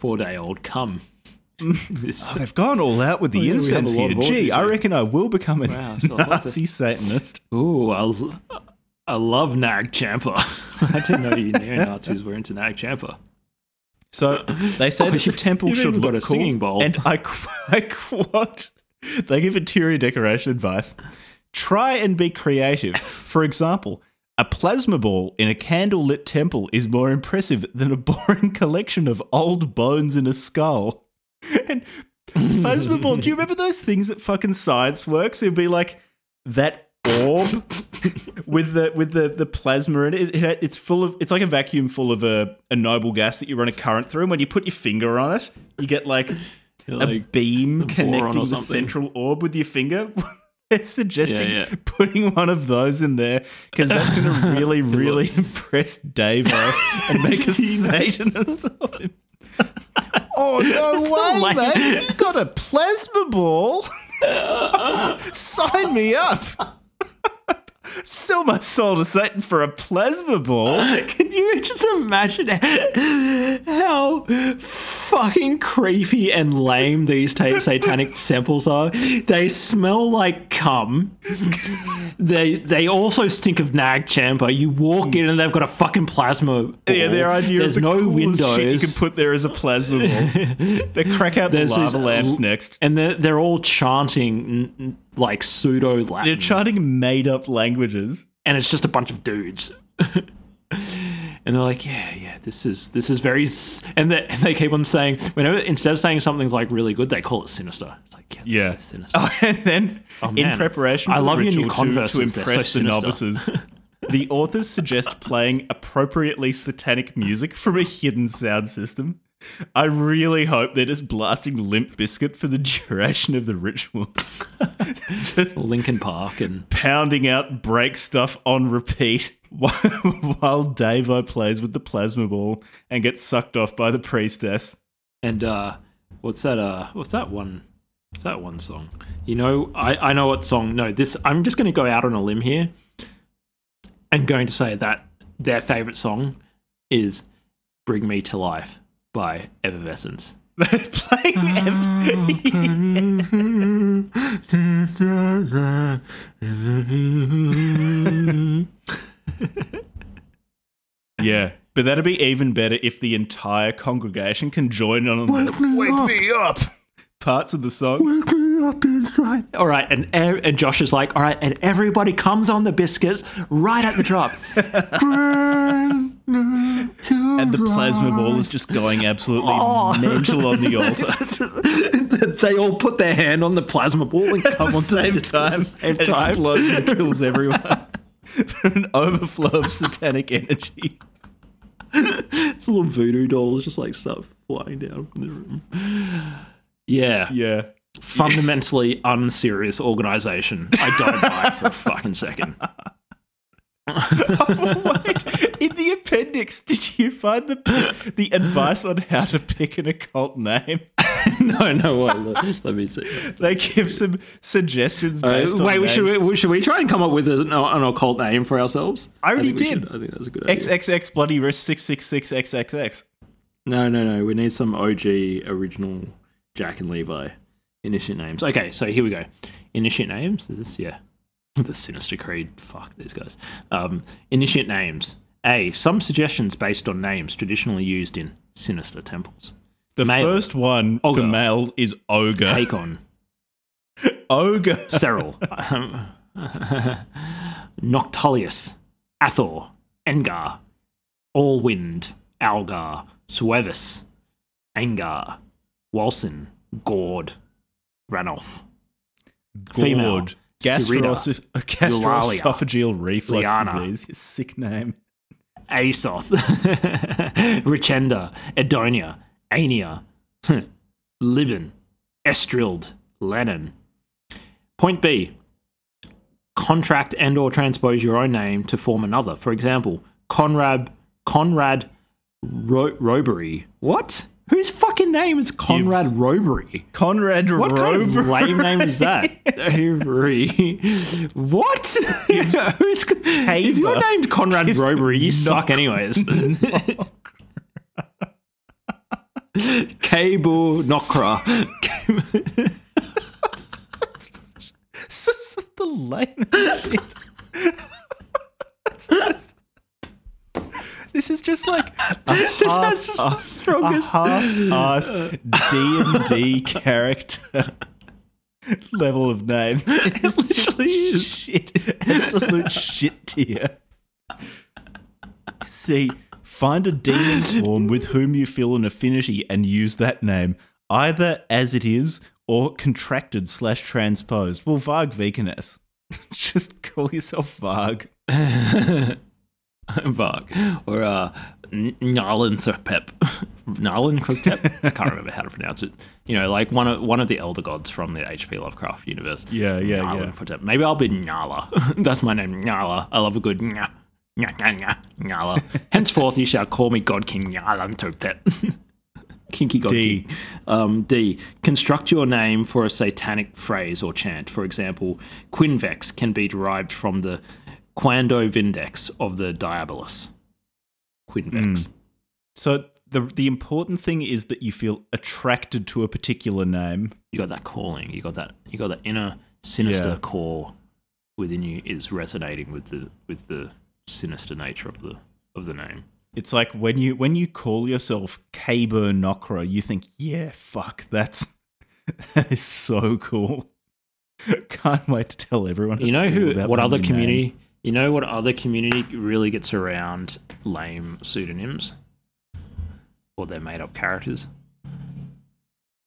4-day-old cum. They've gone all out with the incense here. Gee, I reckon I will become a Nazi Satanist. Ooh, I love Nag Champa. I didn't know you neo-Nazis were into Nag Champa. So they say that the temple should look a cool, singing bowl. And I quote, they give interior decoration advice. Try and be creative. For example, a plasma ball in a candle-lit temple is more impressive than a boring collection of old bones in a skull. And plasma ball, do you remember those things at fucking Science Works? It'd be like that orb with the plasma in it. It's full of, it's like a vacuum full of a noble gas that you run a current through, and when you put your finger on it, you get like a beam connecting the central orb with your finger. They're suggesting putting one of those in there because that's going to really, really impress Davo and make a Satanist of him. Oh, no way, mate. You got a plasma ball? Sign me up. Sell my soul to Satan for a plasma ball. Can you just imagine how fucking creepy and lame these satanic temples are? They smell like cum. They also stink of Nag Champa. You walk in and they've got a fucking plasma ball. Yeah, their idea There's of the no windows. Shit you can put there as a plasma ball. They crack out the lava lamps next. And they're all chanting like pseudo-Latin. They're chanting made-up languages. And it's just a bunch of dudes. And they're like, yeah, this is very... And they keep on saying... Instead of saying something's like really good, they call it sinister. It's like, yeah, this is sinister. Oh, and then in preparation for the ritual to impress the novices, the authors suggest playing appropriately satanic music from a hidden sound system. I really hope they're just blasting Limp Bizkit for the duration of the ritual. Just Linkin Park and pounding out break stuff on repeat while Davo plays with the plasma ball and gets sucked off by the priestess. And what's that one song? You know, I know what song. No, this I'm just going to go out on a limb here and going to say that their favorite song is "Bring Me to Life" by Evanescence. They're playing Yeah. But that'd be even better if the entire congregation can join on Wake me up parts of the song. Wake me up inside. All right, and Josh is like, all right, and everybody comes on the biscuit right at the drop. And the plasma ball is just going absolutely mental on the altar. They all put their hand on the plasma ball and come on Same time. An explosion kills everyone. An overflow of satanic energy. It's a little voodoo dolls just like stuff flying down from the room. Yeah. Yeah. Fundamentally unserious organization. I don't buy it for a fucking second. Wait, in the appendix, did you find the advice on how to pick an occult name? No, wait, let me see. They give some suggestions based on names. Should we try and come up with an occult name for ourselves? I already did. I think that's a good idea. XXX bloody wrist 666 XXX. No. We need some OG original Jack and Levi initiate names. Okay, so here we go. Initiate names? Is this? Yeah. The Sinister Creed. Fuck these guys. Initiate names. A. Some suggestions based on names traditionally used in sinister temples. The male, first one Ogre. for male is Ogre. Hakon. Ogre. Cyril. Noctulius. Athor. Engar. Allwind. Algar. Suevis. Angar. Walsin. Gord. Ranulf. Female. Gastroesophageal reflux Liana. disease. His sick name. Asoth. Richenda. Edonia. Aenia. Libin. Estrild. Lennon. Point B. Contract and or transpose your own name to form another. For example, Conrad Robery. What? Whose fucking name is Conrad Robery? Conrad What kind of lame name is that? Robery. What? If you're named Conrad Robery, you suck anyways. Cable Nokra. The lame. This is just like That's just the strongest. half-assed D&D character level of name. It literally is. Shit. Absolute shit tier. See, find a demon form with whom you feel an affinity and use that name, either as it is or contracted/transposed. Well, Varg Vikernes. Just call yourself Varg. Varg. Or Narlan Thurpep. Narlan Thurpep? I can't remember how to pronounce it. You know, like one of the elder gods from the H.P. Lovecraft universe. Yeah. Thurpep. Maybe I'll be Nyala. That's my name, Nyala. I love a good Nyala. Henceforth you shall call me God King Narlan Thurpep. Kinky God D. King. D. Construct your name for a satanic phrase or chant. For example, Quinvex can be derived from the Quando Vindex of the Diabolus. Quinvex. So the important thing is that you feel attracted to a particular name. You got that calling. You got that inner sinister core within you is resonating with the sinister nature of the name. It's like when you call yourself Kaber Nokra, you think, yeah, fuck, that is so cool. Can't wait to tell everyone. You know what other community really gets around lame pseudonyms? Or they're made up characters?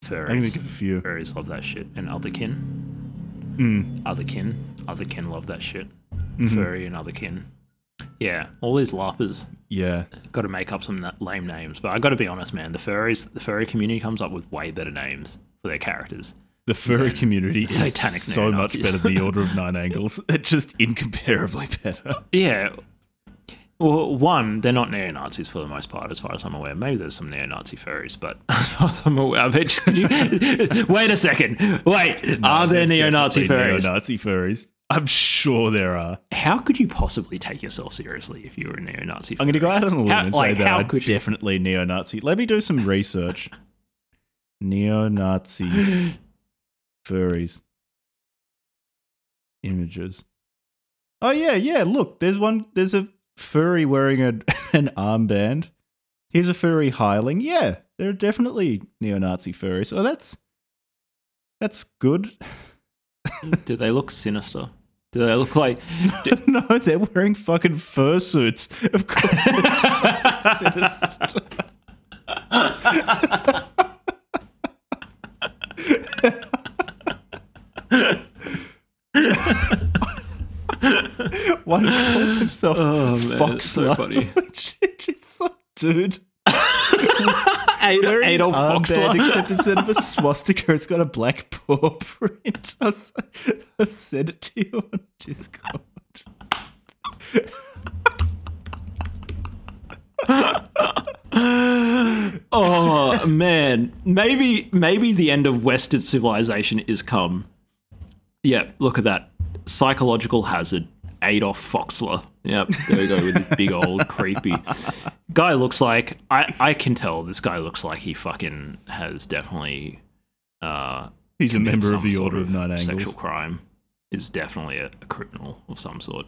Furries. I'm gonna give a few. Furries love that shit. And Otherkin. Otherkin love that shit. Furry and Otherkin. Yeah, all these LARPers. Yeah. Got to make up some lame names. But I got to be honest, man, the furry community comes up with way better names for their characters. The furry community is satanic so much neo-Nazis. better than the Order of Nine Angles. They're just incomparably better. Yeah. Well, one, they're not neo-Nazis for the most part, as far as I'm aware. Maybe there's some neo-Nazi furries, but as far as I'm aware, I bet wait a second. Wait, are there neo-Nazi furries? Neo-Nazi furries. I'm sure there are. How could you possibly take yourself seriously if you were a neo-Nazi furry? I'm going to go out on a limb and say that how I'm could you? definitely neo-Nazi. Let me do some research. Neo-Nazi furries. Images. Oh, yeah. Look, there's a furry wearing an armband. Here's a furry hireling. Yeah, they're definitely neo-Nazi furries. Oh, that's good. Do they look sinister? Do they look like... No, they're wearing fucking fursuits. Of course they're sinister. One calls himself Foxler. So funny. It's so, dude. Adolf Foxler. Except instead of a swastika, it's got a black paw print. I'll send it to you on Discord. Oh man, maybe the end of Western civilization is come. Yeah, look at that. Psychological hazard. Adolf Foxler. Yep, there we go with the big old creepy guy. Looks like I can tell this guy looks like he fucking has definitely he's a member of the Order of Nine Angles. Sexual crime is definitely a criminal of some sort.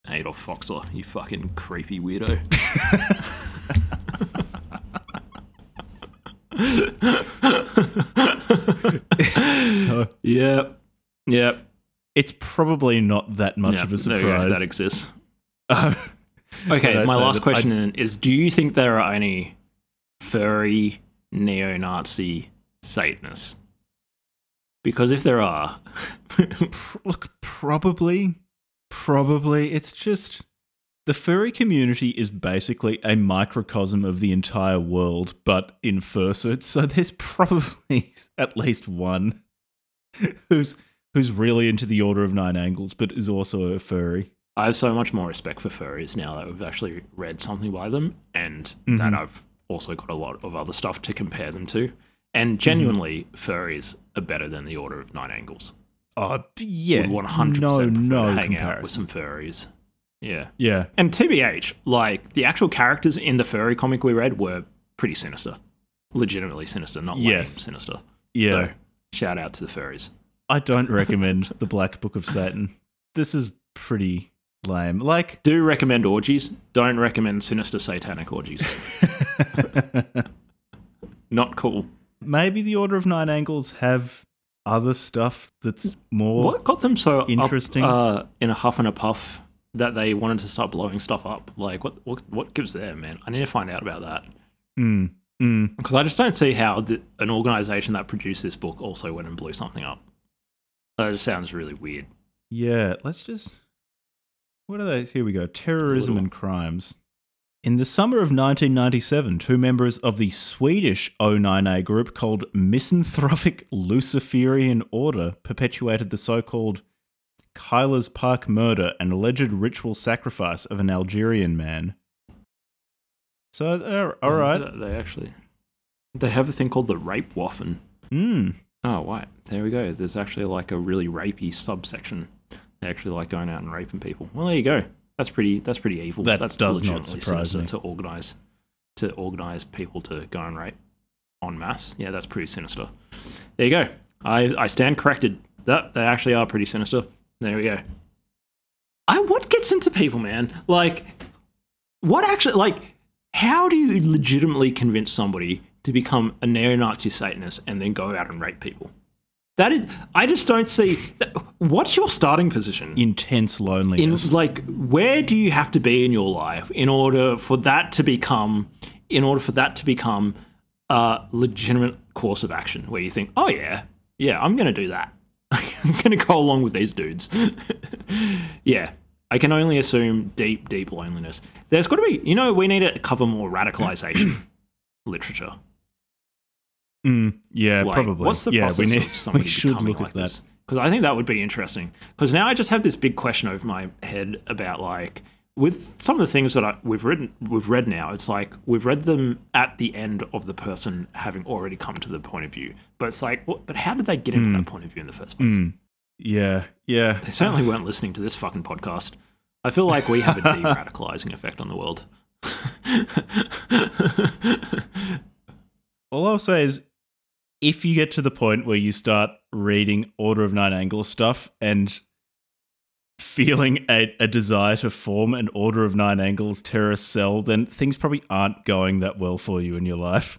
Adolf Foxler, you fucking creepy weirdo. Yep. It's probably not that much of a surprise. That exists. Okay, my last question then is, do you think there are any furry neo-Nazi Satanists? Because if there are... Look, probably. It's just... The furry community is basically a microcosm of the entire world, but in fursuits, so there's probably at least one who's really into the Order of Nine Angles, but is also a furry. I have so much more respect for furries now that we've actually read something by them, and that I've also got a lot of other stuff to compare them to. And genuinely, furries are better than the Order of Nine Angles. Oh, yeah. Would 100% prefer to hang out with some furries. Yeah. Yeah. And TBH, like, the actual characters in the furry comic we read were pretty sinister. Legitimately sinister, not lame sinister. Yeah. So, shout out to the furries. I don't recommend the Black Book of Satan. This is pretty lame. Like, do recommend orgies. Don't recommend sinister satanic orgies. Not cool. Maybe the Order of Nine Angles have other stuff that's more what got them so interesting up, in a huff and a puff that they wanted to start blowing stuff up. Like, what gives them, man? I need to find out about that. Because I just don't see how an organization that produced this book also went and blew something up. That just sounds really weird. Yeah, let's just... What are they? Here we go. Terrorism and crimes. In the summer of 1997, two members of the Swedish O9A group called Misanthropic Luciferian Order perpetuated the so-called Kyler's Park murder and alleged ritual sacrifice of an Algerian man. So, all right. They have a thing called the Rape Waffen. Oh, right. There we go. There's actually like a really rapey subsection. They actually like going out and raping people. Well, there you go. That's pretty evil. That's does not surprise me. To organize people to go and rape en masse. Yeah, that's pretty sinister. There you go. I stand corrected. They actually are pretty sinister. There we go. What gets into people, man? Like, what actually, like, how do you legitimately convince somebody to become a neo-Nazi Satanist and then go out and rape people? That is, I just don't see. What's your starting position? Intense loneliness. Where do you have to be in your life in order for that to become a legitimate course of action where you think, oh yeah, I'm going to do that. I'm going to go along with these dudes. Yeah, I can only assume deep loneliness. There's got to be, we need to cover more radicalization literature. Yeah, probably. What's the process of somebody becoming like this? Because I think that would be interesting. Because now I just have this big question over my head about, like, with some of the things that we've read now, it's like we've read them at the end of the person having already come to the point of view. But it's like, but how did they get into that point of view in the first place? Yeah. They certainly weren't listening to this fucking podcast. I feel like we have a de-radicalizing effect on the world. All I'll say is, if you get to the point where you start reading Order of Nine Angles stuff and feeling a desire to form an Order of Nine Angles terrorist cell, then things probably aren't going that well for you in your life.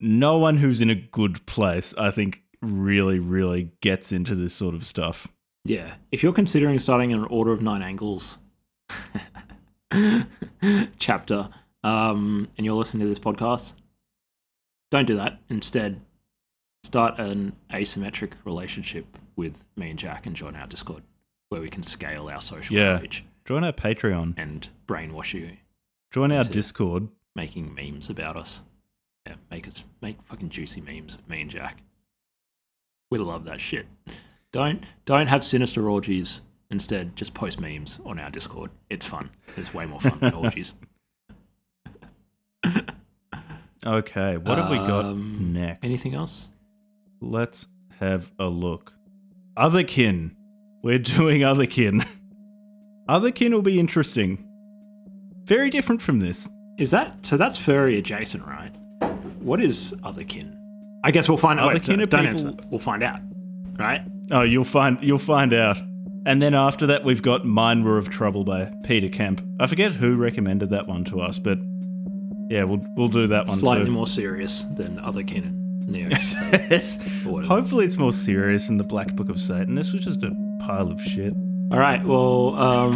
No one who's in a good place, I think, really, really gets into this sort of stuff. Yeah. If you're considering starting an Order of Nine Angles chapter, and you're listening to this podcast, don't do that. Instead, start an asymmetric relationship with me and Jack and join our Discord, where we can scale our social reach. Join our Patreon. And brainwash you. Join our Discord. Making memes about us. Yeah, make fucking juicy memes of me and Jack. We love that shit. Don't have sinister orgies. Instead, just post memes on our Discord. It's fun. It's way more fun than orgies. Okay, what have we got next? Anything else? Let's have a look. Otherkin. We're doing Otherkin. Otherkin will be interesting. Very different from this. So that's furry adjacent, right? What is Otherkin? I guess we'll find out. Don't answer that. We'll find out, right? Oh, you'll find out. And then after that, we've got Mine Were of Trouble by Peter Kemp. I forget who recommended that one to us, but yeah, we'll do that one Slightly too. more serious than Otherkin and Neo. Hopefully it's more serious than the Black Book of Satan. This was just a pile of shit. All right, well...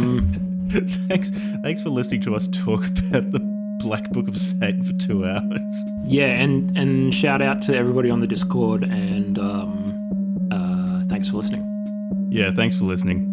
Thanks for listening to us talk about the Black Book of Satan for 2 hours. Yeah, and shout out to everybody on the Discord, and thanks for listening. Yeah, thanks for listening.